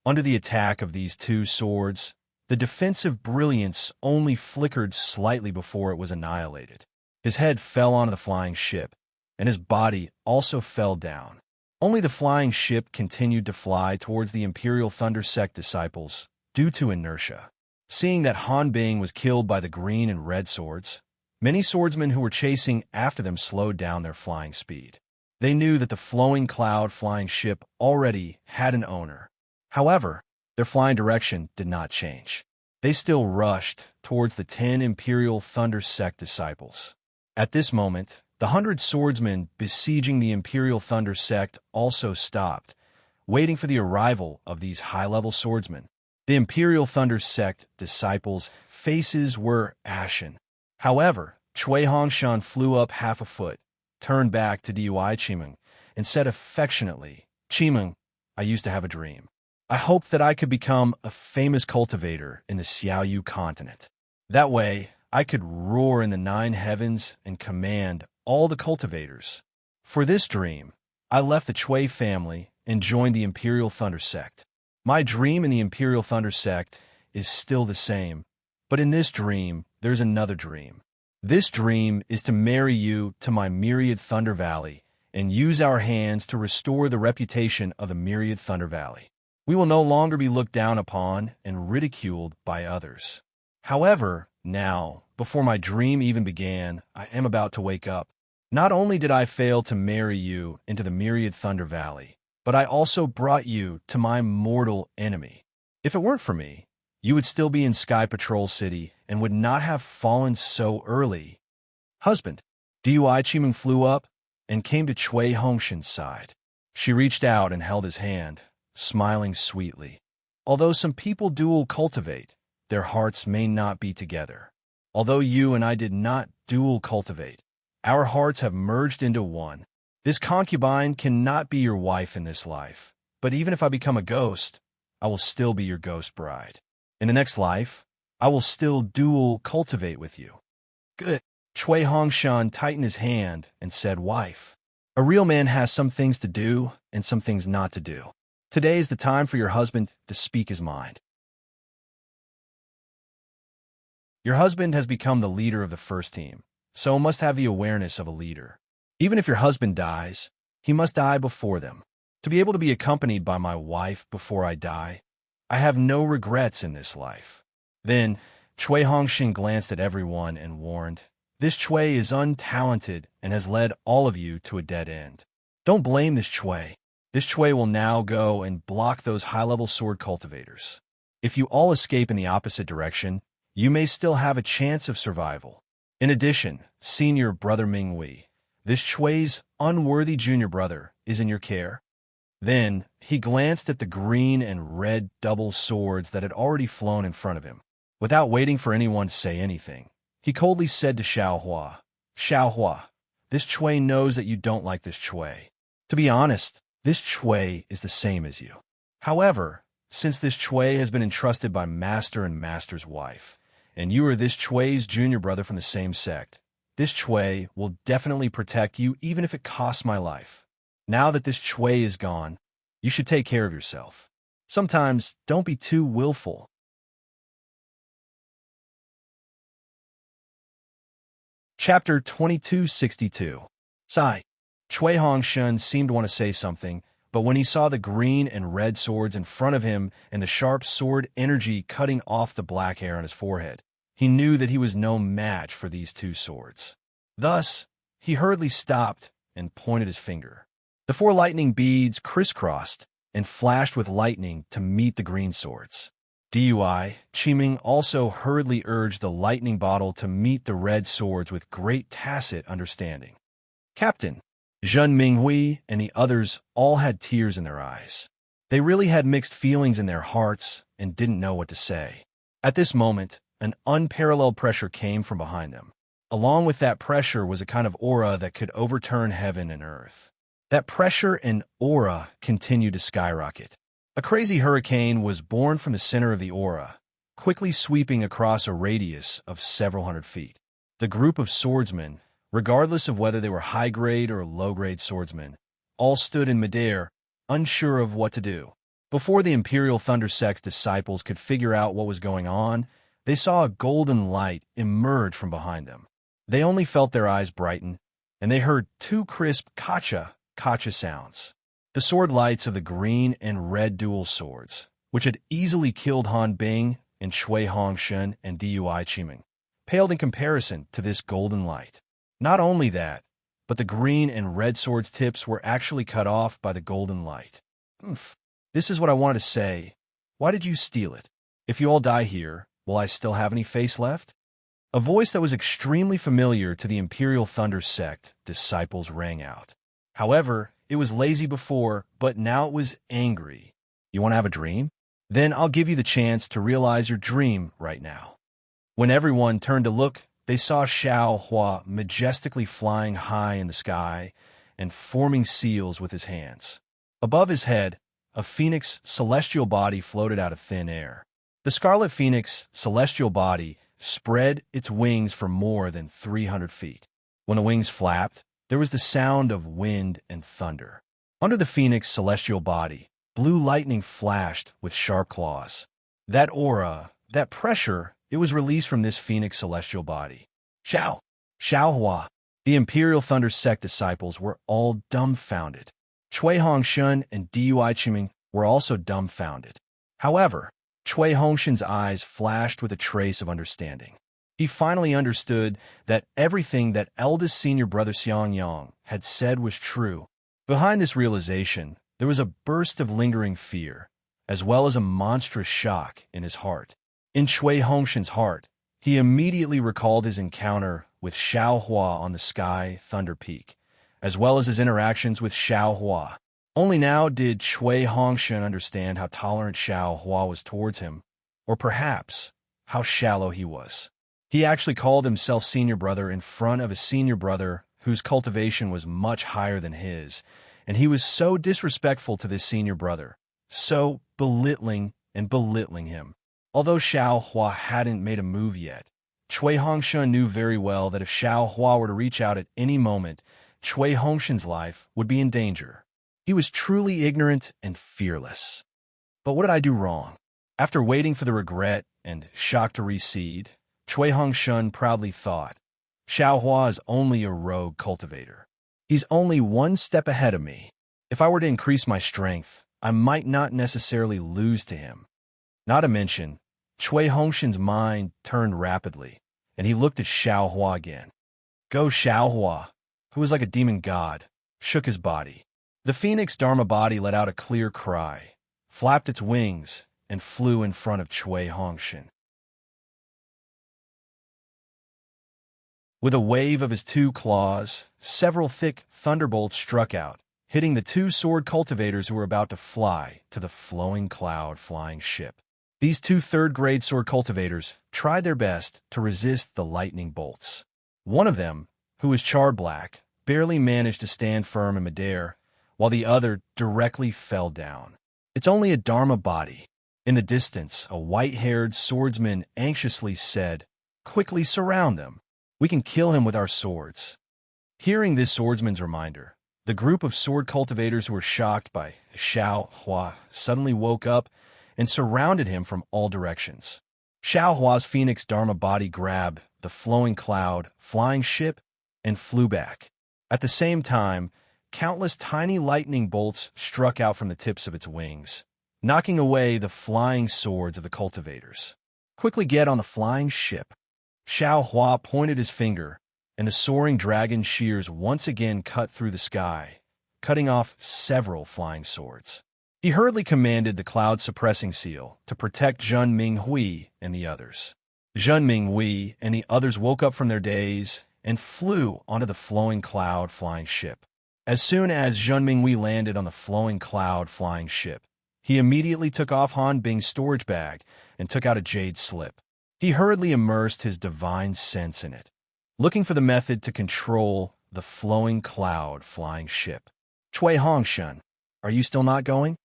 A: Under the attack of these 2 swords, The defensive brilliance only flickered slightly before it was annihilated. His head fell onto the flying ship, and his body also fell down. Only the flying ship continued to fly towards the Imperial Thunder Sect disciples due to inertia. Seeing that Han Bing was killed by the green and red swords, many swordsmen who were chasing after them slowed down their flying speed. They knew that the flowing cloud flying ship already had an owner. However, their flying direction did not change. They still rushed towards the 10 Imperial Thunder Sect disciples. At this moment, the 100 swordsmen besieging the Imperial Thunder Sect also stopped, waiting for the arrival of these high-level swordsmen. The Imperial Thunder Sect disciples' faces were ashen. However, Cui Hongshan flew up half a foot, turned back to Dui Qimeng, and said affectionately, "Qimeng, I used to have a dream. I hoped that I could become a famous cultivator in the Xiaoyu continent. That way, I could roar in the 9 heavens and command all the cultivators. For this dream, I left the Cui family and joined the Imperial Thunder Sect. My dream in the Imperial Thunder Sect is still the same, but in this dream, there's another dream. This dream is to marry you to my Myriad Thunder Valley and use our hands to restore the reputation of the Myriad Thunder Valley. We will no longer be looked down upon and ridiculed by others. However, now, before my dream even began, I am about to wake up. Not only did I fail to marry you into the Myriad Thunder Valley, but I also brought you to my mortal enemy. If it weren't for me, you would still be in Sky Patrol City and would not have fallen so early." "Husband." Dui Qimeng flew up and came to Cui Hongshan's side. She reached out and held his hand, smiling sweetly. "Although some people dual cultivate, their hearts may not be together. Although you and I did not dual cultivate, our hearts have merged into one. This concubine cannot be your wife in this life, but even if I become a ghost, I will still be your ghost bride. In the next life, I will still dual cultivate with you." "Good." Cui Hongshan tightened his hand and said, "Wife, a real man has some things to do and some things not to do. Today is the time for your husband to speak his mind. Your husband has become the leader of the first team, so must have the awareness of a leader. Even if your husband dies, he must die before them. To be able to be accompanied by my wife before I die, I have no regrets in this life." Then, Cui Hongshan glanced at everyone and warned, "This Cui is untalented and has led all of you to a dead end. Don't blame this Cui. This Cui will now go and block those high-level sword cultivators. If you all escape in the opposite direction, you may still have a chance of survival. In addition, senior brother Minghui, this Cui's unworthy junior brother, is in your care." Then, he glanced at the green and red double swords that had already flown in front of him. Without waiting for anyone to say anything, he coldly said to Xiaohua, "Xiaohua, this Cui knows that you don't like this Cui. To be honest, this Cui is the same as you. However, since this Cui has been entrusted by Master and Master's wife, and you are this Cui's junior brother from the same sect, this Cui will definitely protect you even if it costs my life. Now that this Cui is gone, you should take care of yourself. Sometimes, don't be too willful." Chapter 2262. Sai. Cui Hongshan seemed to want to say something, but when he saw the green and red swords in front of him and the sharp sword energy cutting off the black hair on his forehead, he knew that he was no match for these 2 swords. Thus, he hurriedly stopped and pointed his finger. The 4 lightning beads crisscrossed and flashed with lightning to meet the green swords. Dui Qimeng also hurriedly urged the lightning bottle to meet the red swords with great tacit understanding. Captain, Zhen Minghui and the others all had tears in their eyes. They really had mixed feelings in their hearts and didn't know what to say. At this moment, an unparalleled pressure came from behind them. Along with that pressure was a kind of aura that could overturn heaven and earth. That pressure and aura continued to skyrocket. A crazy hurricane was born from the center of the aura, quickly sweeping across a radius of several hundred feet. The group of swordsmen, regardless of whether they were high-grade or low-grade swordsmen, all stood in midair, unsure of what to do. Before the Imperial Thunder Sect's disciples could figure out what was going on, they saw a golden light emerge from behind them. They only felt their eyes brighten, and they heard two crisp kacha sounds. The sword lights of the green and red dual swords, which had easily killed Han Bing and Shui Hongshan and Dui Qiming, paled in comparison to this golden light. Not only that, but the green and red swords' tips were actually cut off by the golden light. This is what I wanted to say. Why did you steal it? If you all die here, will I still have any face left? A voice that was extremely familiar to the Imperial Thunder Sect disciples rang out. However, it was lazy before, but now it was angry. You want to have a dream? Then I'll give you the chance to realize your dream right now. When everyone turned to look, they saw Xiao Hua majestically flying high in the sky and forming seals with his hands. Above his head, a phoenix celestial body floated out of thin air. The Scarlet Phoenix celestial body spread its wings for more than 300 feet. When the wings flapped, there was the sound of wind and thunder. Under the Phoenix celestial body, blue lightning flashed with sharp claws. That aura, that pressure, it was released from this Phoenix celestial body. Xiao Hua. The Imperial Thunder Sect disciples were all dumbfounded. Shui Hongshan and Dui Qiming were also dumbfounded. However, Shui Hongshan's eyes flashed with a trace of understanding. He finally understood that everything that eldest senior brother Xiang Yang had said was true. Behind this realization, there was a burst of lingering fear, as well as a monstrous shock in his heart. In Shui Hongshan's heart, he immediately recalled his encounter with Xiao Hua on the Sky Thunder Peak, as well as his interactions with Xiao Hua. Only now did Shui Hongshan understand how tolerant Xiao Hua was towards him, or perhaps how shallow he was. He actually called himself senior brother in front of a senior brother whose cultivation was much higher than his, and he was so disrespectful to this senior brother, so belittling him. Although Xiao Hua hadn't made a move yet, Shui Hongshan knew very well that if Xiao Hua were to reach out at any moment, Shui Hongshan's life would be in danger. He was truly ignorant and fearless. But what did I do wrong? After waiting for the regret and shock to recede, Shui Hongshan proudly thought, Xiao Hua is only a rogue cultivator. He's only one step ahead of me. If I were to increase my strength, I might not necessarily lose to him. Not to mention, Shui Hongshan's mind turned rapidly, and he looked at Xiao Hua again. Go Xiao Hua, who was like a demon god, shook his body. The Phoenix Dharma body let out a clear cry, flapped its wings, and flew in front of Shui Hongshan. With a wave of his two claws, several thick thunderbolts struck out, hitting the two sword cultivators who were about to fly to the flowing cloud flying ship. These two third-grade sword cultivators tried their best to resist the lightning bolts. One of them, who was charred black, barely managed to stand firm in midair, while the other directly fell down. It's only a Dharma body. In the distance, a white-haired swordsman anxiously said, Quickly surround them. We can kill him with our swords. Hearing this swordsman's reminder, the group of sword cultivators who were shocked by Xiao Hua suddenly woke up and surrounded him from all directions. Xiao Hua's Phoenix Dharma body grabbed the flowing cloud, flying ship, and flew back. At the same time, countless tiny lightning bolts struck out from the tips of its wings, knocking away the flying swords of the cultivators. Quickly get on the flying ship. Xiao Hua pointed his finger, and the soaring dragon shears once again cut through the sky, cutting off several flying swords. He hurriedly commanded the cloud-suppressing seal to protect Zhen Minghui and the others. Zhen Minghui and the others woke up from their daze and flew onto the flowing cloud flying ship. As soon as Zhen Minghui landed on the flowing cloud flying ship, he immediately took off Han Bing's storage bag and took out a jade slip. He hurriedly immersed his divine sense in it, looking for the method to control the flowing cloud flying ship. Shui Hongshan, are you still not going?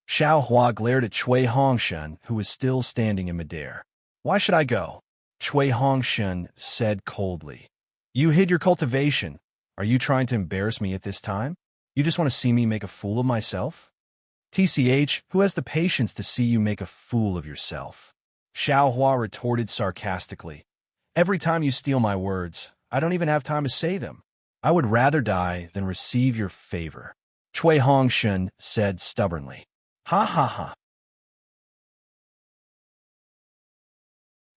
A: Xiao Hua glared at Shui Hongshan, who was still standing in midair. Why should I go? Shui Hongshan said coldly. You hid your cultivation. Are you trying to embarrass me at this time? You just want to see me make a fool of myself? TCH, who has the patience to see you make a fool of yourself? Xiao Hua retorted sarcastically. Every time you steal my words, I don't even have time to say them. I would rather die than receive your favor. Cui Hongshun said stubbornly. Ha ha ha.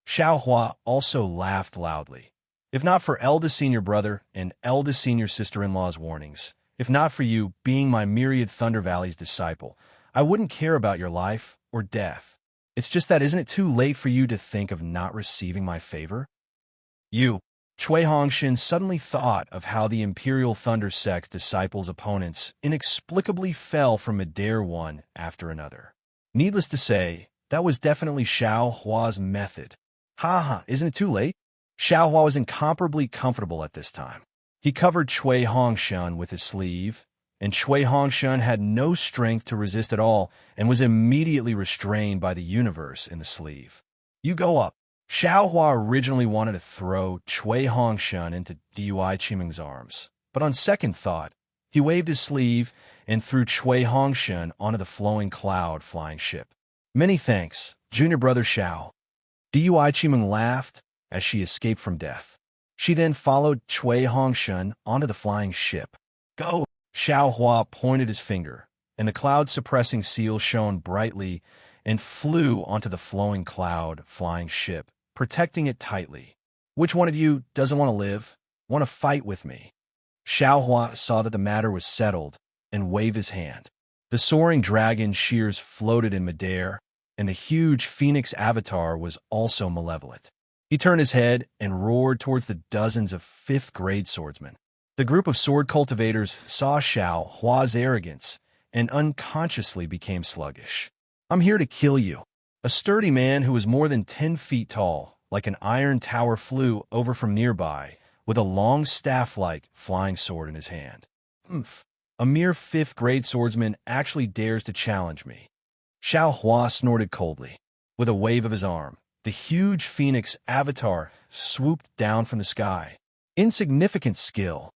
A: Xiao Hua also laughed loudly. If not for eldest senior brother and eldest senior sister-in-law's warnings, if not for you being my myriad Thunder Valley's disciple, I wouldn't care about your life or death. It's just that isn't it too late for you to think of not receiving my favor? You, Cui Hongxin suddenly thought of how the Imperial Thunder Sect's disciples' opponents inexplicably fell from midair one after another. Needless to say, that was definitely Xiao Hua's method. Ha ha, isn't it too late? Xiao Hua was incomparably comfortable at this time. He covered Cui Hongxun with his sleeve, and Cui Hongxun had no strength to resist at all and was immediately restrained by the universe in the sleeve. You go up. Xiao Hua originally wanted to throw Cui Hongxun into Dui Qiming's arms, but on second thought, he waved his sleeve and threw Cui Hongxun onto the flowing cloud flying ship. Many thanks, junior brother Xiao. Dui Qiming laughed as she escaped from death. She then followed Cui Hongxun onto the flying ship. Go! Xiao Hua pointed his finger, and the cloud-suppressing seal shone brightly and flew onto the flowing cloud flying ship, protecting it tightly. Which one of you doesn't want to live? Want to fight with me? Xiao Hua saw that the matter was settled and waved his hand. The soaring dragon shears floated in midair, and the huge phoenix avatar was also malevolent. He turned his head and roared towards the dozens of fifth-grade swordsmen. The group of sword cultivators saw Xiao Hua's arrogance and unconsciously became sluggish. I'm here to kill you. A sturdy man who was more than 10 feet tall, like an iron tower, flew over from nearby with a long staff-like flying sword in his hand. Oomph! A mere fifth-grade swordsman actually dares to challenge me. Xiao Hua snorted coldly. With a wave of his arm, the huge phoenix avatar swooped down from the sky. Insignificant skill.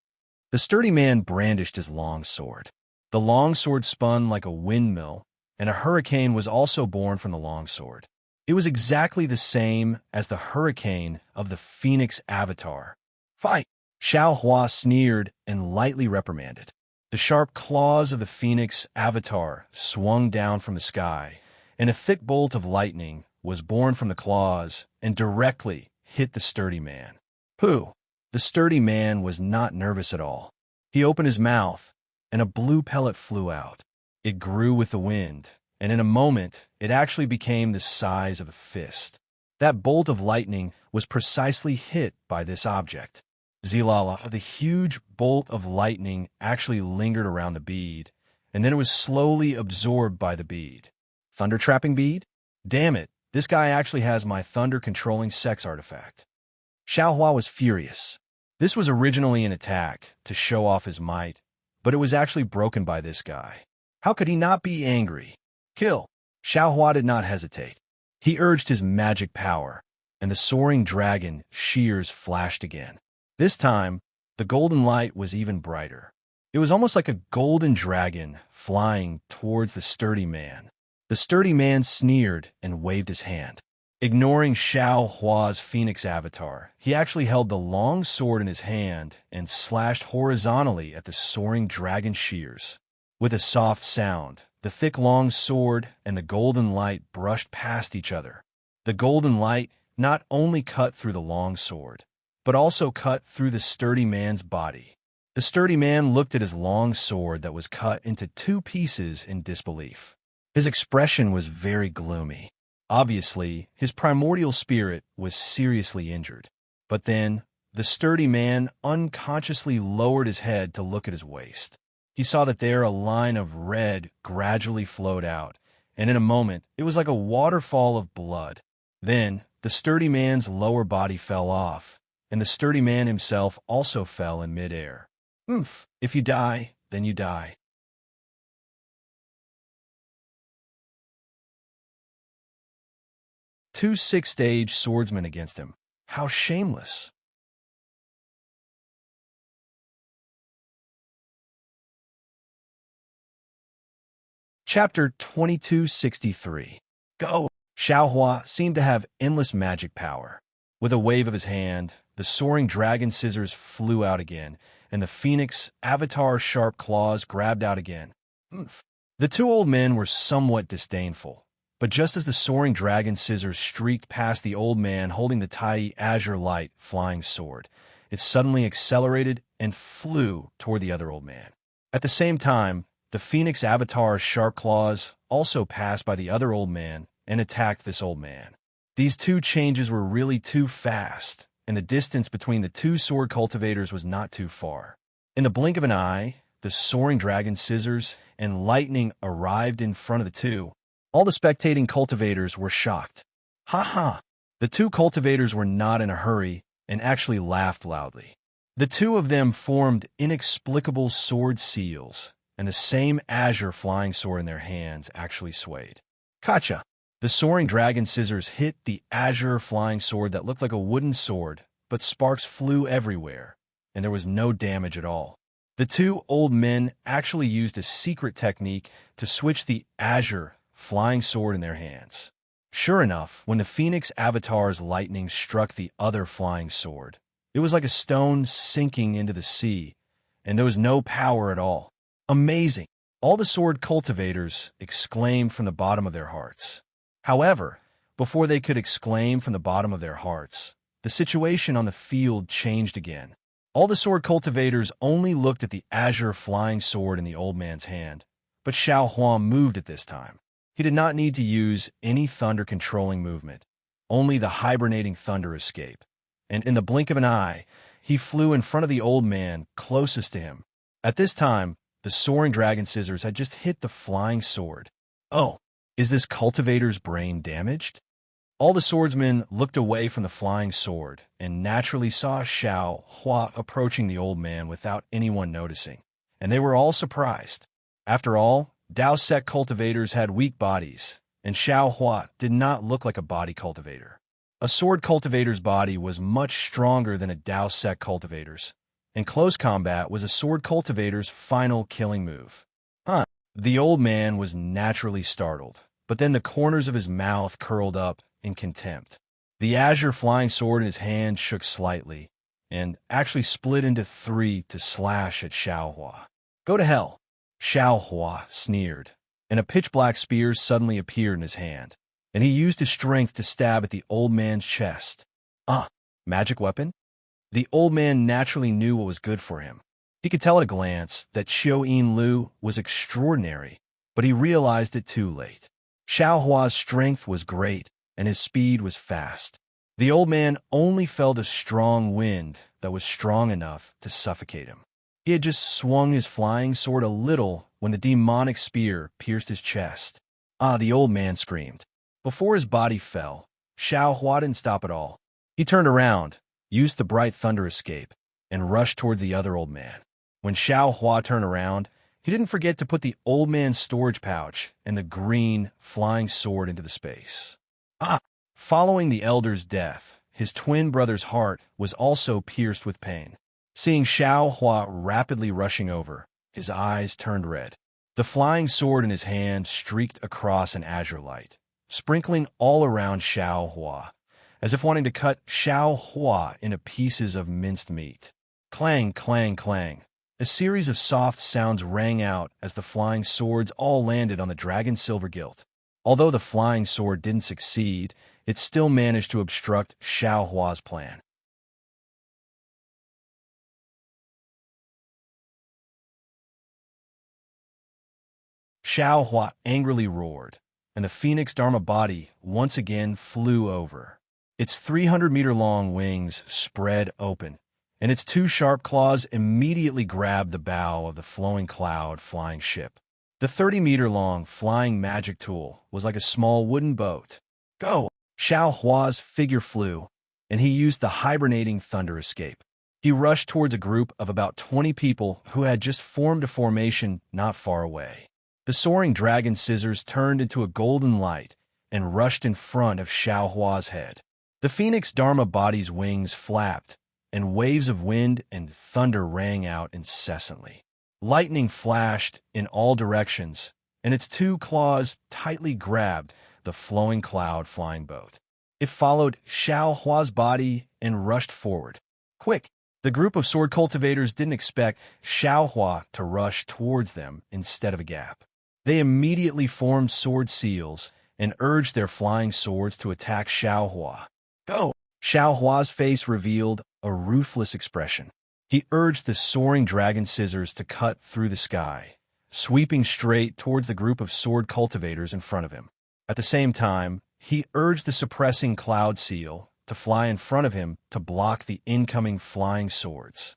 A: The sturdy man brandished his long sword. The long sword spun like a windmill, and a hurricane was also born from the long sword. It was exactly the same as the hurricane of the phoenix avatar. Fight! Xiao Hua sneered and lightly reprimanded. The sharp claws of the phoenix avatar swung down from the sky, and a thick bolt of lightning was born from the claws and directly hit the sturdy man. Pooh! The sturdy man was not nervous at all. He opened his mouth, and a blue pellet flew out. It grew with the wind, and in a moment, it actually became the size of a fist. That bolt of lightning was precisely hit by this object. Zilala, the huge bolt of lightning actually lingered around the bead, and then it was slowly absorbed by the bead. Thunder-trapping bead? Damn it, this guy actually has my thunder-controlling sex artifact. Xiao Hua was furious. This was originally an attack to show off his might, but it was actually broken by this guy. How could he not be angry? Kill! Xiao Hua did not hesitate. He urged his magic power, and the soaring dragon shears flashed again. This time, the golden light was even brighter. It was almost like a golden dragon flying towards the sturdy man. The sturdy man sneered and waved his hand. Ignoring Xiao Hua's phoenix avatar, he actually held the long sword in his hand and slashed horizontally at the soaring dragon shears. With a soft sound, the thick long sword and the golden light brushed past each other. The golden light not only cut through the long sword, but also cut through the sturdy man's body. The sturdy man looked at his long sword that was cut into 2 pieces in disbelief. His expression was very gloomy. Obviously, his primordial spirit was seriously injured. But then, the sturdy man unconsciously lowered his head to look at his waist. He saw that there a line of red gradually flowed out, and in a moment, it was like a waterfall of blood. Then, the sturdy man's lower body fell off, and the sturdy man himself also fell in midair. Oomph! If you die, then you die. Two six-stage swordsmen against him. How shameless. Chapter 2263. Go! Xiaohua seemed to have endless magic power. With a wave of his hand, the soaring dragon scissors flew out again, and the phoenix avatar's sharp claws grabbed out again. Oomph. The two old men were somewhat disdainful, but just as the soaring dragon scissors streaked past the old man holding the tiny azure light flying sword, it suddenly accelerated and flew toward the other old man. At the same time, the phoenix avatar's sharp claws also passed by the other old man and attacked this old man. These two changes were really too fast, and the distance between the two sword cultivators was not too far. In the blink of an eye, the soaring dragon scissors and lightning arrived in front of the two. All the spectating cultivators were shocked. Ha ha! The two cultivators were not in a hurry and actually laughed loudly. The two of them formed inexplicable sword seals, and the same azure flying sword in their hands actually swayed. Gotcha! The soaring dragon scissors hit the azure flying sword that looked like a wooden sword, but sparks flew everywhere, and there was no damage at all. The two old men actually used a secret technique to switch the azure flying sword in their hands. Sure enough, when the phoenix avatar's lightning struck the other flying sword, it was like a stone sinking into the sea, and there was no power at all. Amazing! All the sword cultivators exclaimed from the bottom of their hearts. However, before they could exclaim from the bottom of their hearts, the situation on the field changed again. All the sword cultivators only looked at the azure flying sword in the old man's hand, but Xiaohua moved at this time. He did not need to use any thunder-controlling movement, only the hibernating thunder escape, and in the blink of an eye, he flew in front of the old man closest to him. At this time, the soaring dragon scissors had just hit the flying sword. Oh, is this cultivator's brain damaged? All the swordsmen looked away from the flying sword and naturally saw Xiaohua approaching the old man without anyone noticing, and they were all surprised. After all, Dao sect cultivators had weak bodies, and Xiaohua did not look like a body cultivator. A sword cultivator's body was much stronger than a Dao sect cultivator's, and close combat was a sword cultivator's final killing move. The old man was naturally startled, but then the corners of his mouth curled up in contempt. The azure flying sword in his hand shook slightly, and actually split into three to slash at Xiaohua. Go to hell! Xiaohua sneered, and a pitch-black spear suddenly appeared in his hand, and he used his strength to stab at the old man's chest. Magic weapon? The old man naturally knew what was good for him. He could tell at a glance that Xiao Lu was extraordinary, but he realized it too late. Xiaohua's strength was great, and his speed was fast. The old man only felt a strong wind that was strong enough to suffocate him. He had just swung his flying sword a little when the demonic spear pierced his chest. The old man screamed. Before his body fell, Xiaohua didn't stop at all. He turned around, used the bright thunder escape, and rushed towards the other old man. When Xiaohua turned around, he didn't forget to put the old man's storage pouch and the green flying sword into the space. Following the elder's death, his twin brother's heart was also pierced with pain. Seeing Xiaohua rapidly rushing over, his eyes turned red. The flying sword in his hand streaked across an azure light, sprinkling all around Xiaohua, as if wanting to cut Xiaohua into pieces of minced meat. Clang, clang, clang. A series of soft sounds rang out as the flying swords all landed on the dragon's silver gilt. Although the flying sword didn't succeed, it still managed to obstruct Xiaohua's plan. Xiaohua angrily roared, and the phoenix Dharma body once again flew over. Its 300-meter-long wings spread open, and its two sharp claws immediately grabbed the bow of the flowing cloud flying ship. The 30-meter-long flying magic tool was like a small wooden boat. Go! Xiaohua's figure flew, and he used the hibernating thunder escape. He rushed towards a group of about 20 people who had just formed a formation not far away. The soaring dragon scissors turned into a golden light and rushed in front of Xiaohua's head. The phoenix Dharma body's wings flapped, and waves of wind and thunder rang out incessantly. Lightning flashed in all directions, and its two claws tightly grabbed the flowing cloud flying boat. It followed Xiao Hua's body and rushed forward. Quick! The group of sword cultivators didn't expect Xiao Hua to rush towards them instead of a gap. They immediately formed sword seals and urged their flying swords to attack Xiao Hua. Go! Xiao Hua's face revealed a ruthless expression. He urged the soaring dragon scissors to cut through the sky, sweeping straight towards the group of sword cultivators in front of him. At the same time, he urged the suppressing cloud seal to fly in front of him to block the incoming flying swords.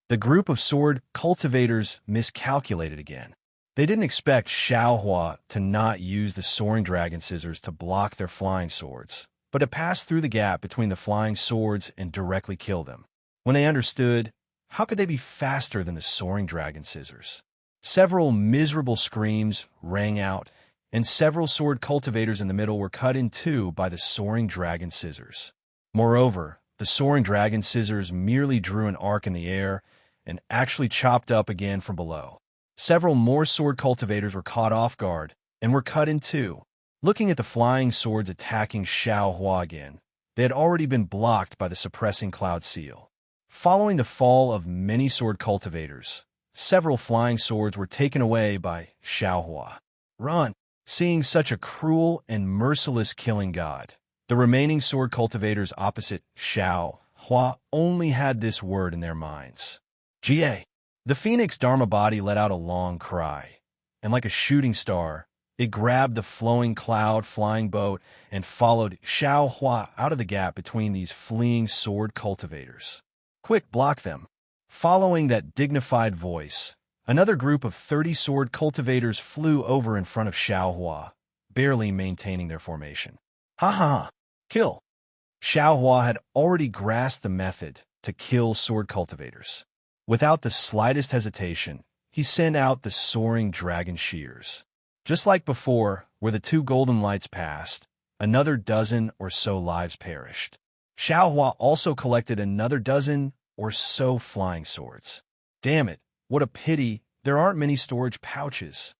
A: The group of sword cultivators miscalculated again. They didn't expect Xiao Hua to not use the soaring dragon scissors to block their flying swords, but to pass through the gap between the flying swords and directly kill them. When they understood, how could they be faster than the soaring dragon scissors? Several miserable screams rang out, and several sword cultivators in the middle were cut in two by the soaring dragon scissors. Moreover, the soaring dragon scissors merely drew an arc in the air and actually chopped up again from below. Several more sword cultivators were caught off guard and were cut in two. Looking at the flying swords attacking Xiao Hua again, they had already been blocked by the suppressing cloud seal. Following the fall of many sword cultivators, several flying swords were taken away by Xiao Hua. Run! Seeing such a cruel and merciless killing god, the remaining sword cultivators opposite Xiao Hua only had this word in their minds. Ga! The phoenix Dharma body let out a long cry, and like a shooting star, it grabbed the flowing cloud flying boat and followed Xiao Hua out of the gap between these fleeing sword cultivators. Quick, block them! Following that dignified voice, another group of 30 sword cultivators flew over in front of Xiao Hua, barely maintaining their formation. Ha ha! Kill! Xiao Hua had already grasped the method to kill sword cultivators. Without the slightest hesitation, he sent out the soaring dragon shears. Just like before, where the two golden lights passed, another dozen or so lives perished. Xiao Hua also collected another dozen or so flying swords. Damn it, what a pity there aren't many storage pouches.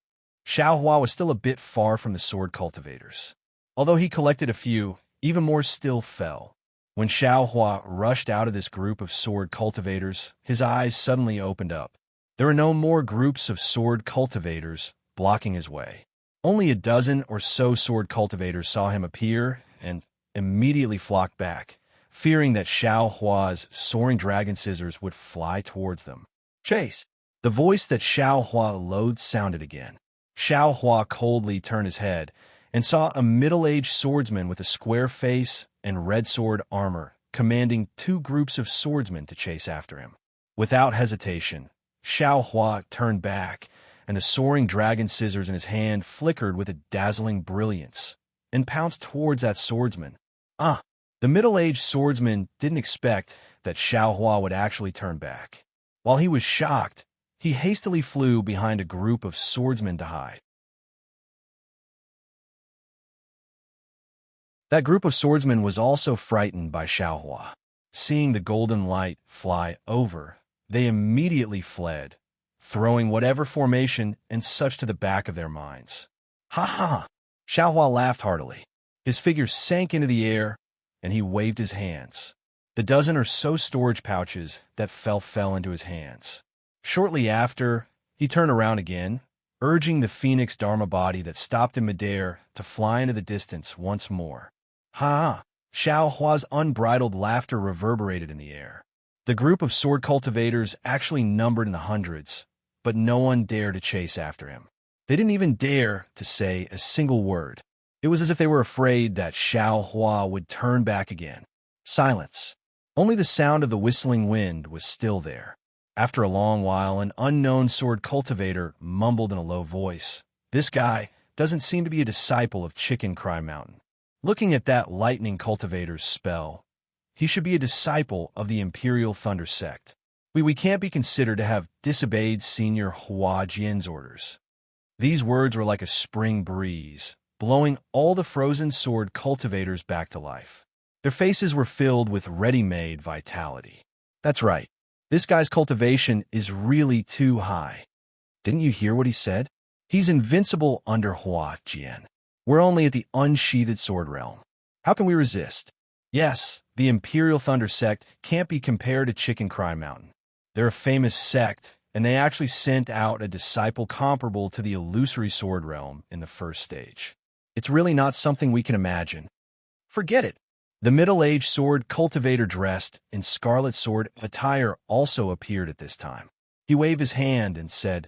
A: Xiao Hua was still a bit far from the sword cultivators. Although he collected a few, even more still fell. When Xiao Hua rushed out of this group of sword cultivators, his eyes suddenly opened up. There were no more groups of sword cultivators blocking his way. Only a dozen or so sword cultivators saw him appear and immediately flocked back, fearing that Xiao Hua's soaring dragon scissors would fly towards them. Chase! The voice that Xiao Hua loathed sounded again. Xiao Hua coldly turned his head and saw a middle-aged swordsman with a square face and red sword armor, commanding two groups of swordsmen to chase after him. Without hesitation, Xiao Hua turned back, and the soaring dragon scissors in his hand flickered with a dazzling brilliance, and pounced towards that swordsman. The middle-aged swordsman didn't expect that Xiao Hua would actually turn back. While he was shocked, he hastily flew behind a group of swordsmen to hide. That group of swordsmen was also frightened by Xiao Hua. Seeing the golden light fly over, they immediately fled, throwing whatever formation and such to the back of their minds. Ha ha! Xiao Hua laughed heartily. His figure sank into the air, and he waved his hands. The dozen or so storage pouches that fell into his hands. Shortly after, he turned around again, urging the phoenix Dharma body that stopped in midair to fly into the distance once more. Ha! Xiao Hua's unbridled laughter reverberated in the air. The group of sword cultivators actually numbered in the hundreds, but no one dared to chase after him. They didn't even dare to say a single word. It was as if they were afraid that Xiao Hua would turn back again. Silence. Only the sound of the whistling wind was still there. After a long while, an unknown sword cultivator mumbled in a low voice, "This guy doesn't seem to be a disciple of Chicken Cry Mountain. Looking at that lightning cultivator's spell, he should be a disciple of the Imperial Thunder sect. We can't be considered to have disobeyed Senior Hua Jian's orders." These words were like a spring breeze, blowing all the frozen sword cultivators back to life. Their faces were filled with ready-made vitality. That's right. This guy's cultivation is really too high. Didn't you hear what he said? He's invincible under Hua Jian. We're only at the unsheathed sword realm. How can we resist? Yes, the Imperial Thunder Sect can't be compared to Chicken Cry Mountain. They're a famous sect, and they actually sent out a disciple comparable to the illusory sword realm in the first stage. It's really not something we can imagine. Forget it. The middle-aged sword cultivator dressed in scarlet sword attire also appeared at this time. He waved his hand and said,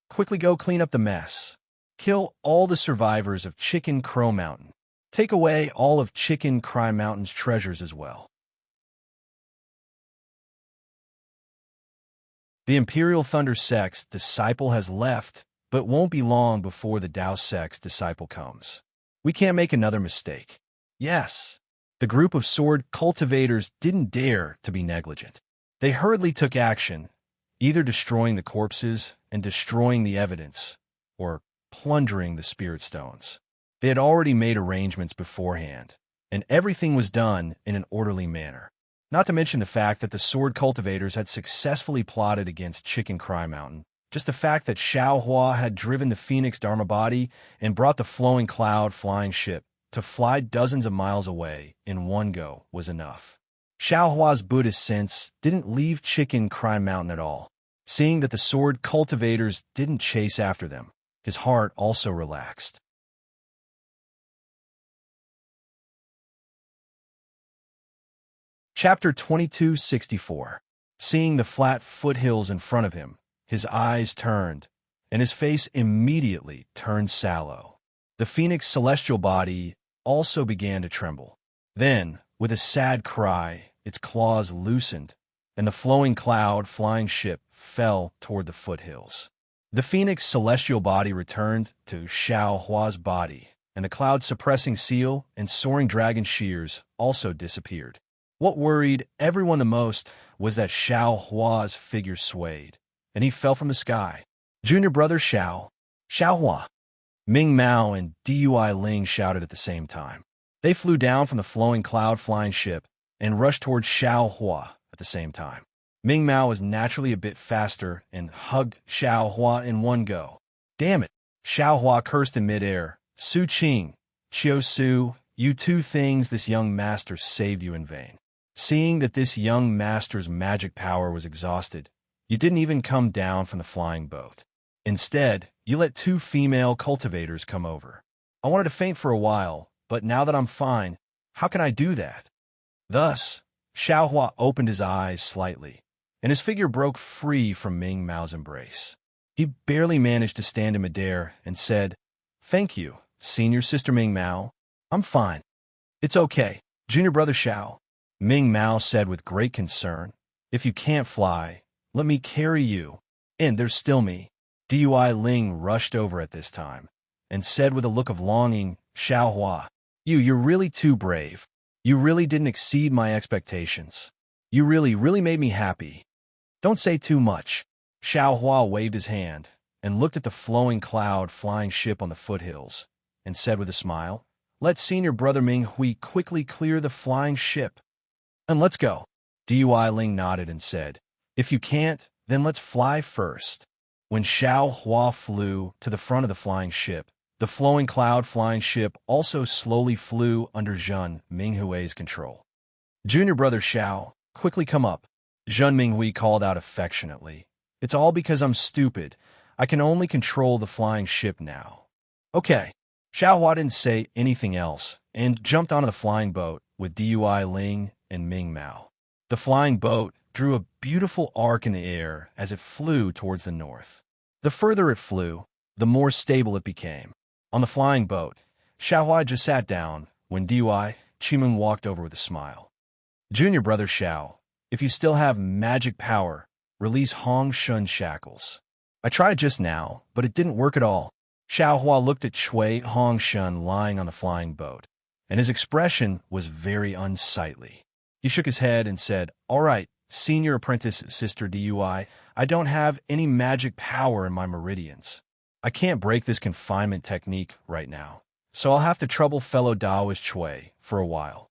A: "Quickly go clean up the mess. Kill all the survivors of Chicken Crow Mountain. Take away all of Chicken Cry Mountain's treasures as well." The Imperial Thunder Sect's disciple has left, but won't be long before the Dao Sect's disciple comes. We can't make another mistake. Yes, the group of sword cultivators didn't dare to be negligent. They hurriedly took action, either destroying the corpses and destroying the evidence, or plundering the spirit stones. They had already made arrangements beforehand, and everything was done in an orderly manner. Not to mention the fact that the sword cultivators had successfully plotted against Chicken Cry Mountain. Just the fact that Xiao Hua had driven the Phoenix Dharma body and brought the Flowing Cloud flying ship to fly dozens of miles away in one go was enough. Xiao Hua's Buddhist sense didn't leave Chicken Cry Mountain at all. Seeing that the sword cultivators didn't chase after them, his heart also relaxed. Chapter 2264. Seeing the flat foothills in front of him, his eyes turned, and his face immediately turned sallow. The Phoenix celestial body also began to tremble. Then, with a sad cry, its claws loosened, and the Flowing Cloud flying ship fell toward the foothills. The Phoenix celestial body returned to Xiao Hua's body, and the cloud-suppressing seal and soaring dragon shears also disappeared. What worried everyone the most was that Xiao Hua's figure swayed, and he fell from the sky. Junior brother Xiao Hua. Ming Mao and Dui Ling shouted at the same time. They flew down from the Flowing Cloud flying ship and rushed toward Xiao Hua at the same time. Ming Mao was naturally a bit faster and hugged Xiao Hua in one go. "Damn it!" Xiao Hua cursed in midair. "Su Qing, Chiu Su, you two things, this young master saved you in vain. Seeing that this young master's magic power was exhausted, you didn't even come down from the flying boat. Instead, you let two female cultivators come over. I wanted to faint for a while, but now that I'm fine, how can I do that?" Thus, Xiao Hua opened his eyes slightly, and his figure broke free from Ming Mao's embrace. He barely managed to stand in midair and said, "Thank you, senior sister Ming Mao. I'm fine." "It's okay, junior brother Xiao," Ming Mao said with great concern. "If you can't fly, let me carry you. And there's still me." Dui Ling rushed over at this time and said with a look of longing, "Xiao Hua, you're really too brave. You really didn't exceed my expectations. You really made me happy." "Don't say too much." Xiao Hua waved his hand and looked at the Flowing Cloud flying ship on the foothills and said with a smile, "Let senior brother Ming Hui quickly clear the flying ship. And let's go." Dui Ling nodded and said, "If you can't, then let's fly first." When Xiao Hua flew to the front of the flying ship, the Flowing Cloud flying ship also slowly flew under Zhen Minghui's control. "Junior brother Xiao, quickly come up," Zhen Minghui called out affectionately. "It's all because I'm stupid. I can only control the flying ship now." "Okay." Xiao Hua didn't say anything else and jumped onto the flying boat with Dui Ling and Ming Mao. The flying boat drew a beautiful arc in the air as it flew towards the north. The further it flew, the more stable it became. On the flying boat, Xiao Hua just sat down when Dui Qimeng walked over with a smile. "Junior brother Xiao, if you still have magic power, release Hong Shun's shackles." "I tried just now, but it didn't work at all." Xiao Hua looked at Chui Hong Shun lying on the flying boat, and his expression was very unsightly. He shook his head and said, "All right, senior apprentice sister Dui, I don't have any magic power in my meridians. I can't break this confinement technique right now, so I'll have to trouble fellow Taoist Chui for a while."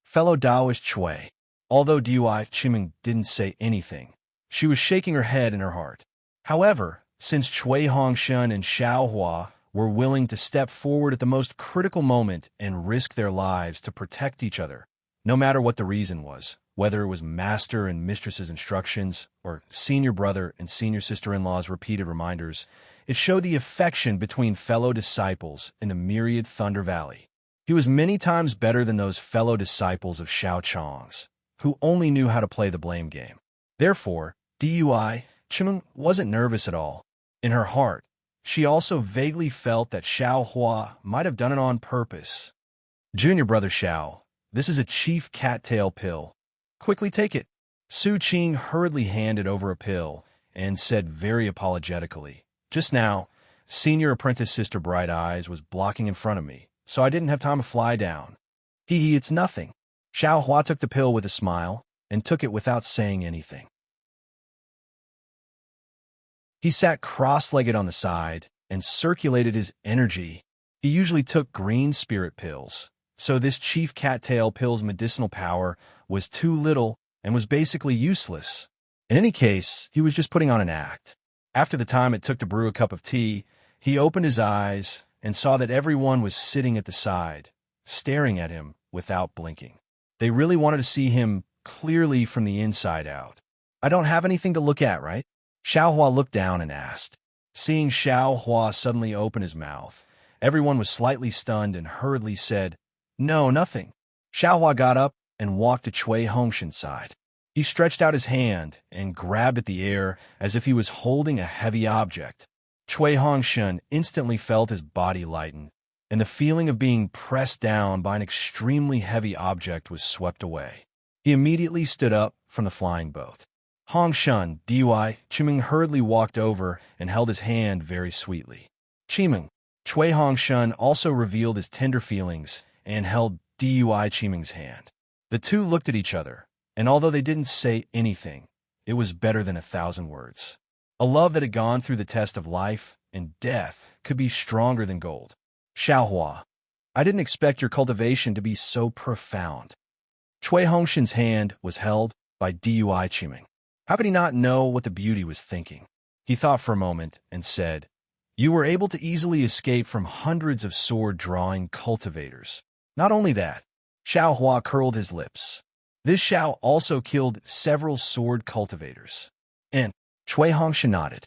A: Fellow Taoist Chui. Although Dui Qimeng didn't say anything, she was shaking her head in her heart. However, since Cui Hongshan and Xiao Hua were willing to step forward at the most critical moment and risk their lives to protect each other, no matter what the reason was, whether it was master and mistress's instructions or senior brother and senior sister-in-law's repeated reminders. It showed the affection between fellow disciples in the myriad Thunder Valley. He was many times better than those fellow disciples of Xiao Chong's, who only knew how to play the blame game. Therefore, Dui Chimeng wasn't nervous at all. In her heart, she also vaguely felt that Xiao Hua might have done it on purpose. Junior brother Xiao, this is a chief cattail pill. Quickly take it. Su Qing hurriedly handed over a pill and said very apologetically, just now, senior apprentice Sister Bright Eyes was blocking in front of me, so I didn't have time to fly down. Hee, it's nothing. Xiao Hua took the pill with a smile and took it without saying anything. He sat cross-legged on the side and circulated his energy. He usually took green spirit pills, so this chief cattail pill's medicinal power was too little and was basically useless. In any case, he was just putting on an act. After the time it took to brew a cup of tea, he opened his eyes and saw that everyone was sitting at the side, staring at him without blinking. They really wanted to see him clearly from the inside out. I don't have anything to look at, right? Xiao Hua looked down and asked. Seeing Xiao Hua suddenly open his mouth, everyone was slightly stunned and hurriedly said, No, nothing. Xiao Hua got up and walked to Cui Hongshan's side. He stretched out his hand and grabbed at the air as if he was holding a heavy object. Cui Hongshan instantly felt his body lighten, and the feeling of being pressed down by an extremely heavy object was swept away. He immediately stood up from the flying boat. Hongshan, Dui Chimeng hurriedly walked over and held his hand very sweetly. Chimeng, Cui Hongshan also revealed his tender feelings and held Dui Chimeng's hand. The two looked at each other, and although they didn't say anything, it was better than 1,000 words. A love that had gone through the test of life and death could be stronger than gold. Xiao Hua, I didn't expect your cultivation to be so profound. Cui Hongshan's hand was held by Dui Chimeng. How could he not know what the beauty was thinking? He thought for a moment and said, You were able to easily escape from hundreds of sword-drawing cultivators. Not only that, Xiao Hua curled his lips. This Xiao also killed several sword cultivators. And Cui Hongshan nodded.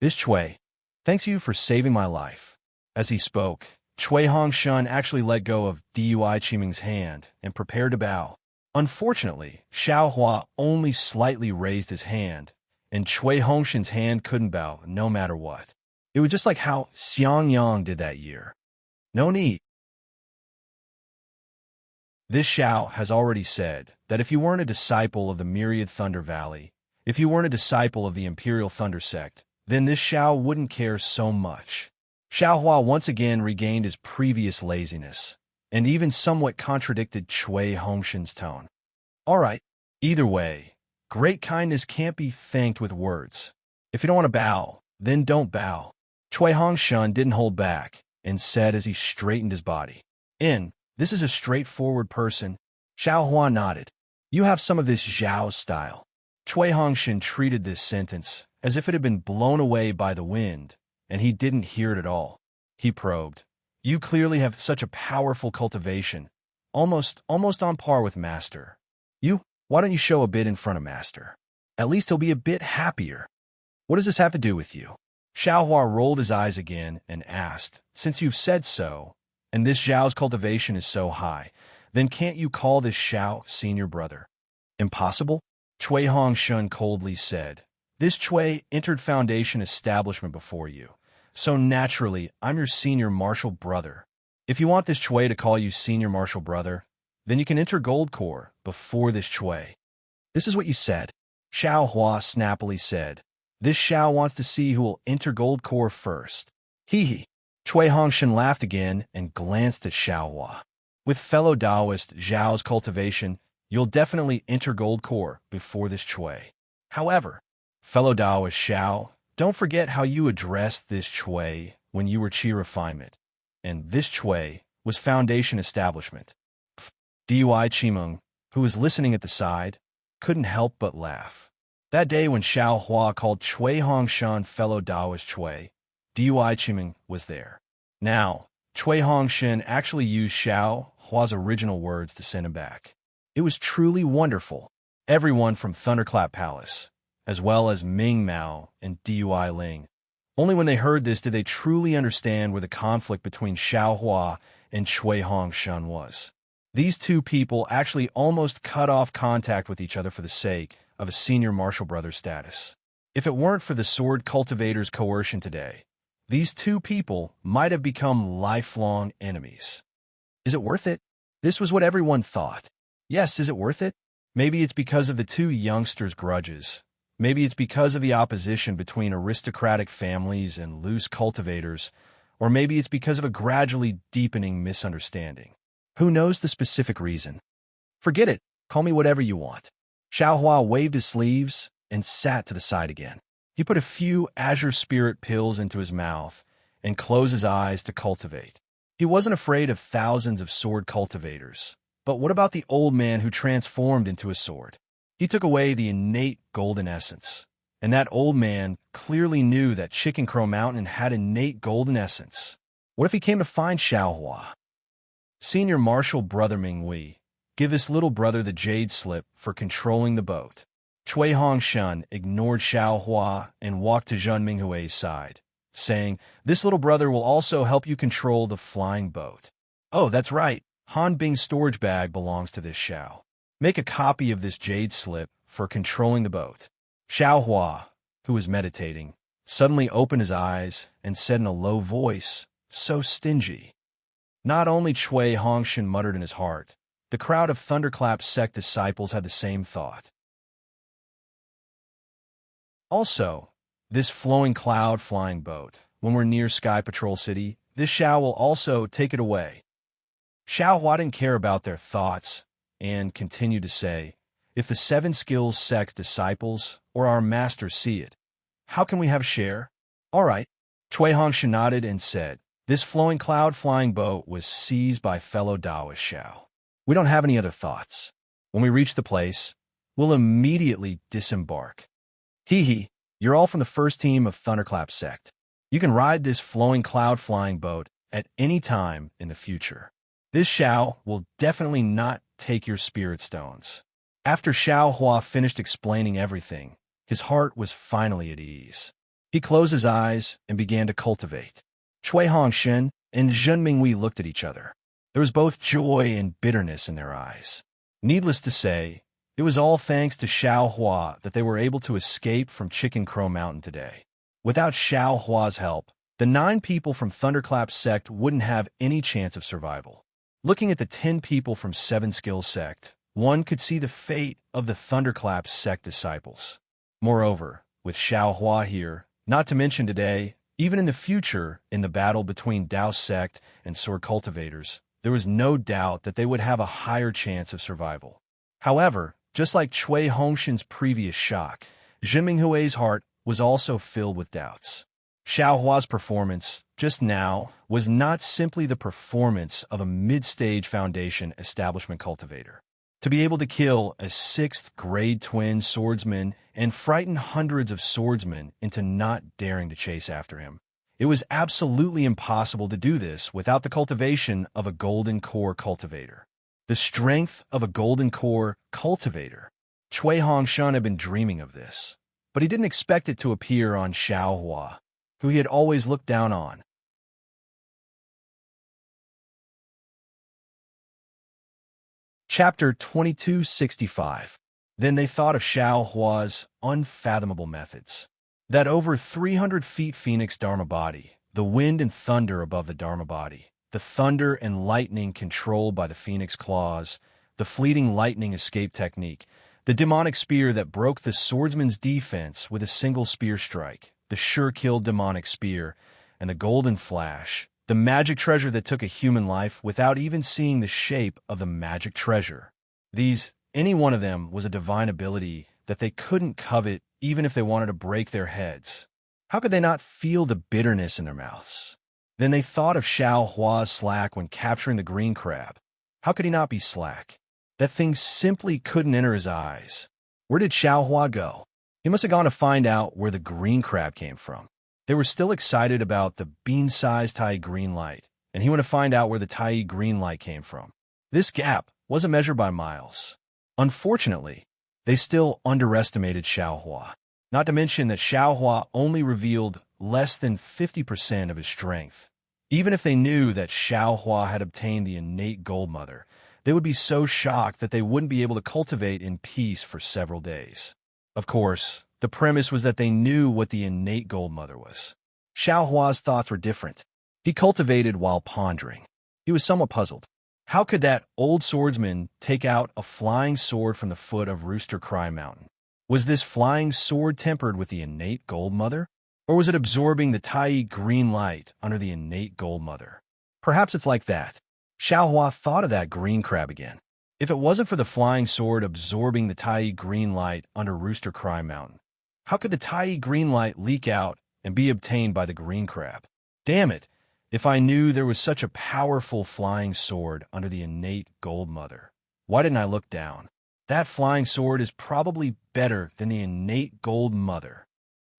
A: This Cui, thanks you for saving my life. As he spoke, Cui Hongshan actually let go of Dui Chimeng's hand and prepared to bow. Unfortunately, Xiao Hua only slightly raised his hand, and Cui Hongshan's hand couldn't bow no matter what. It was just like how Xiang Yang did that year. No need. This Xiao has already said that if you weren't a disciple of the myriad Thunder Valley, if you weren't a disciple of the Imperial Thunder Sect, then this Xiao wouldn't care so much. Xiao Hua once again regained his previous laziness, and even somewhat contradicted Cui Hongshan's tone. All right, either way, great kindness can't be thanked with words. If you don't want to bow, then don't bow. Cui Hongshan didn't hold back and said as he straightened his body. This is a straightforward person. Xiao Hua nodded. You have some of this Zhao style. Cui Hongshan treated this sentence as if it had been blown away by the wind, and he didn't hear it at all. He probed. You clearly have such a powerful cultivation, almost on par with Master. Why don't you show a bit in front of Master? At least he'll be a bit happier. What does this have to do with you? Xiao Hua rolled his eyes again and asked, Since you've said so, and this Zhao's cultivation is so high, then can't you call this Xiao senior brother? Impossible? Cui Hongshan coldly said. This Cui entered Foundation establishment before you, so naturally I'm your senior martial brother. If you want this Cui to call you senior martial brother, then you can enter Gold Core before this Cui. This is what you said. Xiao Hua snappily said. This Xiao wants to see who will enter Gold Core first. Hee. Cui Hongshan laughed again and glanced at Xiao Hua. With fellow Taoist Zhao's cultivation, you'll definitely enter Gold Core before this Cui. However, fellow Taoist Xiao, don't forget how you addressed this Cui when you were Qi Refinement. And this Cui was Foundation Establishment. Dui Chimeng, who was listening at the side, couldn't help but laugh. That day when Xiao Hua called Cui Hongshan fellow Taoist Cui, Dui Qiming was there. Now, Cui Hongshan actually used Xiao Hua's original words to send him back. It was truly wonderful. Everyone from Thunderclap Palace, as well as Ming Mao and Dui Ling. Only when they heard this did they truly understand where the conflict between Xiao Hua and Cui Hongshan was. These two people actually almost cut off contact with each other for the sake of a senior martial brother status. If it weren't for the sword cultivator's coercion today, these two people might have become lifelong enemies. Is it worth it? This was what everyone thought. Yes, is it worth it? Maybe it's because of the two youngsters' grudges. Maybe it's because of the opposition between aristocratic families and loose cultivators, or maybe it's because of a gradually deepening misunderstanding. Who knows the specific reason? Forget it. Call me whatever you want. Xiao Hua waved his sleeves and sat to the side again. He put a few azure spirit pills into his mouth and closed his eyes to cultivate. He wasn't afraid of thousands of sword cultivators. But what about the old man who transformed into a sword? He took away the innate golden essence. And that old man clearly knew that Chicken Crow Mountain had innate golden essence. What if he came to find Xiao Hua? Senior Marshal Brother Mingwei, give this little brother the jade slip for controlling the boat. Cui Hongshan ignored Xiao Hua and walked to Zhun Minghui's side, saying, this little brother will also help you control the flying boat. Oh, that's right. Han Bing's storage bag belongs to this Xiao. Make a copy of this jade slip for controlling the boat. Xiao Hua, who was meditating, suddenly opened his eyes and said in a low voice, so stingy. Not only Cui Hongshan muttered in his heart, the crowd of Thunderclap's sect disciples had the same thought. Also, this flowing cloud flying boat, when we're near Sky Patrol City, this Xiao will also take it away. Xiao Hua didn't care about their thoughts and continued to say, if the Seven Skills sect disciples or our masters see it, how can we have a share? All right. Cui Hongshan nodded and said, this flowing cloud flying boat was seized by fellow Taoist Xiao. We don't have any other thoughts. When we reach the place, we'll immediately disembark. Hee, you're all from the first team of Thunderclap sect. You can ride this flowing cloud flying boat at any time in the future. This Xiao will definitely not take your spirit stones. After Xiao Hua finished explaining everything, his heart was finally at ease. He closed his eyes and began to cultivate. Cui Hongshan and Zhun Mingwei looked at each other. There was both joy and bitterness in their eyes. Needless to say, it was all thanks to Xiao Hua that they were able to escape from Chicken Crow Mountain today. Without Xiao Hua's help, the 9 people from Thunderclap sect wouldn't have any chance of survival. Looking at the 10 people from Seven Skills sect, one could see the fate of the Thunderclap sect disciples. Moreover, with Xiao Hua here, not to mention today, even in the future, in the battle between Dao sect and sword cultivators, there was no doubt that they would have a higher chance of survival. However, just like Cui Hongshan's previous shock, Zhun Minghui's heart was also filled with doubts. Xiao Hua's performance, just now, was not simply the performance of a mid-stage foundation establishment cultivator. To be able to kill a 6th grade twin swordsman and frighten hundreds of swordsmen into not daring to chase after him. It was absolutely impossible to do this without the cultivation of a golden core cultivator. The strength of a golden core cultivator. Cui Hongshan had been dreaming of this, but he didn't expect it to appear on Xiao Hua, who he had always looked down on. Chapter 2265. Then they thought of Xiao Hua's unfathomable methods. That over 300 feet Phoenix Dharma body, the wind and thunder above the Dharma body, the thunder and lightning controlled by the Phoenix claws, the fleeting lightning escape technique, the demonic spear that broke the swordsman's defense with a single spear strike, the sure-kill demonic spear, and the golden flash, the magic treasure that took a human life without even seeing the shape of the magic treasure. Any one of them was a divine ability that they couldn't covet even if they wanted to break their heads. How could they not feel the bitterness in their mouths? Then they thought of Xiao Hua's slack when capturing the green crab. How could he not be slack? That thing simply couldn't enter his eyes. Where did Xiao Hua go? He must have gone to find out where the green crab came from. They were still excited about the bean-sized Tai green light, and he went to find out where the Tai green light came from. This gap wasn't measured by miles. Unfortunately, they still underestimated Xiaohua. Not to mention that Xiaohua only revealed less than 50% of his strength. Even if they knew that Xiaohua had obtained the innate Gold Mother, they would be so shocked that they wouldn't be able to cultivate in peace for several days. Of course, the premise was that they knew what the innate Gold Mother was. Xiaohua's thoughts were different. He cultivated while pondering. He was somewhat puzzled. How could that old swordsman take out a flying sword from the foot of Rooster Cry Mountain? Was this flying sword tempered with the innate Gold Mother? Or was it absorbing the Tai green light under the innate Gold Mother? Perhaps it's like that. Xiaohua thought of that green crab again. If it wasn't for the flying sword absorbing the Tai green light under Rooster Cry Mountain, how could the Tai green light leak out and be obtained by the green crab? Damn it, if I knew there was such a powerful flying sword under the innate Gold Mother, why didn't I look down? That flying sword is probably better than the innate Gold Mother.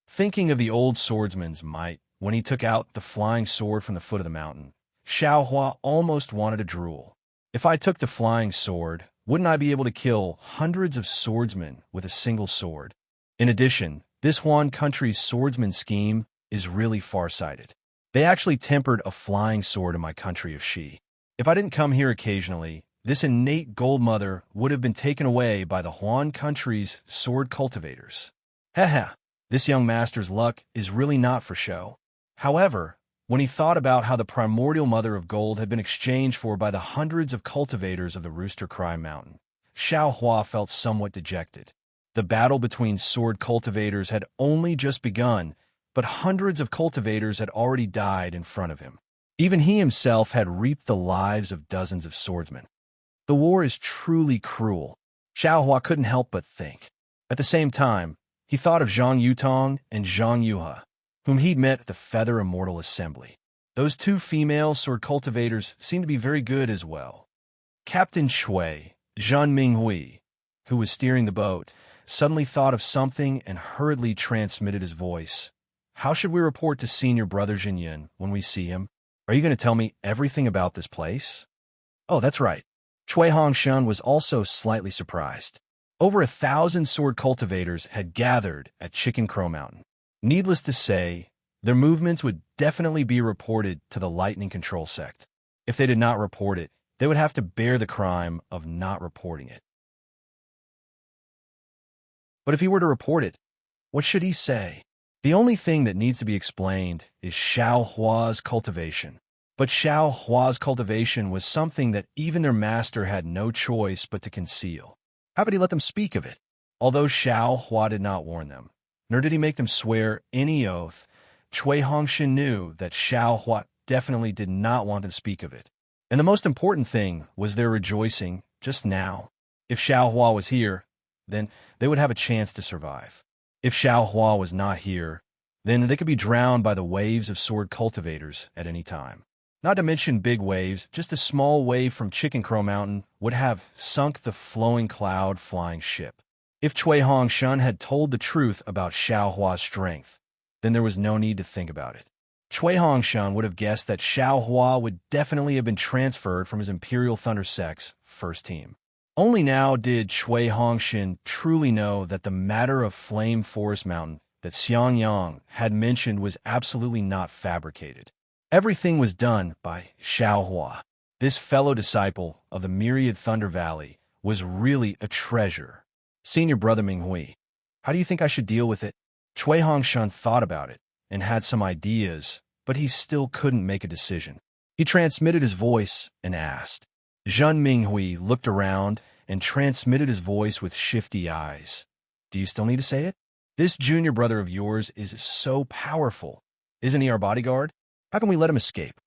A: Thinking of the old swordsman's might when he took out the flying sword from the foot of the mountain, Xiaohua almost wanted to drool. If I took the flying sword, wouldn't I be able to kill hundreds of swordsmen with a single sword? In addition, this Huan country's swordsman scheme is really far-sighted. They actually tempered a flying sword in my country of Xi. If I didn't come here occasionally, this innate Gold Mother would have been taken away by the Huan country's sword cultivators. Haha. This young master's luck is really not for show. However, when he thought about how the primordial mother of gold had been exchanged for by the hundreds of cultivators of the Rooster Cry Mountain, Xiaohua felt somewhat dejected. The battle between sword cultivators had only just begun, but hundreds of cultivators had already died in front of him. Even he himself had reaped the lives of dozens of swordsmen. The war is truly cruel. Xiaohua couldn't help but think. At the same time, he thought of Zhang Yutong and Zhang Yuhe, whom he'd met at the Feather Immortal Assembly. Those two female sword cultivators seemed to be very good as well. Captain Shui, Zhan Minghui, who was steering the boat, suddenly thought of something and hurriedly transmitted his voice. How should we report to Senior Brother Jinyin when we see him? Are you going to tell me everything about this place? Oh, that's right. Cui Hongshan was also slightly surprised. Over 1,000 sword cultivators had gathered at Chicken Crow Mountain. Needless to say, their movements would definitely be reported to the Lightning Control Sect. If they did not report it, they would have to bear the crime of not reporting it. But if he were to report it, what should he say? The only thing that needs to be explained is Xiaohua's cultivation. But Xiaohua's cultivation was something that even their master had no choice but to conceal. How could he let them speak of it? Although Xiaohua did not warn them, nor did he make them swear any oath, Cui Hongshan knew that Xiaohua definitely did not want them to speak of it. And the most important thing was their rejoicing just now. If Xiaohua was here, then they would have a chance to survive. If Xiaohua was not here, then they could be drowned by the waves of sword cultivators at any time. Not to mention big waves, just a small wave from Chicken Crow Mountain would have sunk the flowing cloud flying ship. If Cui Hongshan had told the truth about Xiaohua's strength, then there was no need to think about it. Cui Hongshan would have guessed that Xiaohua would definitely have been transferred from his Imperial Thunder Sect's first team. Only now did Cui Hongshan truly know that the matter of Flame Forest Mountain that Xiangyang had mentioned was absolutely not fabricated. Everything was done by Xiaohua. This fellow disciple of the Myriad Thunder Valley was really a treasure. Senior Brother Minghui, how do you think I should deal with it? Cui Hongshan thought about it and had some ideas, but he still couldn't make a decision. He transmitted his voice and asked. Zhan Minghui looked around and transmitted his voice with shifty eyes. Do you still need to say it? This junior brother of yours is so powerful. Isn't he our bodyguard? How can we let him escape?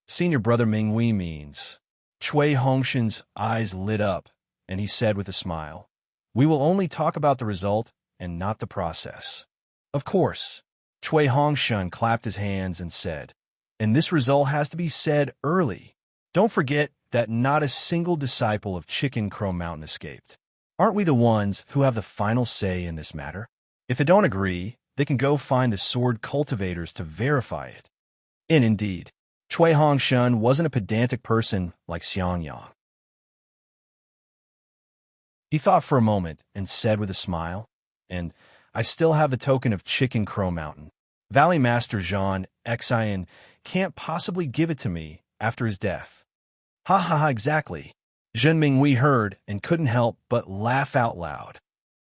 A: Senior Brother Minghui means. Cui Hongshan's eyes lit up, and he said with a smile, we will only talk about the result and not the process. Of course. Cui Hongshan clapped his hands and said, and this result has to be said early. Don't forget that not a single disciple of Chicken Crow Mountain escaped. Aren't we the ones who have the final say in this matter? If they don't agree, they can go find the sword cultivators to verify it. And indeed, Cui Hongshun wasn't a pedantic person like Xiangyang. He thought for a moment and said with a smile, "And I still have the token of Chicken Crow Mountain. Valley Master Zhan Xian can't possibly give it to me after his death." Ha ha ha, exactly. Zhen Minghui heard and couldn't help but laugh out loud.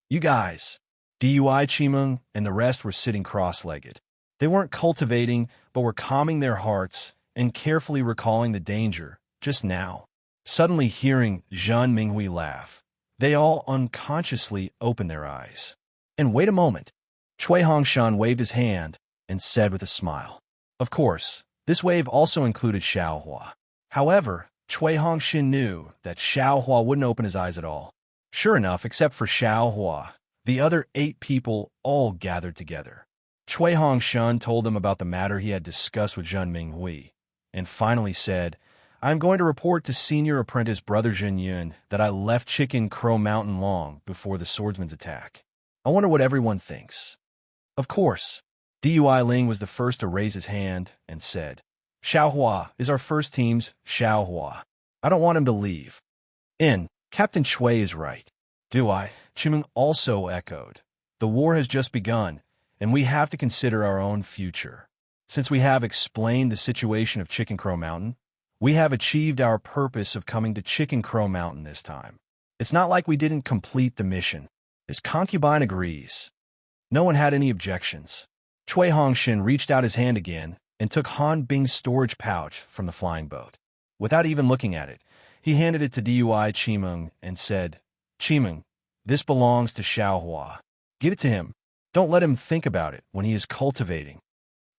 A: You guys, Dui Chimeng and the rest were sitting cross-legged. They weren't cultivating, but were calming their hearts and carefully recalling the danger just now. Suddenly hearing Zhen Minghui laugh, they all unconsciously opened their eyes. And wait a moment. Cui Hongshan waved his hand and said with a smile. Of course, this wave also included Xiaohua. However, Cui Hongshan knew that Xiaohua wouldn't open his eyes at all. Sure enough, except for Xiaohua, the other 8 people all gathered together. Cui Hongshan told them about the matter he had discussed with Zhen Minghui, and finally said, I'm going to report to senior apprentice Brother Zhen Yun that I left Chicken Crow Mountain long before the swordsman's attack. I wonder what everyone thinks. Of course, Dui Ling was the first to raise his hand and said, Xiaohua is our first team's Xiaohua. I don't want him to leave. In, Captain Chui is right. Dui Chimeng also echoed. The war has just begun, and we have to consider our own future. Since we have explained the situation of Chicken Crow Mountain, we have achieved our purpose of coming to Chicken Crow Mountain this time. It's not like we didn't complete the mission. His concubine agrees. No one had any objections. Cui Hongshan reached out his hand again and took Han Bing's storage pouch from the flying boat. Without even looking at it, he handed it to Dui Chimeng and said, Chimeng, this belongs to Xiaohua. Give it to him. Don't let him think about it when he is cultivating.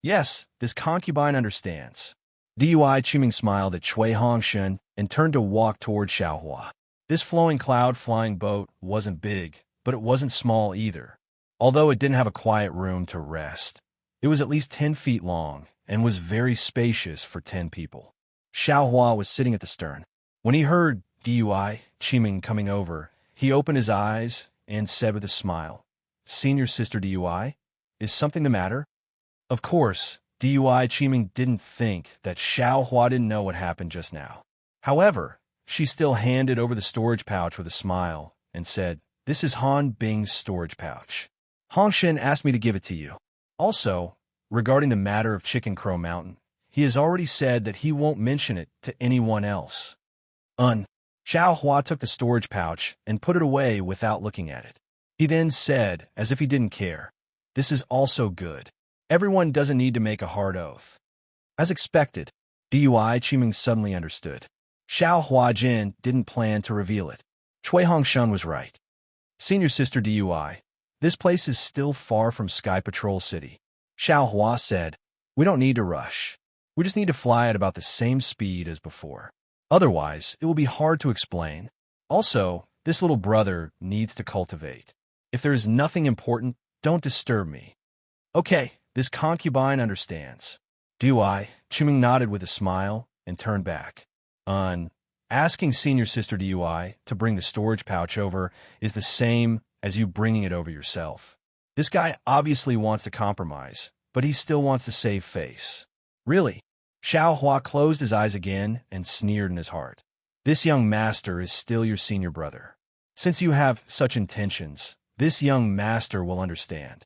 A: Yes, this concubine understands. Dui Chimeng smiled at Cui Hongshan and turned to walk toward Xiaohua. This flowing cloud flying boat wasn't big, but it wasn't small either. Although it didn't have a quiet room to rest, it was at least 10 feet long and was very spacious for 10 people. Xiaohua was sitting at the stern. When he heard Dui Chimeng coming over, he opened his eyes and said with a smile, Senior Sister Dui, is something the matter? Of course, Dui Chimeng didn't think that Xiaohua didn't know what happened just now. However, she still handed over the storage pouch with a smile and said, This is Han Bing's storage pouch. Hongshan asked me to give it to you. Also, regarding the matter of Chicken Crow Mountain, he has already said that he won't mention it to anyone else. Xiaohua took the storage pouch and put it away without looking at it. He then said, as if he didn't care, This is also good. Everyone doesn't need to make a hard oath. As expected, Dui Chimeng suddenly understood. Xiaohua Jin didn't plan to reveal it. Cui Hongshan was right. Senior Sister Dui, this place is still far from Sky Patrol City. Xiaohua said, We don't need to rush. We just need to fly at about the same speed as before. Otherwise, it will be hard to explain. Also, this little brother needs to cultivate. If there is nothing important, don't disturb me. Okay, this concubine understands. Dui Chimeng nodded with a smile and turned back. Asking Senior Sister Dui to bring the storage pouch over is the same as you bringing it over yourself. This guy obviously wants to compromise, but he still wants to save face. Really? Xiaohua closed his eyes again and sneered in his heart. This young master is still your senior brother. Since you have such intentions, this young master will understand.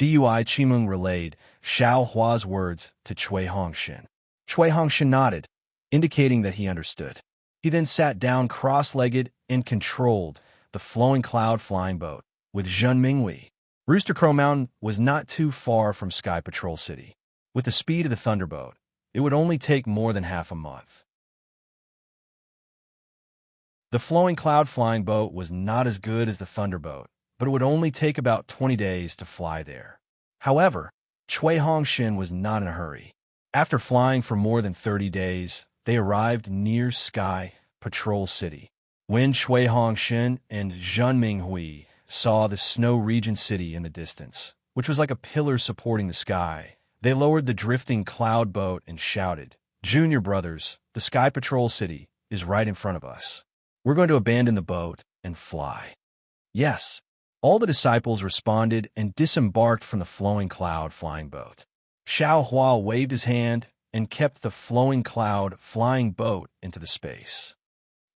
A: Dui Chimeng relayed Xiaohua's words to Cui Hongshan. Cui Hongshan nodded, indicating that he understood. He then sat down cross-legged and controlled the flowing cloud flying boat with Zhen Minghui. Rooster Crow Mountain was not too far from Sky Patrol City. With the speed of the Thunderboat, it would only take more than half a month. The flowing cloud flying boat was not as good as the Thunderboat, but it would only take about 20 days to fly there. However, Cui Hongshan was not in a hurry. After flying for more than 30 days, they arrived near Sky Patrol City. When Cui Hongshan and Zhen Minghui saw the snow region city in the distance, which was like a pillar supporting the sky, they lowered the drifting cloud boat and shouted, Junior brothers, the Sky Patrol City is right in front of us. We're going to abandon the boat and fly. Yes, All the disciples responded and disembarked from the flowing cloud flying boat. Xiao Hua waved his hand and kept the flowing cloud flying boat into the space.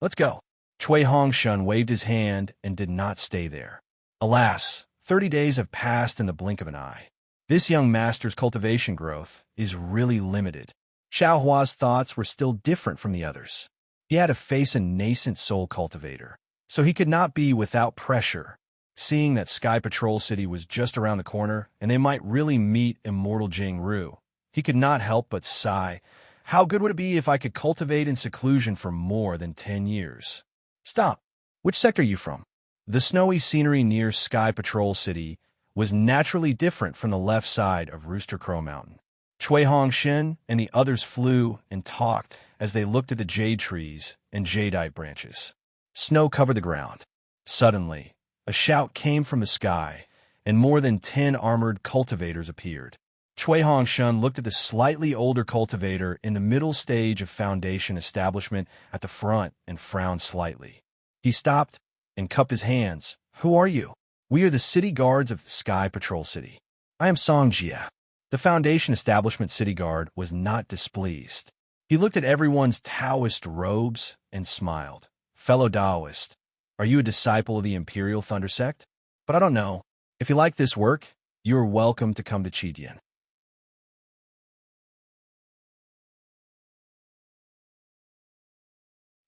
A: Let's go. Cui Hongshun waved his hand and did not stay there. Alas, 30 days have passed in the blink of an eye. This young master's cultivation growth is really limited. Xiao Hua's thoughts were still different from the others. He had to face a nascent soul cultivator, so he could not be without pressure. Seeing that Sky Patrol City was just around the corner and they might really meet immortal Jing Ru, he could not help but sigh. How good would it be if I could cultivate in seclusion for more than 10 years? Stop. Which sector are you from? The snowy scenery near Sky Patrol City was naturally different from the left side of Rooster Crow Mountain. Cui Hongshin and the others flew and talked as they looked at the jade trees and jadeite branches. Snow covered the ground. Suddenly, a shout came from the sky, and more than 10 armored cultivators appeared. Cui Hongshin looked at the slightly older cultivator in the middle stage of foundation establishment at the front and frowned slightly. He stopped and cupped his hands. Who are you? We are the city guards of Sky Patrol City. I am Song Jia. The foundation establishment city guard was not displeased. He looked at everyone's Taoist robes and smiled. Fellow Taoist, are you a disciple of the Imperial Thunder Sect? But I don't know. If you like this work, you are welcome to come to Chidian.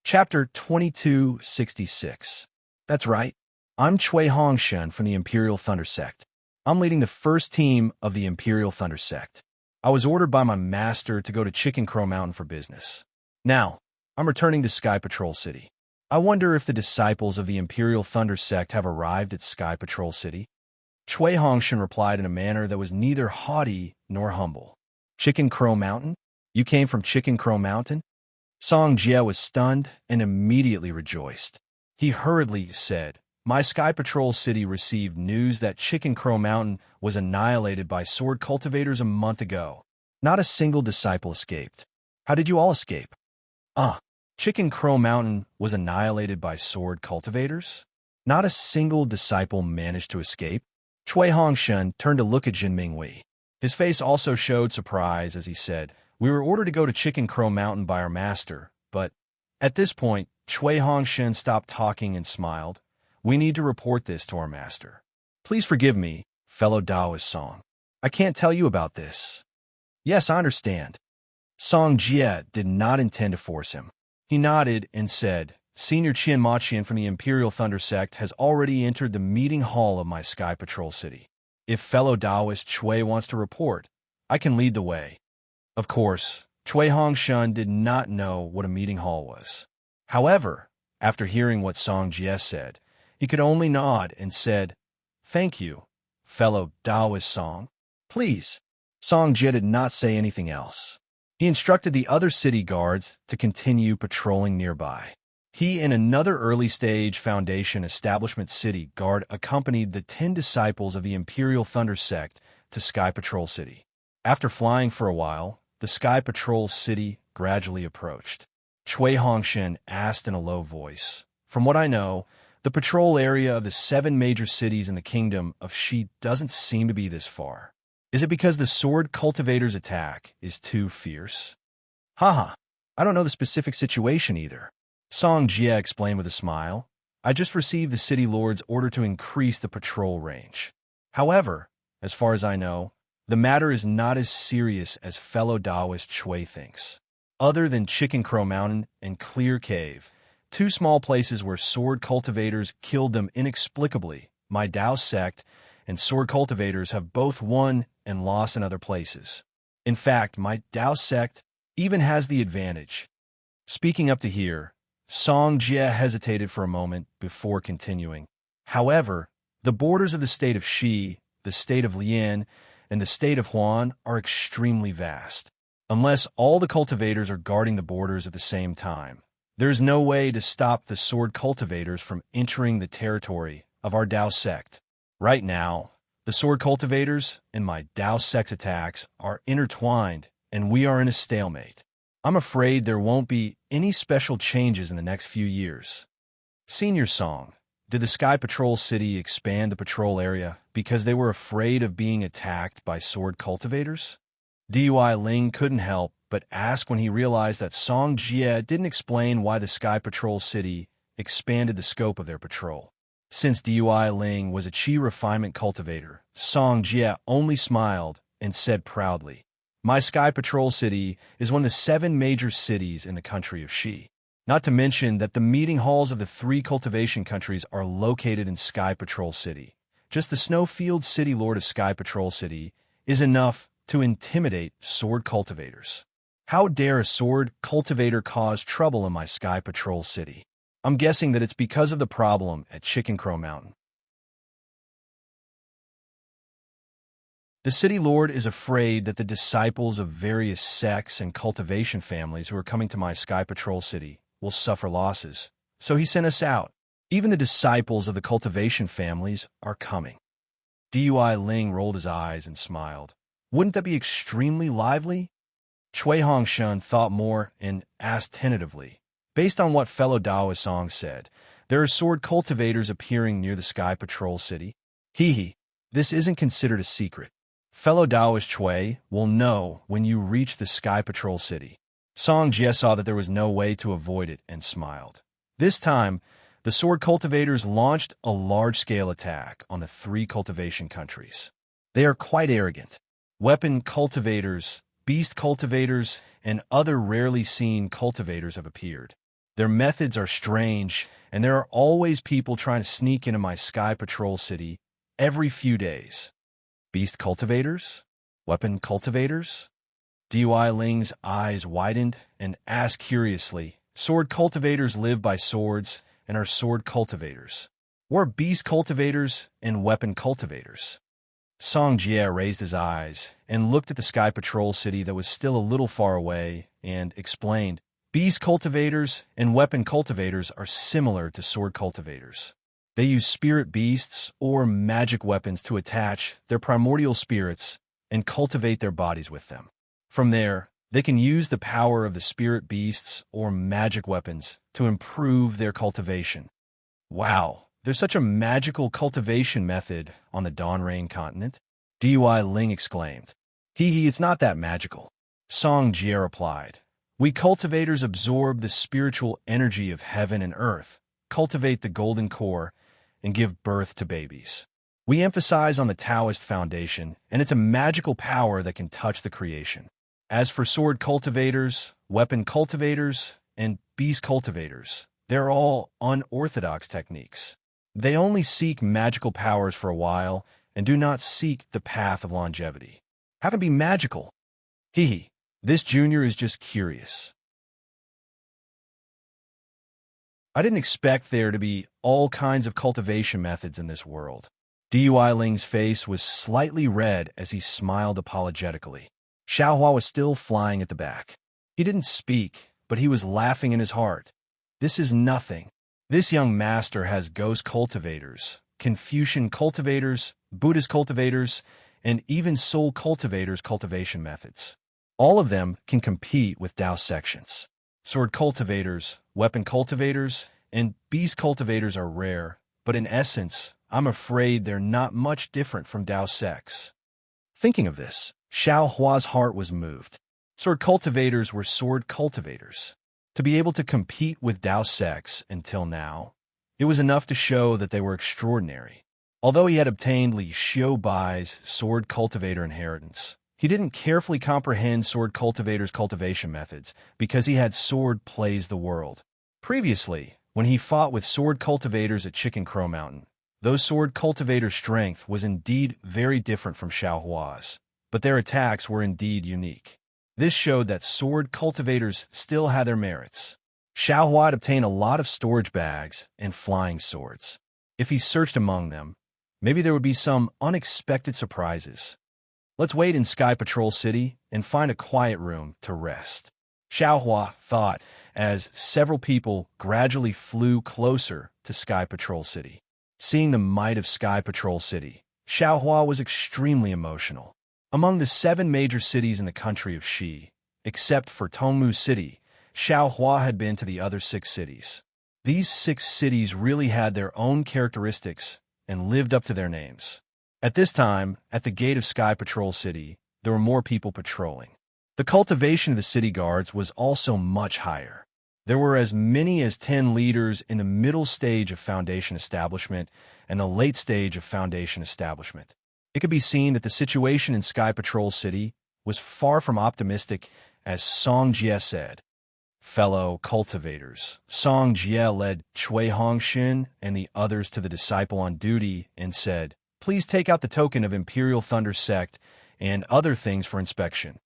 A: Chapter 2266. That's right. I'm Cui Hongshin from the Imperial Thunder Sect. I'm leading the first team of the Imperial Thunder Sect. I was ordered by my master to go to Chicken Crow Mountain for business. Now, I'm returning to Sky Patrol City. I wonder if the disciples of the Imperial Thunder Sect have arrived at Sky Patrol City. Cui Hongshin replied in a manner that was neither haughty nor humble. Chicken Crow Mountain? You came from Chicken Crow Mountain? Song Jia was stunned and immediately rejoiced. He hurriedly said, My Sky Patrol City received news that Chicken Crow Mountain was annihilated by sword cultivators a month ago. Not a single disciple escaped. How did you all escape? Chicken Crow Mountain was annihilated by sword cultivators? Not a single disciple managed to escape. Cui Hongshin turned to look at Jin Mingwei. His face also showed surprise as he said, We were ordered to go to Chicken Crow Mountain by our master, but at this point, Cui Hongshin stopped talking and smiled. We need to report this to our master. Please forgive me, fellow Taoist Song. I can't tell you about this. Yes, I understand. Song Jia did not intend to force him. He nodded and said, Senior Qian Maqian from the Imperial Thunder Sect has already entered the meeting hall of my Sky Patrol City. If fellow Taoist Cui wants to report, I can lead the way. Of course, Cui Hongshin did not know what a meeting hall was. However, after hearing what Song Jia said, he could only nod and said, Thank you, fellow Taoist Song. Please. Song Jia did not say anything else. He instructed the other city guards to continue patrolling nearby. He and another early-stage Foundation Establishment City guard accompanied the 10 disciples of the Imperial Thunder Sect to Sky Patrol City. After flying for a while, the Sky Patrol City gradually approached. Cui Hongshin asked in a low voice, From what I know, the patrol area of the 7 major cities in the kingdom of Shi doesn't seem to be this far. Is it because the sword cultivator's attack is too fierce? Haha, I don't know the specific situation either. Song Jia explained with a smile. I just received the city lord's order to increase the patrol range. However, as far as I know, the matter is not as serious as fellow Taoist Cui thinks. Other than Chicken Crow Mountain and Clear Cave, 2 small places where sword cultivators killed them inexplicably, my Tao sect and sword cultivators have both won and lost in other places. In fact, my Tao sect even has the advantage. Speaking up to here, Song Jia hesitated for a moment before continuing. However, the borders of the state of Shi, the state of Lian, and the state of Huan are extremely vast. Unless all the cultivators are guarding the borders at the same time, there is no way to stop the sword cultivators from entering the territory of our Tao sect. Right now, the sword cultivators and my Tao sect's attacks are intertwined, and we are in a stalemate. I'm afraid there won't be any special changes in the next few years. Senior Song, Did the Sky Patrol City expand the patrol area because they were afraid of being attacked by sword cultivators? Dui Ling couldn't help but ask when he realized that Song Jie didn't explain why the Sky Patrol City expanded the scope of their patrol. Since Dui Ling was a Qi refinement cultivator, Song Jie only smiled and said proudly, "My Sky Patrol City is one of the 7 major cities in the country of Xi. Not to mention that the meeting halls of the 3 cultivation countries are located in Sky Patrol City. Just the Snowfield City Lord of Sky Patrol City is enough to intimidate sword cultivators. How dare a sword cultivator cause trouble in my Sky Patrol City? I'm guessing that it's because of the problem at Chicken Crow Mountain." The city lord is afraid that the disciples of various sects and cultivation families who are coming to my Sky Patrol City will suffer losses, so he sent us out. Even the disciples of the cultivation families are coming. Dui Ling rolled his eyes and smiled. Wouldn't that be extremely lively? Cui Hongshan thought more and asked tentatively. Based on what fellow Daoist Song said, there are sword cultivators appearing near the Sky Patrol City. Hee, this isn't considered a secret. Fellow Daoist Cui will know when you reach the Sky Patrol City. Song Jie saw that there was no way to avoid it and smiled. This time, the sword cultivators launched a large-scale attack on the 3 cultivation countries. They are quite arrogant. Weapon cultivators, beast cultivators, and other rarely seen cultivators have appeared. Their methods are strange, and there are always people trying to sneak into my Sky Patrol City every few days. Beast cultivators? Weapon cultivators? Dui Ling's eyes widened and asked curiously, "Sword cultivators live by swords and are sword cultivators. Or beast cultivators and weapon cultivators?" Song Jie raised his eyes and looked at the Sky Patrol City that was still a little far away and explained, "Beast cultivators and weapon cultivators are similar to sword cultivators. They use spirit beasts or magic weapons to attach their primordial spirits and cultivate their bodies with them. From there, they can use the power of the spirit beasts or magic weapons to improve their cultivation." Wow, there's such a magical cultivation method on the Dawnrain continent? Dui Ling exclaimed. It's not that magical. Song Jie replied. "We cultivators absorb the spiritual energy of heaven and earth, cultivate the golden core, and give birth to babies. We emphasize on the Taoist foundation, and it's a magical power that can touch the creation. As for sword cultivators, weapon cultivators, and beast cultivators, they're all unorthodox techniques. They only seek magical powers for a while and do not seek the path of longevity. How can it be magical? This junior is just curious. I didn't expect there to be all kinds of cultivation methods in this world." Dui Ling's face was slightly red as he smiled apologetically. Xiaohua was still flying at the back. He didn't speak, but he was laughing in his heart. This is nothing. This young master has ghost cultivators, Confucian cultivators, Buddhist cultivators, and even soul cultivators' cultivation methods. All of them can compete with Dao sections. Sword cultivators, weapon cultivators, and beast cultivators are rare, but in essence, I'm afraid they're not much different from Dao sects. Thinking of this, Xiaohua's heart was moved. Sword cultivators were sword cultivators. To be able to compete with Dao sects until now, it was enough to show that they were extraordinary. Although he had obtained Li Xiaobai's sword cultivator inheritance, he didn't carefully comprehend sword cultivators' cultivation methods because he had sword plays the world. Previously, when he fought with sword cultivators at Chicken Crow Mountain, those sword cultivators' strength was indeed very different from Xiaohua's, but their attacks were indeed unique. This showed that sword cultivators still had their merits. Xiaohua had obtained a lot of storage bags and flying swords. If he searched among them, maybe there would be some unexpected surprises. Let's wait in Sky Patrol City and find a quiet room to rest, Xiaohua thought as several people gradually flew closer to Sky Patrol City. Seeing the might of Sky Patrol City, Xiaohua was extremely emotional. Among the 7 major cities in the country of Xi, except for Tongmu City, Xiaohua had been to the other 6 cities. These 6 cities really had their own characteristics and lived up to their names. At this time, at the gate of Sky Patrol City, there were more people patrolling. The cultivation of the city guards was also much higher. There were as many as 10 leaders in the middle stage of Foundation establishment and the late stage of Foundation establishment. It could be seen that the situation in Sky Patrol City was far from optimistic, as Song Jie said. Fellow cultivators, Song Jie led Chui Hongshin and the others to the disciple on duty and said, "Please take out the token of Imperial Thunder Sect and other things for inspection."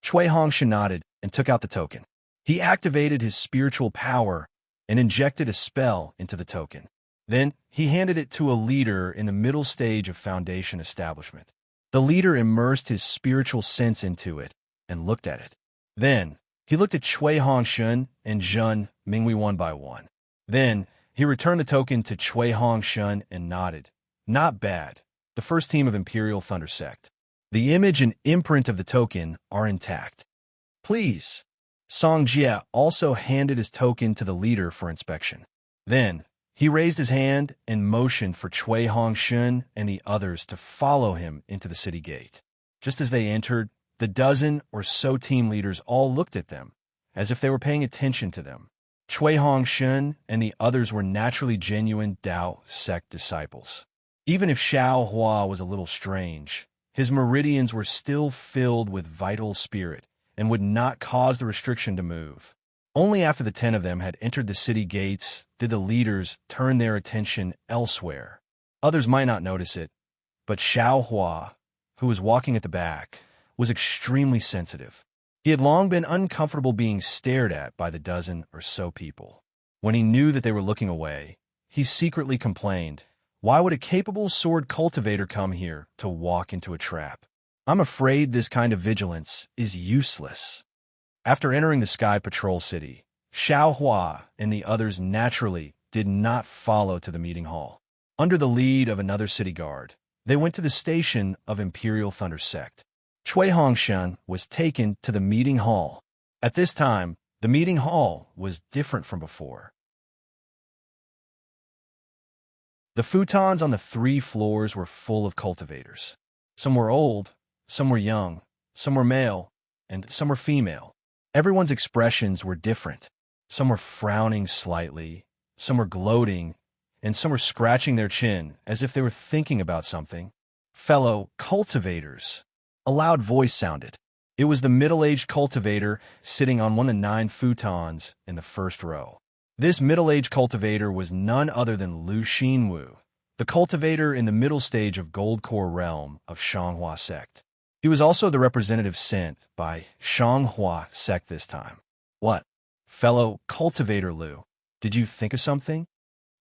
A: Chui Hongshin nodded and took out the token. He activated his spiritual power and injected a spell into the token. Then he handed it to a leader in the middle stage of Foundation establishment. The leader immersed his spiritual sense into it and looked at it. Then he looked at Chui Hongshin and Zhen Mingwei one by one. Then he returned the token to Chui Hongshin and nodded. "Not bad. The first team of Imperial Thunder Sect. The image and imprint of the token are intact. Please." Song Jie also handed his token to the leader for inspection. Then he raised his hand and motioned for Chui Hongshin and the others to follow him into the city gate. Just as they entered, the dozen or so team leaders all looked at them, as if they were paying attention to them. Chui Hongshin and the others were naturally genuine Dao sect disciples. Even if Xiao Hua was a little strange, his meridians were still filled with vital spirit and would not cause the restriction to move. Only after the 10 of them had entered the city gates did the leaders turn their attention elsewhere. Others might not notice it, but Xiao Hua, who was walking at the back, was extremely sensitive. He had long been uncomfortable being stared at by the dozen or so people. When he knew that they were looking away, he secretly complained, "Why would a capable sword cultivator come here to walk into a trap? I'm afraid this kind of vigilance is useless." After entering the Sky Patrol City, Xiao Hua and the others naturally did not follow to the meeting hall. Under the lead of another city guard, they went to the station of Imperial Thunder Sect. Chui Hongshan was taken to the meeting hall. At this time, the meeting hall was different from before. The futons on the 3 floors were full of cultivators. Some were old, some were young, some were male, and some were female. Everyone's expressions were different. Some were frowning slightly, some were gloating, and some were scratching their chin as if they were thinking about something. "Fellow cultivators," a loud voice sounded. It was the middle-aged cultivator sitting on one of the 9 futons in the first row. This middle-aged cultivator was none other than Lu Xinwu, the cultivator in the middle stage of Gold Core realm of Shanghua sect. He was also the representative sent by Shanghua sect this time. "What? Fellow cultivator Lu, did you think of something?"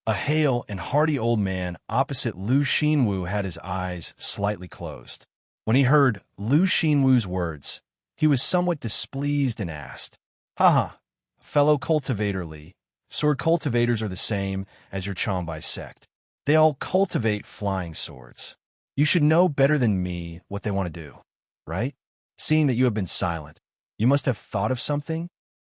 A: A hale and hearty old man opposite Lu Xinwu had his eyes slightly closed. When he heard Lu Xinwu's words, he was somewhat displeased and asked, "Haha, fellow cultivator Li, sword cultivators are the same as your Changbai sect. They all cultivate flying swords. You should know better than me what they want to do, right? Seeing that you have been silent, you must have thought of something?"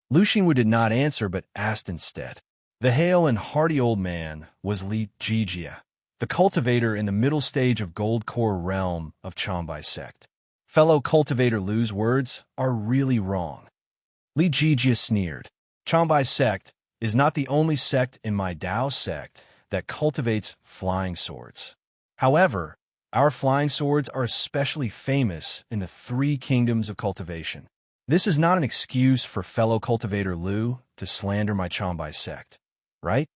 A: Lu Xinwu did not answer but asked instead. The hale and hearty old man was Li Jijia, the cultivator in the middle stage of Gold Core realm of Changbai sect. "Fellow cultivator Lu's words are really wrong." Li Jijia sneered. "Changbai sect is not the only sect in my Dao sect that cultivates flying swords. However, our flying swords are especially famous in the 3 kingdoms of cultivation. This is not an excuse for fellow cultivator Lu to slander my Changbai sect, right?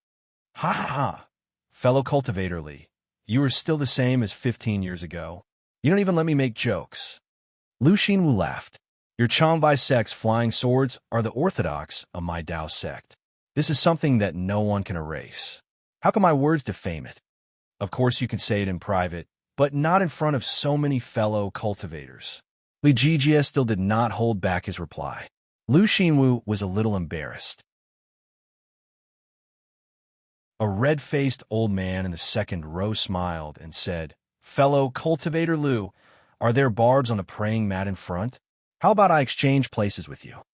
A: Ha ha ha! Fellow cultivator Li, you are still the same as 15 years ago. You don't even let me make jokes." Lu Xinwu laughed. "Your Changbai sect's flying swords are the orthodox of my Dao sect. This is something that no one can erase. How can my words defame it? Of course you can say it in private, but not in front of so many fellow cultivators." Li Jijia still did not hold back his reply. Lu Xinwu was a little embarrassed. A red-faced old man in the second row smiled and said, "Fellow cultivator Lu, are there barbs on the praying mat in front? How about I exchange places with you?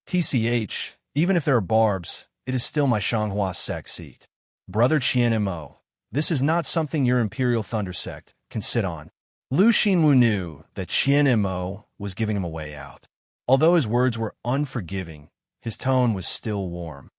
A: TCH, even if there are barbs, it is still my Shanghua sect seat. Brother Qian Mo, this is not something your Imperial Thunder sect can sit on. Lu Xinwu knew that Qian Mo was giving him a way out. Although his words were unforgiving, his tone was still warm.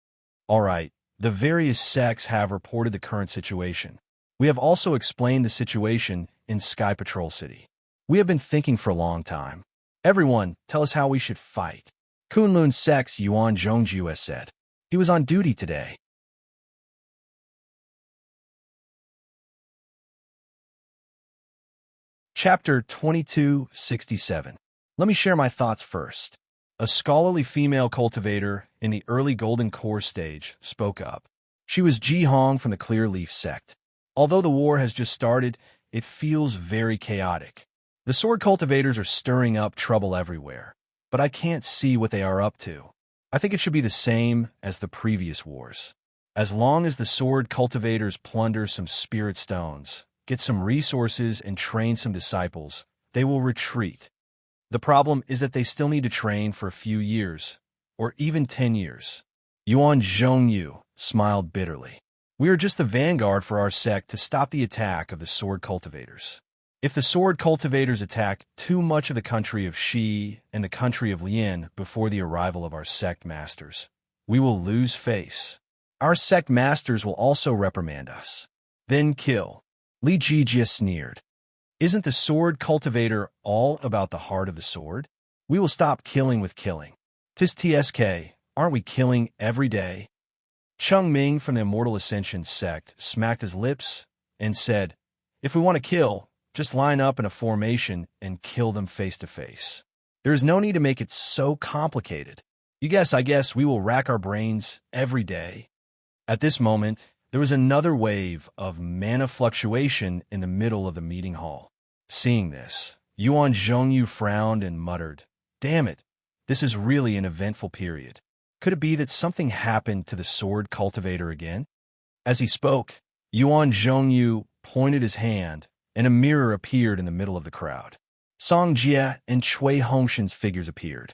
A: All right, the various sects have reported the current situation. We have also explained the situation in Sky Patrol City. We have been thinking for a long time. Everyone, tell us how we should fight. Kunlun Sect's Yuan Zhongjiu has said. He was on duty today. Chapter 2267. Let me share my thoughts first. A scholarly female cultivator in the early Golden Core stage spoke up. She was Ji Hong from the Clear Leaf sect. Although the war has just started, it feels very chaotic. The sword cultivators are stirring up trouble everywhere, but I can't see what they are up to. I think it should be the same as the previous wars. As long as the sword cultivators plunder some spirit stones, get some resources, and train some disciples, they will retreat. The problem is that they still need to train for a few years, or even 10 years. Yuan Zhongyu smiled bitterly. We are just the vanguard for our sect to stop the attack of the sword cultivators. If the sword cultivators attack too much of the country of Shi and the country of Lian before the arrival of our sect masters, we will lose face. Our sect masters will also reprimand us. Then kill. Li Jijia sneered. Isn't the sword cultivator all about the heart of the sword? We will stop killing with killing. Tis TSK, aren't we killing every day? Cheng Ming from the Immortal Ascension sect smacked his lips and said, if we want to kill, just line up in a formation and kill them face to face. There is no need to make it so complicated. I guess we will rack our brains every day. At this moment, there was another wave of mana fluctuation in the middle of the meeting hall. Seeing this, Yuan Zhongyu frowned and muttered, damn it, this is really an eventful period. Could it be that something happened to the sword cultivator again? As he spoke, Yuan Zhongyu pointed his hand, and a mirror appeared in the middle of the crowd. Song Jie and Cui Hongshan's figures appeared.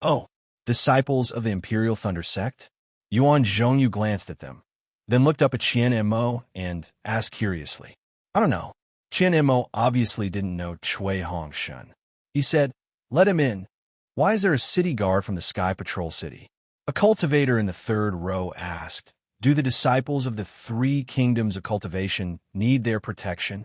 A: Oh, disciples of the Imperial Thunder sect? Yuan Zhongyu glanced at them, then looked up at Qian Mo and asked curiously. I don't know. Qian Mo obviously didn't know Cui Hongshan. He said, let him in. Why is there a city guard from the Sky Patrol City? A cultivator in the third row asked, do the disciples of the three kingdoms of cultivation need their protection?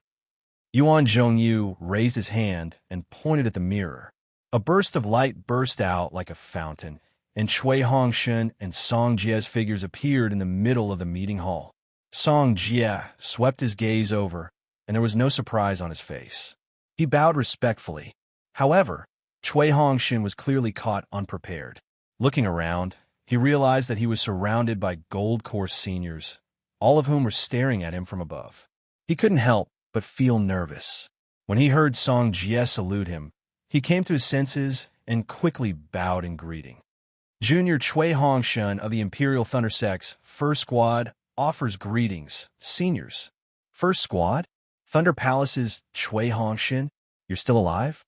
A: Yuan Zhongyu raised his hand and pointed at the mirror. A burst of light burst out like a fountain, and Cui Hongshan and Song Jie's figures appeared in the middle of the meeting hall. Song Jie swept his gaze over, and there was no surprise on his face. He bowed respectfully. However, Cui Hongshan was clearly caught unprepared. Looking around, he realized that he was surrounded by Gold Course seniors, all of whom were staring at him from above. He couldn't help but feel nervous. When he heard Song Jie salute him, he came to his senses and quickly bowed in greeting. Junior Cui Hongshan of the Imperial Thunder Sect's First Squad offers greetings, seniors. First Squad? Thunder Palace's Cui Hongshan? You're still alive?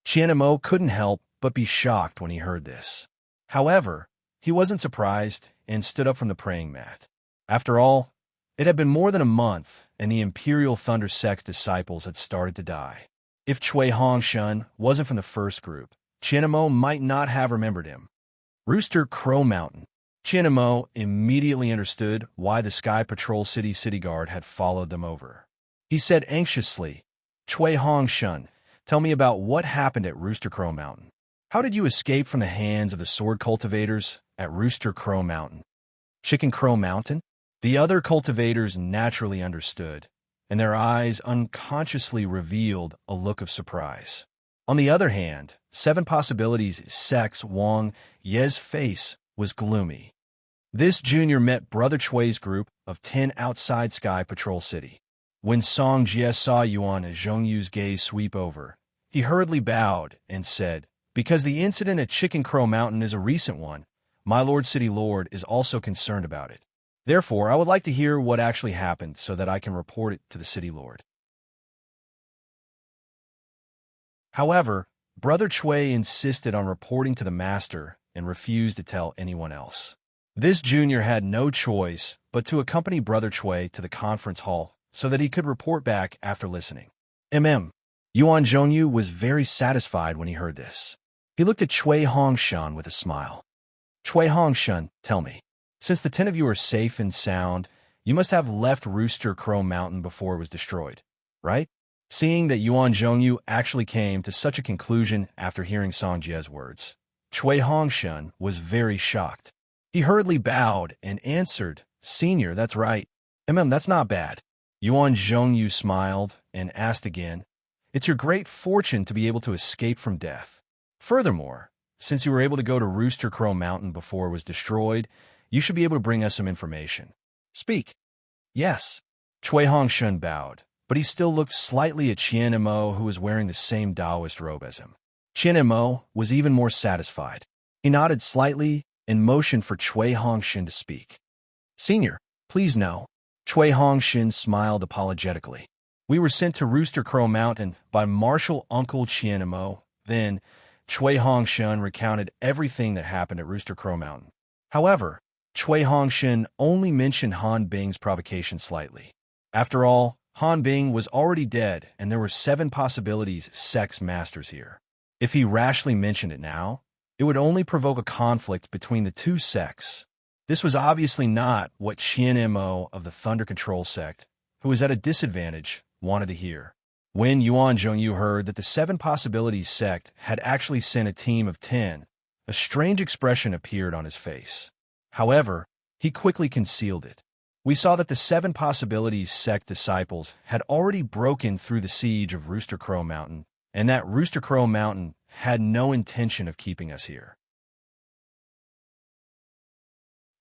A: Qian Mo couldn't help but be shocked when he heard this. However, he wasn't surprised and stood up from the praying mat. After all, it had been more than a month, and the Imperial Thunder Sect's disciples had started to die. If Cui Hongshan wasn't from the first group, Qian Mo might not have remembered him. Rooster Crow Mountain. Qian Mo immediately understood why the Sky Patrol City Guard had followed them over. He said anxiously, Cui Hongshan, tell me about what happened at Rooster Crow Mountain. How did you escape from the hands of the sword cultivators at Rooster Crow Mountain? Chicken Crow Mountain? The other cultivators naturally understood, and their eyes unconsciously revealed a look of surprise. On the other hand, Seven Possibilities' Sex Wang Ye's face was gloomy. This junior met Brother Chui's group of 10 outside Sky Patrol City. When Song Jie saw Yuan Zhongyu's gaze sweep over, he hurriedly bowed and said, because the incident at Chicken Crow Mountain is a recent one, my Lord City Lord is also concerned about it. Therefore, I would like to hear what actually happened so that I can report it to the City Lord. However, Brother Chui insisted on reporting to the Master and refused to tell anyone else. This junior had no choice but to accompany Brother Chui to the conference hall so that he could report back after listening. Yuan Zhongyu was very satisfied when he heard this. He looked at Chui Hongshan with a smile. Chui Hongshan, tell me, since the 10 of you are safe and sound, you must have left Rooster Crow Mountain before it was destroyed, right? Seeing that Yuan Zhongyu actually came to such a conclusion after hearing Song Jie's words, Chui Hongshan was very shocked. He hurriedly bowed and answered, Senior, that's right. That's not bad. Yuan Zhongyu smiled and asked again, It's your great fortune to be able to escape from death. Furthermore, since you were able to go to Rooster Crow Mountain before it was destroyed, you should be able to bring us some information. Speak. Yes. Chui Hongshan bowed, but he still looked slightly at Qian Mo, who was wearing the same Taoist robe as him. Qian Mo was even more satisfied. He nodded slightly and motioned for Chui Hongshan to speak. Senior, please no. Chui Hongshan smiled apologetically. We were sent to Rooster Crow Mountain by Marshal Uncle Qian Mo. Then, Chui Hongshan recounted everything that happened at Rooster Crow Mountain. However, Chui Hongshan only mentioned Han Bing's provocation slightly. After all, Han Bing was already dead, and there were 7 possibilities sex masters here. If he rashly mentioned it now, it would only provoke a conflict between the two sects. This was obviously not what Qian Mo of the Thunder Control sect, who was at a disadvantage, wanted to hear. When Yuan Zhongyu heard that the 7 possibilities sect had actually sent a team of 10, a strange expression appeared on his face. However, he quickly concealed it. We saw that the 7 possibilities sect disciples had already broken through the siege of Rooster Crow Mountain, and that Rooster Crow Mountain had no intention of keeping us here.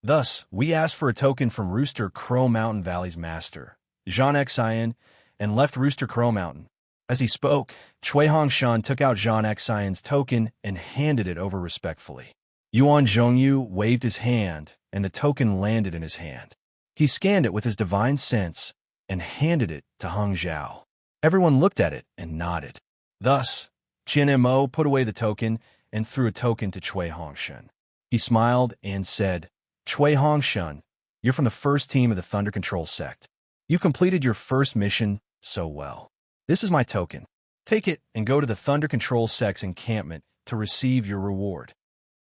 A: Thus, we asked for a token from Rooster Crow Mountain Valley's master, Zhang Xian, and left Rooster Crow Mountain. As he spoke, Chui Hongshan took out Zhang Xian's token and handed it over respectfully. Yuan Zhongyu waved his hand, and the token landed in his hand. He scanned it with his divine sense and handed it to Heng Zhao. Everyone looked at it and nodded. Thus, Qian Mo put away the token and threw a token to Chui Hongshan. He smiled and said, Chui Hongshan, you're from the first team of the Thunder Control sect. You completed your first mission so well. This is my token. Take it and go to the Thunder Control sect's encampment to receive your reward.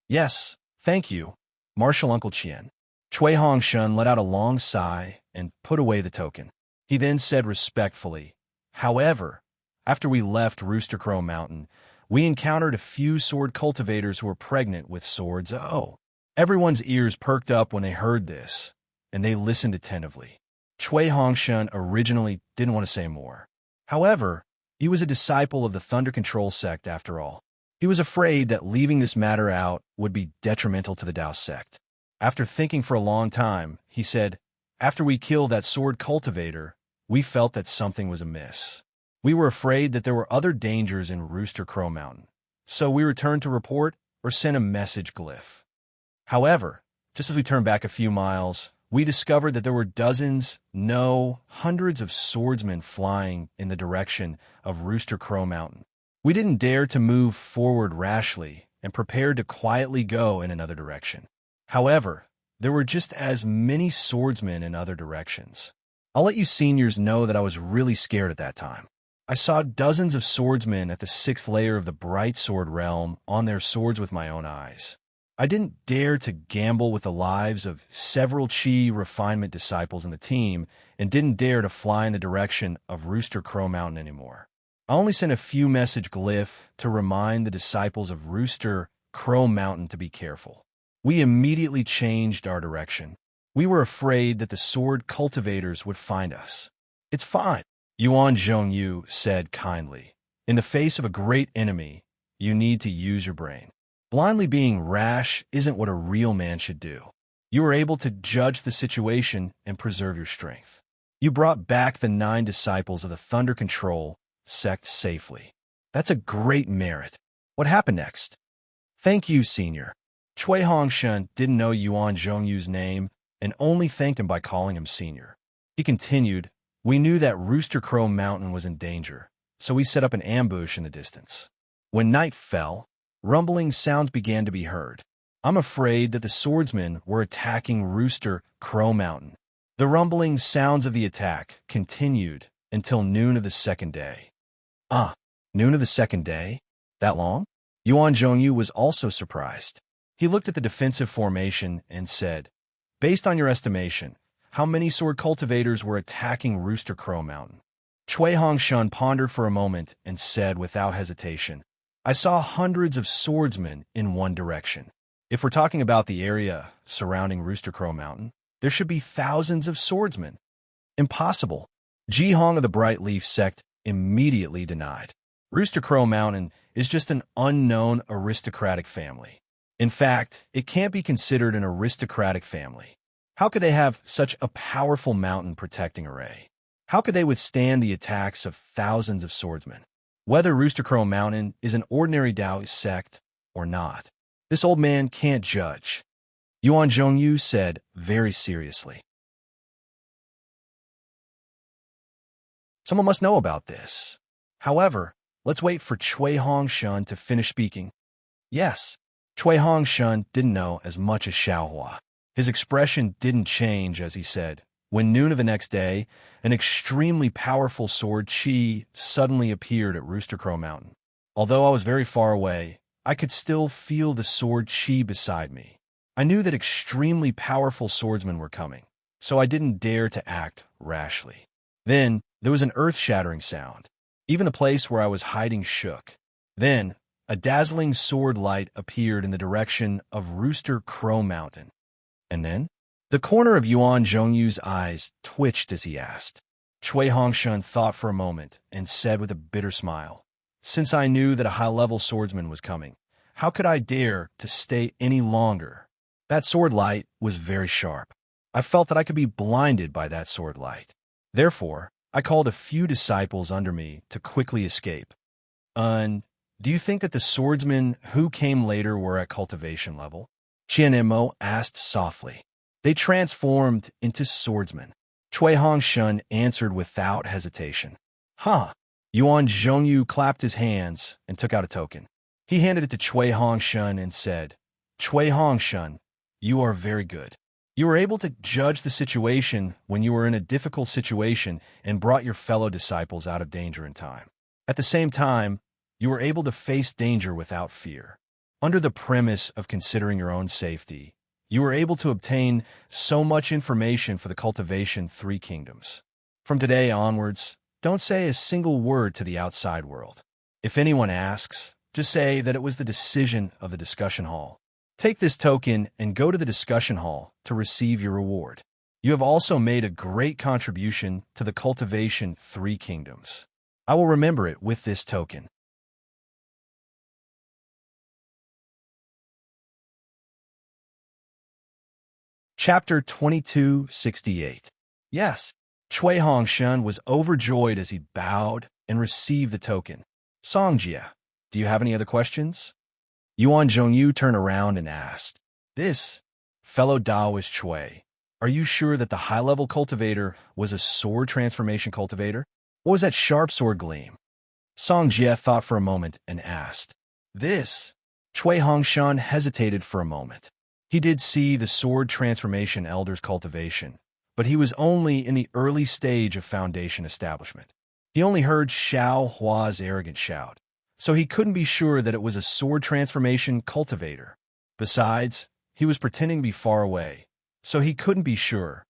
A: Yes, thank you, Marshal Uncle Qian. Chui Hongshan let out a long sigh and put away the token. He then said respectfully, However, after we left Rooster Crow Mountain, we encountered a few sword cultivators who were pregnant with swords. Oh, everyone's ears perked up when they heard this, and they listened attentively. Chui Hongshan originally didn't want to say more. However, he was a disciple of the Thunder Control sect after all. He was afraid that leaving this matter out would be detrimental to the Dao sect. After thinking for a long time, he said, After we killed that sword cultivator, we felt that something was amiss. We were afraid that there were other dangers in Rooster Crow Mountain, so we returned to report or sent a message glyph. However, just as we turned back a few miles, we discovered that there were dozens, no, hundreds of swordsmen flying in the direction of Rooster Crow Mountain. We didn't dare to move forward rashly and prepared to quietly go in another direction. However, there were just as many swordsmen in other directions. I'll let you seniors know that I was really scared at that time. I saw dozens of swordsmen at the 6th layer of the Bright Sword Realm on their swords with my own eyes. I didn't dare to gamble with the lives of several Qi refinement disciples in the team and didn't dare to fly in the direction of Rooster Crow Mountain anymore. I only sent a few message glyph to remind the disciples of Rooster Crow Mountain to be careful. We immediately changed our direction. We were afraid that the sword cultivators would find us. It's fine, Yuan Zhongyu said kindly. In the face of a great enemy, you need to use your brain. Blindly being rash isn't what a real man should do. You were able to judge the situation and preserve your strength. You brought back the 9 disciples of the Thunder Control sect safely. That's a great merit. What happened next? Thank you, Senior. Chui Hongshan didn't know Yuan Zhongyu's name and only thanked him by calling him Senior. He continued, We knew that Rooster Crow Mountain was in danger, so we set up an ambush in the distance. When night fell, rumbling sounds began to be heard. I'm afraid that the swordsmen were attacking Rooster Crow Mountain. The rumbling sounds of the attack continued until noon of the second day. Ah, noon of the second day? That long? Yuan Zhongyu was also surprised. He looked at the defensive formation and said, "Based on your estimation, how many sword cultivators were attacking Rooster Crow Mountain?" Cui Hongshan pondered for a moment and said without hesitation, "I saw hundreds of swordsmen in one direction. If we're talking about the area surrounding Rooster Crow Mountain, there should be thousands of swordsmen." Impossible. Ji Hong of the Bright Leaf sect immediately denied. Rooster Crow Mountain is just an unknown aristocratic family. In fact, it can't be considered an aristocratic family. How could they have such a powerful mountain protecting array? How could they withstand the attacks of thousands of swordsmen? Whether Rooster Crow Mountain is an ordinary Taoist sect or not, this old man can't judge. Yuan Zhongyu said very seriously. Someone must know about this. However, let's wait for Cui Hongshan to finish speaking. Yes, Cui Hongshan didn't know as much as Xiaohua. His expression didn't change as he said, "When noon of the next day, an extremely powerful sword Qi suddenly appeared at Rooster Crow Mountain. Although I was very far away, I could still feel the sword Qi beside me. I knew that extremely powerful swordsmen were coming, so I didn't dare to act rashly. Then, there was an earth-shattering sound. Even the place where I was hiding shook. Then, a dazzling sword light appeared in the direction of Rooster Crow Mountain. And then, the corner of Yuan Zhongyu's eyes twitched as he asked. Cui Hongshan thought for a moment and said with a bitter smile, "Since I knew that a high-level swordsman was coming, how could I dare to stay any longer? That sword light was very sharp. I felt that I could be blinded by that sword light. Therefore, I called a few disciples under me to quickly escape." Do you think that the swordsmen who came later were at cultivation level?" Qian Imo asked softly. "They transformed into swordsmen." Cui Hongshan answered without hesitation. "Huh." Yuan Zhongyu clapped his hands and took out a token. He handed it to Cui Hongshan and said, "Cui Hongshan, you are very good. You were able to judge the situation when you were in a difficult situation and brought your fellow disciples out of danger in time. At the same time, you were able to face danger without fear. Under the premise of considering your own safety, you were able to obtain so much information for the cultivation 3 kingdoms. From today onwards, don't say a single word to the outside world. If anyone asks, just say that it was the decision of the discussion hall. Take this token and go to the discussion hall to receive your reward. You have also made a great contribution to the cultivation 3 kingdoms. I will remember it with this token." Chapter 2268. Yes, Cui Hongshan was overjoyed as he bowed and received the token. "Songjia, do you have any other questions?" Yuan Zhongyu turned around and asked, "This, fellow Taoist Cui, are you sure that the high-level cultivator was a sword transformation cultivator? What was that sharp sword gleam?" Song Jie thought for a moment and asked, "This?" Cui Hongshan hesitated for a moment. He did see the sword transformation elder's cultivation, but he was only in the early stage of foundation establishment. He only heard Xiao Hua's arrogant shout, so he couldn't be sure that it was a sword transformation cultivator. Besides, he was pretending to be far away, so he couldn't be sure.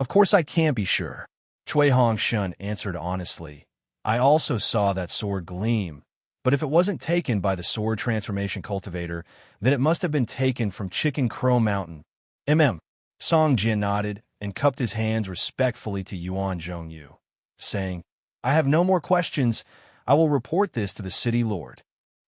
A: "Of course I can't be sure," Cui Hongshan answered honestly. "I also saw that sword gleam, but if it wasn't taken by the sword transformation cultivator, then it must have been taken from Chicken Crow Mountain." Song Jie nodded and cupped his hands respectfully to Yuan Zhongyu, saying, "I have no more questions. I will report this to the city lord."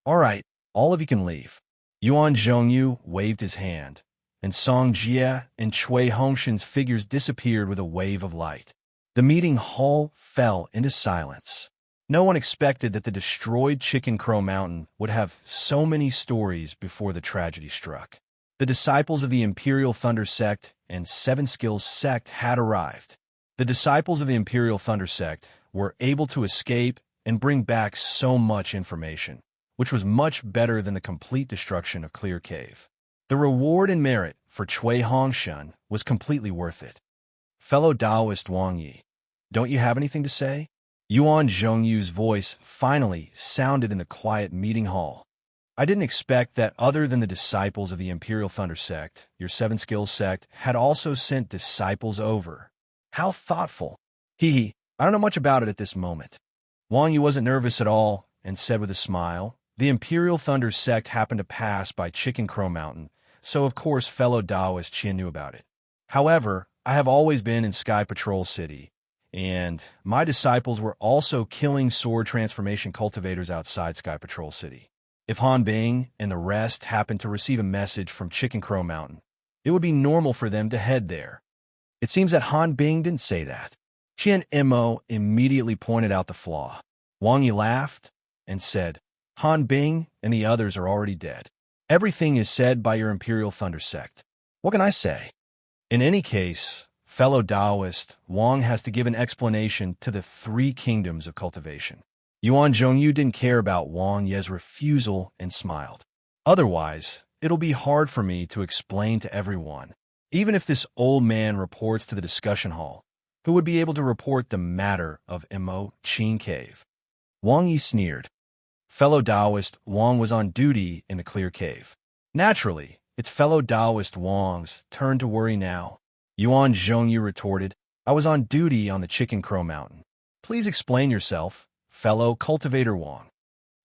A: "All right, all of you can leave." Yuan Zhongyu waved his hand, and Song Jie and Cui Hongshan's figures disappeared with a wave of light. The meeting hall fell into silence. No one expected that the destroyed Chicken Crow Mountain would have so many stories before the tragedy struck. The disciples of the Imperial Thunder Sect and Seven Skills Sect had arrived. The disciples of the Imperial Thunder Sect were able to escape and bring back so much information, which was much better than the complete destruction of Clear Cave. The reward and merit for Cui Hongshan was completely worth it. Fellow Taoist Wang Yi, don't you have anything to say? Yuan Zhongyu's voice finally sounded in the quiet meeting hall. I didn't expect that other than the disciples of the Imperial Thunder Sect, your Seven Skills Sect had also sent disciples over. How thoughtful. Hee, I don't know much about it at this moment. Wang Yi wasn't nervous at all and said with a smile, the Imperial Thunder Sect happened to pass by Chicken Crow Mountain, so of course fellow Taoist Qian knew about it. However, I have always been in Sky Patrol City, and my disciples were also killing sword transformation cultivators outside Sky Patrol City. If Han Bing and the rest happened to receive a message from Chicken Crow Mountain, it would be normal for them to head there. It seems that Han Bing didn't say that. Qian Mo immediately pointed out the flaw. Wang Yi laughed and said, Han Bing and the others are already dead. Everything is said by your Imperial Thunder Sect. What can I say? In any case, fellow Taoist, Wang has to give an explanation to the three kingdoms of cultivation. Yuan Zhongyu didn't care about Wang Ye's refusal and smiled. Otherwise, it'll be hard for me to explain to everyone. Even if this old man reports to the discussion hall, who would be able to report the matter of Mo Qin Cave? Wang Yi sneered. Fellow Taoist Wang was on duty in the Clear Cave. Naturally, it's fellow Taoist Wang's turn to worry now. Yuan Zhongyu retorted, I was on duty on the Chicken Crow Mountain. Please explain yourself, fellow cultivator Wang.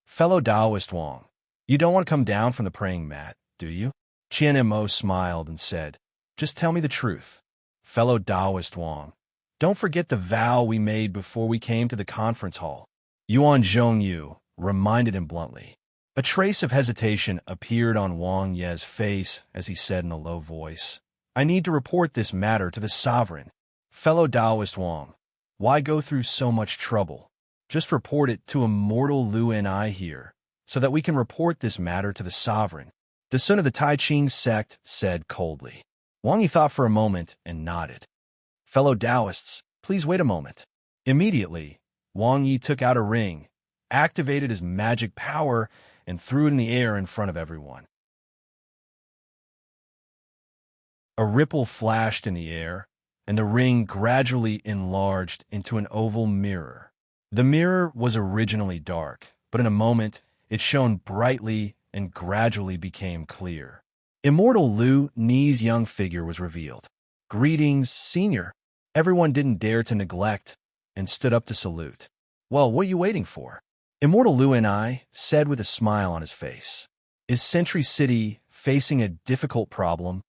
A: Fellow Taoist Wang, you don't want to come down from the praying mat, do you? Qian Mo smiled and said, just tell me the truth. Fellow Taoist Wang, don't forget the vow we made before we came to the conference hall. Yuan Zhongyu reminded him bluntly. A trace of hesitation appeared on Wang Ye's face as he said in a low voice, I need to report this matter to the sovereign. Fellow Taoist Wang, why go through so much trouble? Just report it to immortal Lu and I here, so that we can report this matter to the sovereign. The son of the Tai Ching sect said coldly. Wang Yi thought for a moment and nodded. Fellow Taoists, please wait a moment. Immediately, Wang Yi took out a ring, activated his magic power, and threw it in the air in front of everyone. A ripple flashed in the air, and the ring gradually enlarged into an oval mirror. The mirror was originally dark, but in a moment, it shone brightly and gradually became clear. Immortal Lu Ni's young figure was revealed. Greetings, Senior. Everyone didn't dare to neglect and stood up to salute. Well, what are you waiting for? Immortal Lu and I said with a smile on his face. Is Sentry City facing a difficult problem?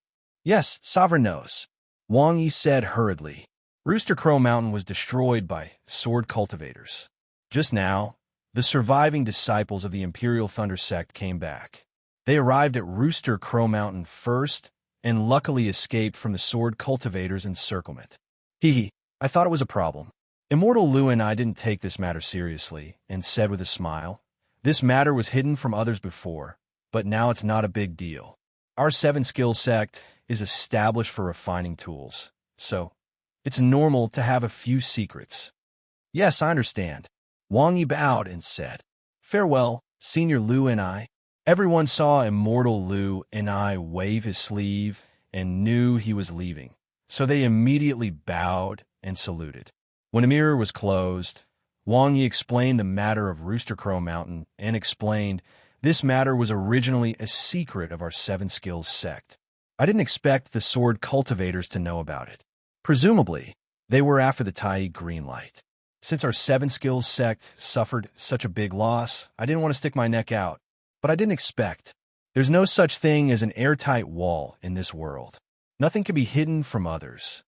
A: Yes, Sovereign knows. Wang Yi said hurriedly. Rooster Crow Mountain was destroyed by sword cultivators. Just now, the surviving disciples of the Imperial Thunder Sect came back. They arrived at Rooster Crow Mountain first and luckily escaped from the sword cultivators' encirclement. I thought it was a problem. Immortal Lu and I didn't take this matter seriously and said with a smile, this matter was hidden from others before, but now it's not a big deal. Our Seven Skills Sect is established for refining tools, so it's normal to have a few secrets. Yes, I understand. Wang Yi bowed and said, farewell, Senior Lu and I. Everyone saw Immortal Lu and I wave his sleeve and knew he was leaving, so they immediately bowed and saluted. When the mirror was closed, Wang Yi explained the matter of Rooster Crow Mountain and explained this matter was originally a secret of our Seven Skills Sect. I didn't expect the sword cultivators to know about it. Presumably, they were after the Tai green light. Since our Seven Skills Sect suffered such a big loss, I didn't want to stick my neck out. But I didn't expect. There's no such thing as an airtight wall in this world. Nothing can be hidden from others.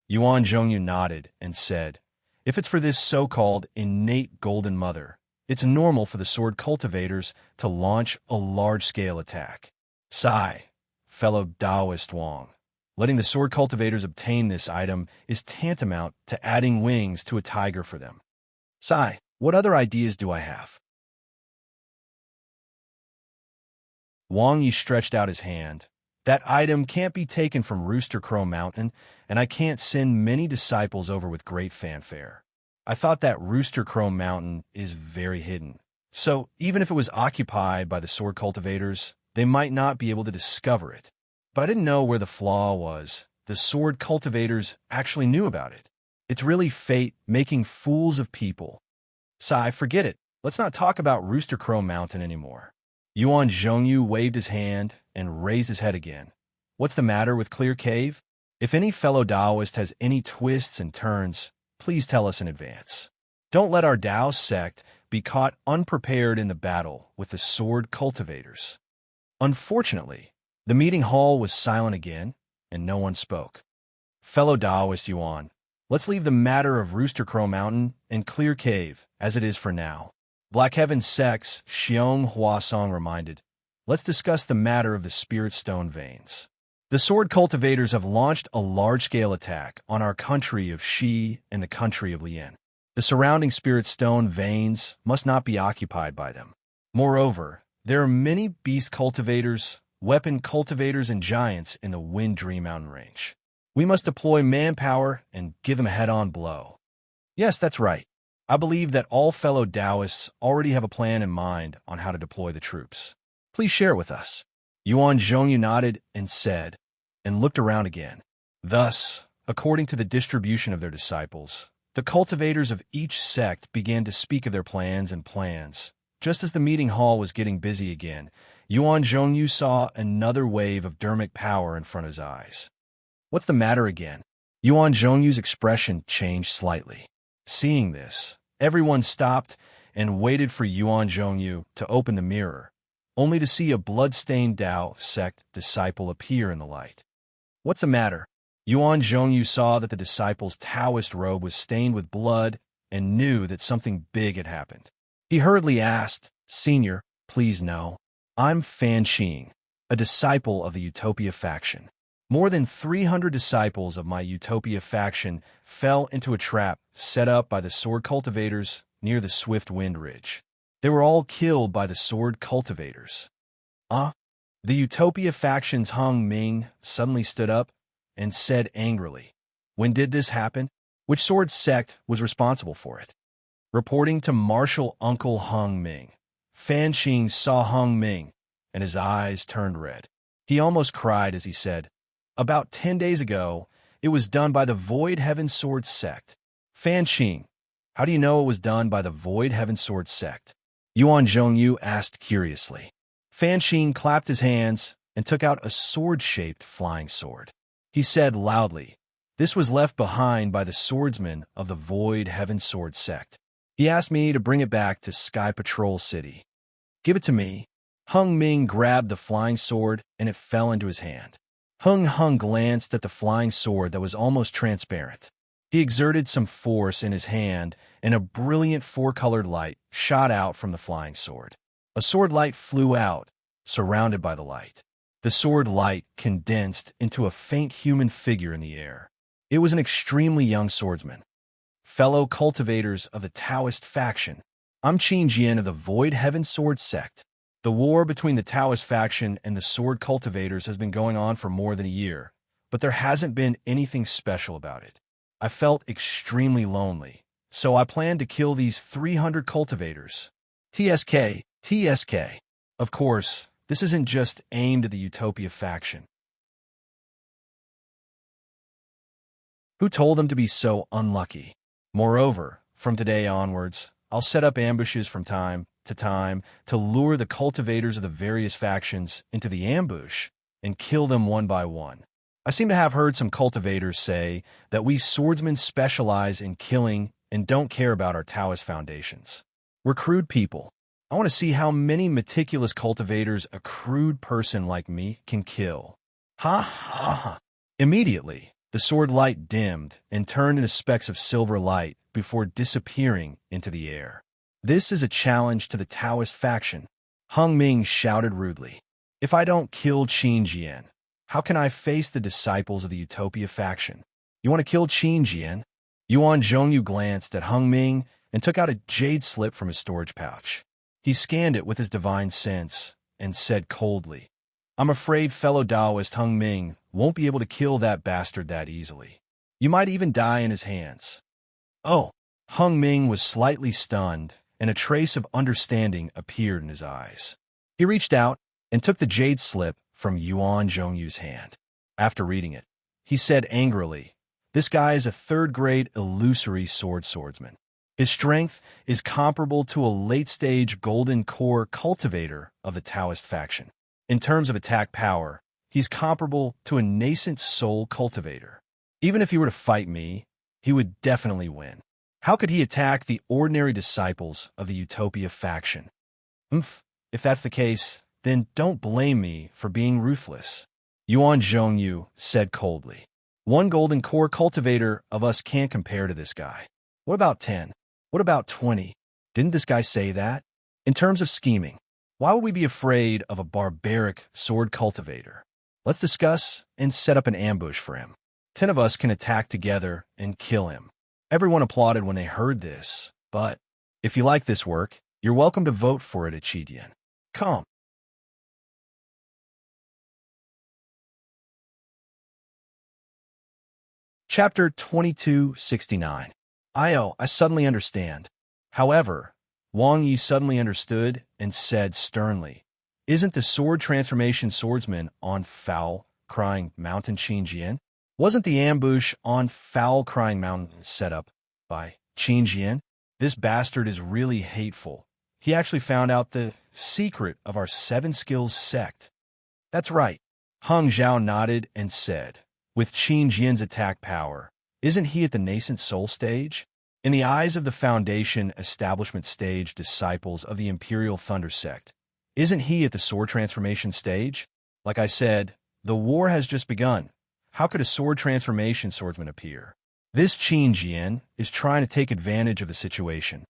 A: Yuan Zhongyu nodded and said, if it's for this so-called innate Golden Mother, it's normal for the sword cultivators to launch a large-scale attack. Sigh, fellow Taoist Wang. Letting the sword cultivators obtain this item is tantamount to adding wings to a tiger for them. Sigh, what other ideas do I have? Wang Yi stretched out his hand. That item can't be taken from Rooster Crow Mountain, and I can't send many disciples over with great fanfare. I thought that Rooster Crow Mountain is very hidden. So, even if it was occupied by the sword cultivators, they might not be able to discover it. But I didn't know where the flaw was. The sword cultivators actually knew about it. It's really fate making fools of people. Sai, forget it. Let's not talk about Rooster Crow Mountain anymore. Yuan Zhongyu waved his hand and raised his head again. What's the matter with Clear Cave? If any fellow Taoist has any twists and turns, please tell us in advance. Don't let our Tao sect be caught unprepared in the battle with the sword cultivators. Unfortunately, the meeting hall was silent again, and no one spoke. Fellow Taoist Yuan, let's leave the matter of Rooster Crow Mountain and Clear Cave as it is for now. Black Heaven Sect's Xiong Huasong reminded, let's discuss the matter of the spirit stone veins. The sword cultivators have launched a large-scale attack on our country of Shi and the country of Lian. The surrounding spirit stone veins must not be occupied by them. Moreover, there are many beast cultivators, weapon cultivators, and giants in the Wind Dream Mountain range. We must deploy manpower and give them a head-on blow. Yes, that's right. I believe that all fellow Taoists already have a plan in mind on how to deploy the troops. Please share it with us. Yuan Zhongyu nodded and said, and looked around again. Thus, according to the distribution of their disciples, the cultivators of each sect began to speak of their plans. Just as the meeting hall was getting busy again, Yuan Zhongyu saw another wave of dermic power in front of his eyes. What's the matter again? Yuan Zhongyu's expression changed slightly. Seeing this, everyone stopped and waited for Yuan Zhongyu to open the mirror, only to see a blood-stained Tao sect disciple appear in the light. What's the matter? Yuan Zhongyu saw that the disciple's Taoist robe was stained with blood and knew that something big had happened. He hurriedly asked, Senior, please no. I'm Fan Xing, a disciple of the Utopia faction. More than 300 disciples of my Utopia faction fell into a trap set up by the sword cultivators near the Swift Wind Ridge. They were all killed by the sword cultivators. The Utopia faction's Hung Ming suddenly stood up and said angrily, When did this happen? Which sword sect was responsible for it? Reporting to Marshal Uncle Hung Ming, Fan Xing saw Hung Ming, and his eyes turned red. He almost cried as he said, About 10 days ago, it was done by the Void Heaven Sword sect. Fan Xing, how do you know it was done by the Void Heaven Sword sect? Yuan Zhongyu asked curiously. Fan Xing clapped his hands and took out a sword-shaped flying sword. He said loudly, This was left behind by the swordsmen of the Void Heaven Sword sect. He asked me to bring it back to Sky Patrol City. Give it to me. Hung Ming grabbed the flying sword and it fell into his hand. Hung glanced at the flying sword that was almost transparent. He exerted some force in his hand and a brilliant four-colored light shot out from the flying sword. A sword light flew out, surrounded by the light. The sword light condensed into a faint human figure in the air. It was an extremely young swordsman. Fellow cultivators of the Taoist faction, I'm Qin Jian of the Void Heaven Sword sect. The war between the Taoist faction and the sword cultivators has been going on for more than a year, but there hasn't been anything special about it. I felt extremely lonely, so I planned to kill these 300 cultivators. TSK. Of course, this isn't just aimed at the Utopia faction. Who told them to be so unlucky? Moreover, from today onwards, I'll set up ambushes from time to time to lure the cultivators of the various factions into the ambush and kill them one by one. I seem to have heard some cultivators say that we swordsmen specialize in killing and don't care about our Taoist foundations. We're crude people. I want to see how many meticulous cultivators a crude person like me can kill. Ha ha ha. Immediately, the sword light dimmed and turned into specks of silver light before disappearing into the air. This is a challenge to the Taoist faction. Hung Ming shouted rudely. If I don't kill Qin Jian, how can I face the disciples of the Utopia faction? You want to kill Qin Jian? Yuan Zhongyu glanced at Hung Ming and took out a jade slip from his storage pouch. He scanned it with his divine sense and said coldly, I'm afraid fellow Taoist Hung Ming won't be able to kill that bastard that easily. You might even die in his hands. Oh, Hung Ming was slightly stunned, and a trace of understanding appeared in his eyes. He reached out and took the jade slip from Yuan Zhongyu's hand. After reading it, he said angrily, "This guy is a third-grade illusory swordsman. His strength is comparable to a late-stage golden core cultivator of the Taoist faction. In terms of attack power, he's comparable to a nascent soul cultivator. Even if he were to fight me, he would definitely win. How could he attack the ordinary disciples of the Utopia faction? If that's the case, then don't blame me for being ruthless." Yuan Zhongyu said coldly. "One golden core cultivator of us can't compare to this guy. What about 10? What about 20? Didn't this guy say that? In terms of scheming, why would we be afraid of a barbaric sword cultivator? Let's discuss and set up an ambush for him. 10 of us can attack together and kill him." Everyone applauded when they heard this, but if you like this work, you're welcome to vote for it at Chidian. Come. Chapter 2269. I suddenly understand. However, Wang Yi suddenly understood and said sternly, "Isn't the sword transformation swordsman on Foul Crying Mountain Qingjian? Wasn't the ambush on Foul Crying Mountain set up by Qingjian? This bastard is really hateful. He actually found out the secret of our 7 skills sect." "That's right." Heng Zhao nodded and said, "With Qingjian's attack power, isn't he at the nascent soul stage? In the eyes of the Foundation establishment stage disciples of the Imperial Thunder sect, isn't he at the sword transformation stage? Like I said, the war has just begun. How could a sword transformation swordsman appear? This Qingjian is trying to take advantage of the situation.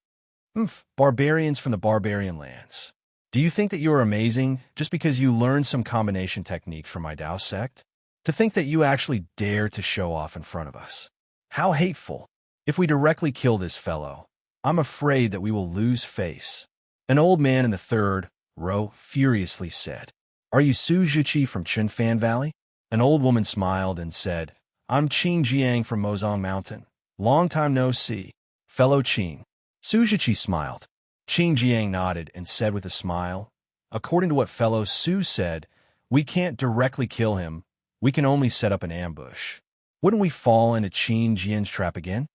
A: Barbarians from the barbarian lands. Do you think that you are amazing just because you learned some combination technique from my Dao sect? To think that you actually dare to show off in front of us. How hateful. If we directly kill this fellow, I'm afraid that we will lose face." An old man in the third row furiously said, "Are you Su Zhiqi from Chunfan Valley?" An old woman smiled and said, "I'm Qing Jiang from Mozong Mountain. Long time no see. Fellow Qing." Su Zhiqi smiled. Qing Jiang nodded and said with a smile, "According to what fellow Su said, we can't directly kill him. We can only set up an ambush. Wouldn't we fall into Qing Jian's trap again?"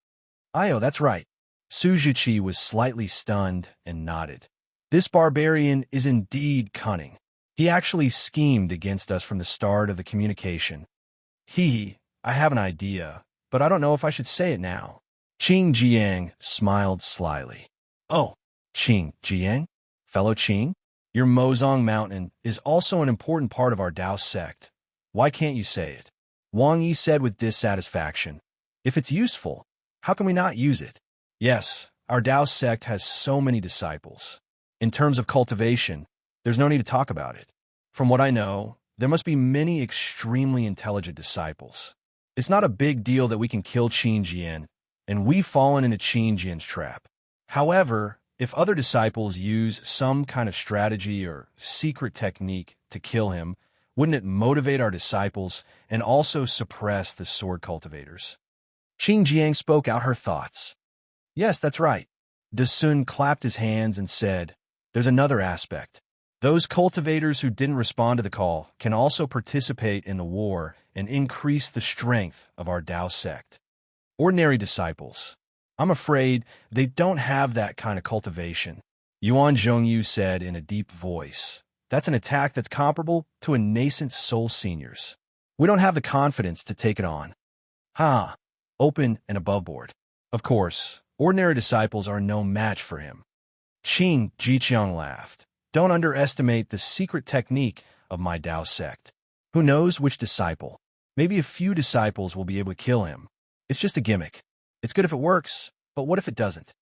A: That's right." Su Zhiqi was slightly stunned and nodded. "This barbarian is indeed cunning. He actually schemed against us from the start of the communication. I have an idea, but I don't know if I should say it now." Qing Jiang smiled slyly. "Oh, Qing Jiang? Fellow Qing? Your Mozong Mountain is also an important part of our Dao sect. Why can't you say it?" Wang Yi said with dissatisfaction. "If it's useful, how can we not use it? Yes, our Dao sect has so many disciples. In terms of cultivation, there's no need to talk about it. From what I know, there must be many extremely intelligent disciples. It's not a big deal that we can kill Qingjian, and we've fallen into Qingjian's trap. However, if other disciples use some kind of strategy or secret technique to kill him, wouldn't it motivate our disciples and also suppress the sword cultivators?" Qing Jiang spoke out her thoughts. "Yes, that's right." De Sun clapped his hands and said, "There's another aspect. Those cultivators who didn't respond to the call can also participate in the war and increase the strength of our Dao sect. Ordinary disciples. I'm afraid they don't have that kind of cultivation." Yuan Zhongyu said in a deep voice, "That's an attack that's comparable to a nascent soul senior's. We don't have the confidence to take it on. Open and above board. Of course, ordinary disciples are no match for him." Qing Jiqiang laughed. "Don't underestimate the secret technique of my Dao sect. Who knows which disciple? Maybe a few disciples will be able to kill him. It's just a gimmick. It's good if it works, but what if it doesn't?"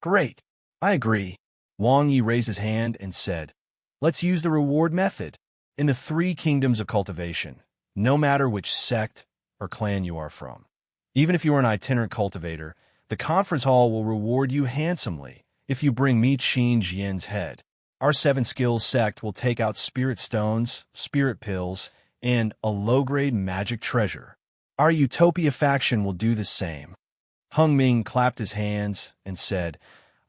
A: "Great. I agree." Wang Yi raised his hand and said, "Let's use the reward method. In the 3 kingdoms of cultivation, no matter which sect or clan you are from, even if you are an itinerant cultivator, the conference hall will reward you handsomely if you bring me Qing Jian's head. Our 7 skills sect will take out spirit stones, spirit pills, and a low-grade magic treasure. Our Utopia faction will do the same." Heng Ming clapped his hands and said,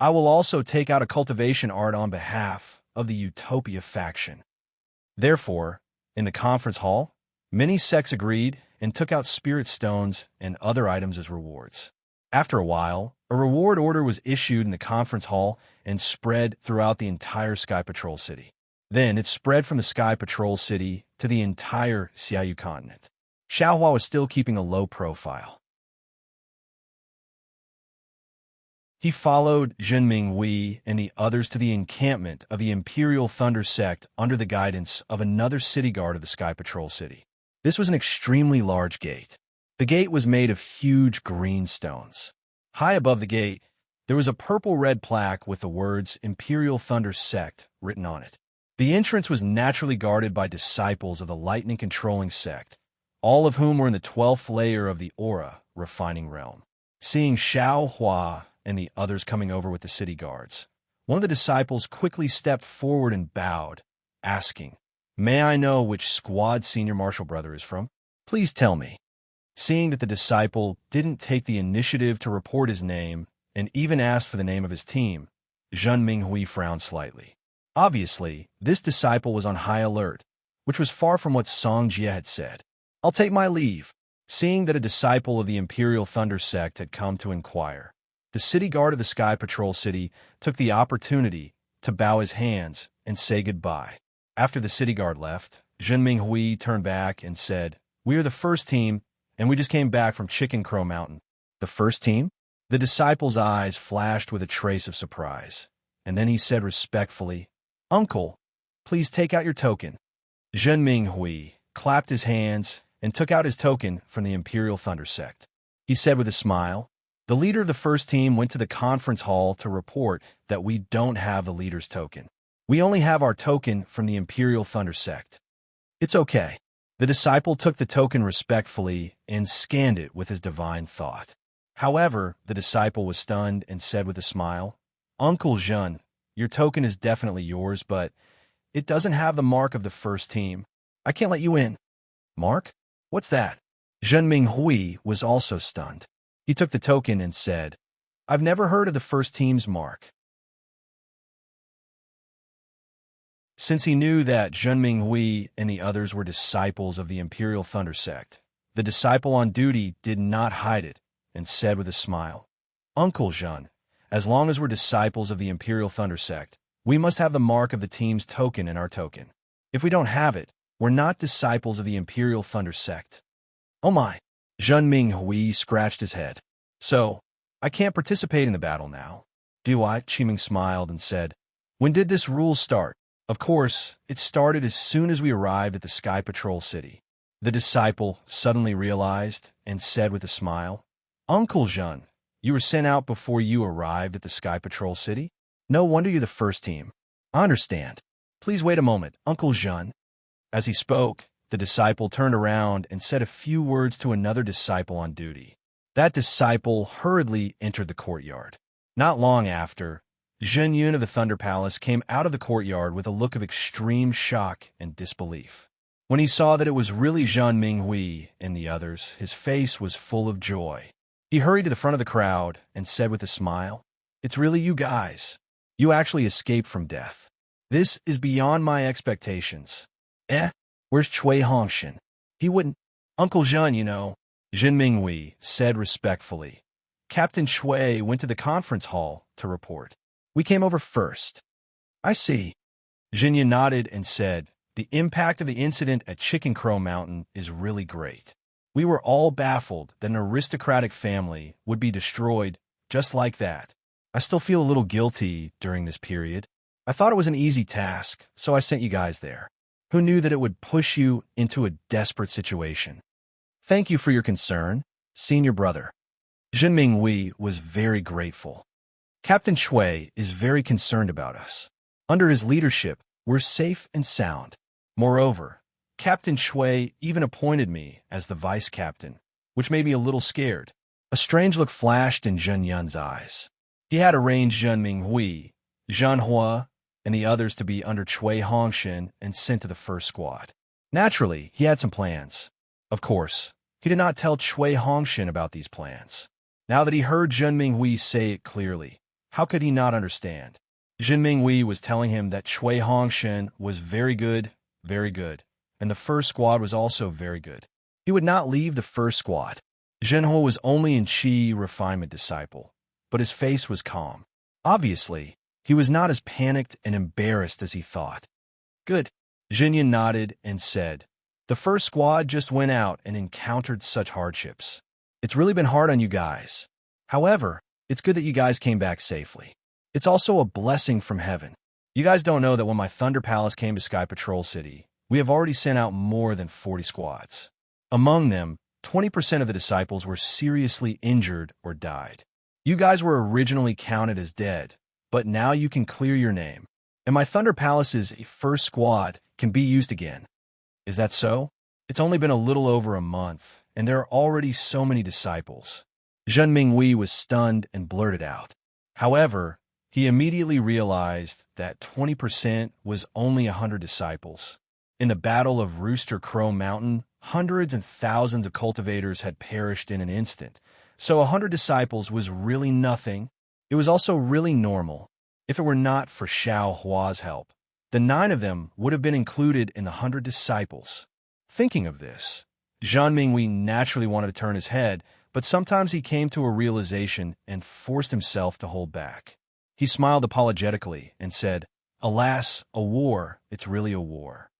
A: "I will also take out a cultivation art on behalf of the Utopia faction." Therefore, in the conference hall, many sects agreed and took out spirit stones and other items as rewards. After a while, a reward order was issued in the conference hall and spread throughout the entire Sky Patrol City. Then it spread from the Sky Patrol City to the entire Xiaoyu continent. Xiaohua was still keeping a low profile. He followed Zhenming Hui and the others to the encampment of the Imperial Thunder Sect under the guidance of another city guard of the Sky Patrol City. This was an extremely large gate. The gate was made of huge green stones. High above the gate, there was a purple-red plaque with the words Imperial Thunder Sect written on it. The entrance was naturally guarded by disciples of the lightning-controlling sect, all of whom were in the 12th layer of the aura refining realm. Seeing Xiaohua and the others coming over with the city guards, one of the disciples quickly stepped forward and bowed, asking, "May I know which squad Senior Marshal Brother is from? Please tell me." Seeing that the disciple didn't take the initiative to report his name and even asked for the name of his team, Zhenming Hui frowned slightly. Obviously, this disciple was on high alert, which was far from what Song Jie had said. "I'll take my leave." Seeing that a disciple of the Imperial Thunder Sect had come to inquire, the city guard of the Sky Patrol City took the opportunity to bow his hands and say goodbye. After the city guard left, Zhenming Hui turned back and said, "We are the first team, and we just came back from Chicken Crow Mountain." "The first team?" The disciple's eyes flashed with a trace of surprise, and then he said respectfully, "Uncle, please take out your token." Zhenming Hui clapped his hands and took out his token from the Imperial Thunder Sect. He said with a smile, "The leader of the first team went to the conference hall to report that we don't have the leader's token. We only have our token from the Imperial Thunder Sect." "It's okay." The disciple took the token respectfully and scanned it with his divine thought. However, the disciple was stunned and said with a smile, "Uncle Zhen, your token is definitely yours, but it doesn't have the mark of the first team. I can't let you in." "Mark? What's that?" Zhenming Hui was also stunned. He took the token and said, "I've never heard of the first team's mark." Since he knew that Zhenming Hui and the others were disciples of the Imperial Thunder Sect, the disciple on duty did not hide it and said with a smile, "Uncle Zhen, as long as we're disciples of the Imperial Thunder Sect, we must have the mark of the team's token in our token. If we don't have it, we're not disciples of the Imperial Thunder Sect." "Oh my!" Zhenming Hui scratched his head. "So, I can't participate in the battle now, do I?" Qiming smiled and said, "When did this rule start?" "Of course, it started as soon as we arrived at the Sky Patrol City." The disciple suddenly realized and said with a smile, "Uncle Zhen, you were sent out before you arrived at the Sky Patrol City? No wonder you're the first team. I understand. Please wait a moment, Uncle Zhen." As he spoke, the disciple turned around and said a few words to another disciple on duty. That disciple hurriedly entered the courtyard. Not long after, Zhen Yun of the Thunder Palace came out of the courtyard with a look of extreme shock and disbelief. When he saw that it was really Zhenming Hui and the others, his face was full of joy. He hurried to the front of the crowd and said with a smile, "It's really you guys. You actually escaped from death. This is beyond my expectations." Where's Cui Hongshan? He wouldn't. "Uncle Zhen, you know," Zhenming Hui said respectfully. "Captain Cui went to the conference hall to report. We came over first." "I see." Zhen nodded and said, "The impact of the incident at Chicken Crow Mountain is really great. We were all baffled that an aristocratic family would be destroyed just like that. I still feel a little guilty during this period. I thought it was an easy task, so I sent you guys there. Who knew that it would push you into a desperate situation? Thank you for your concern, senior brother." Zhenming Hui was very grateful. "Captain Cui is very concerned about us. Under his leadership, we're safe and sound. Moreover, Captain Cui even appointed me as the vice captain, which made me a little scared." A strange look flashed in Zhen Yun's eyes. He had arranged Zhenming Hui, Zhan Hua, and the others to be under Cui Hongshan and sent to the first squad. Naturally, he had some plans. Of course, he did not tell Cui Hongshan about these plans. Now that he heard Zhenming Hui say it clearly, how could he not understand? Zhenming Hui was telling him that Cui Hongshan was very good very good. And the first squad was also very good. He would not leave the first squad. Zhenho was only in Qi refinement disciple, but his face was calm. Obviously, he was not as panicked and embarrassed as he thought. Good. Zhenyan nodded and said, the first squad just went out and encountered such hardships. It's really been hard on you guys. However, it's good that you guys came back safely. It's also a blessing from heaven. You guys don't know that when my Thunder Palace came to Sky Patrol City, we have already sent out more than 40 squads. Among them, 20% of the disciples were seriously injured or died. You guys were originally counted as dead, but now you can clear your name. And my Thunder Palace's first squad can be used again. Is that so? It's only been a little over a month, and there are already so many disciples. Zhen Mingwei was stunned and blurted out. However, he immediately realized that 20% was only 100 disciples. In the Battle of Rooster Crow Mountain, hundreds and thousands of cultivators had perished in an instant, so 100 disciples was really nothing. It was also really normal. If it were not for Xiao Hua's help, the 9 of them would have been included in the 100 disciples. Thinking of this, Zhen Mingwei naturally wanted to turn his head, but sometimes he came to a realization and forced himself to hold back. He smiled apologetically and said, alas, a war, it's really a war.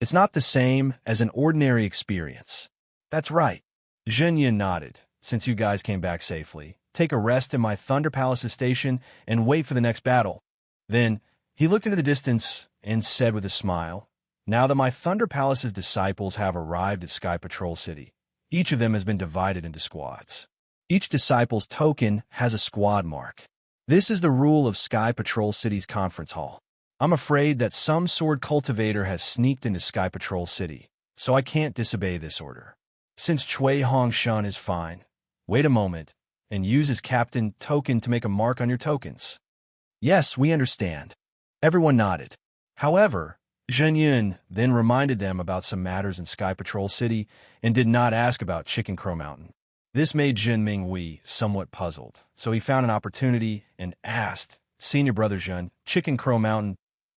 A: It's not the same as an ordinary experience. That's right. Zhen Yin nodded. Since you guys came back safely, take a rest in my Thunder Palace's station and wait for the next battle. Then he looked into the distance and said with a smile, now that my Thunder Palace's disciples have arrived at Sky Patrol City, each of them has been divided into squads. Each disciple's token has a squad mark. This is the rule of Sky Patrol City's conference hall. I'm afraid that some sword cultivator has sneaked into Sky Patrol City, so I can't disobey this order. Since Cui Hongshan is fine, wait a moment and use his captain token to make a mark on your tokens. Yes, we understand. Everyone nodded. However, Zhen Yun then reminded them about some matters in Sky Patrol City and did not ask about Chicken Crow Mountain. This made Zhen Mingwei somewhat puzzled, so he found an opportunity and asked, Senior Brother Zhen, Chicken Crow Mountain.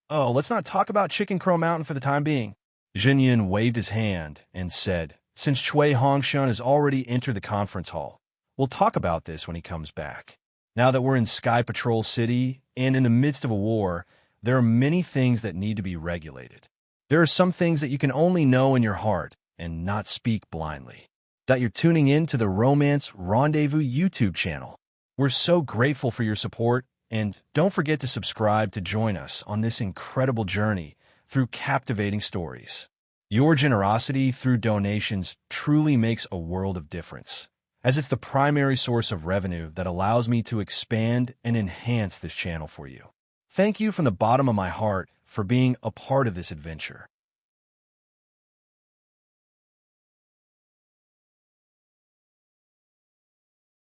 A: Oh, let's not talk about Chicken Crow Mountain for the time being. Zhen Yun waved his hand and said, since Cui Hongshan has already entered the conference hall, we'll talk about this when he comes back. Now that we're in Sky Patrol City and in the midst of a war, there are many things that need to be regulated. There are some things that you can only know in your heart and not speak blindly. That you're tuning in to the Romance Rendezvous YouTube channel. We're so grateful for your support, and don't forget to subscribe to join us on this incredible journey through captivating stories. Your generosity through donations truly makes a world of difference, as it's the primary source of revenue that allows me to expand and enhance this channel for you. Thank you from the bottom of my heart for being a part of this adventure.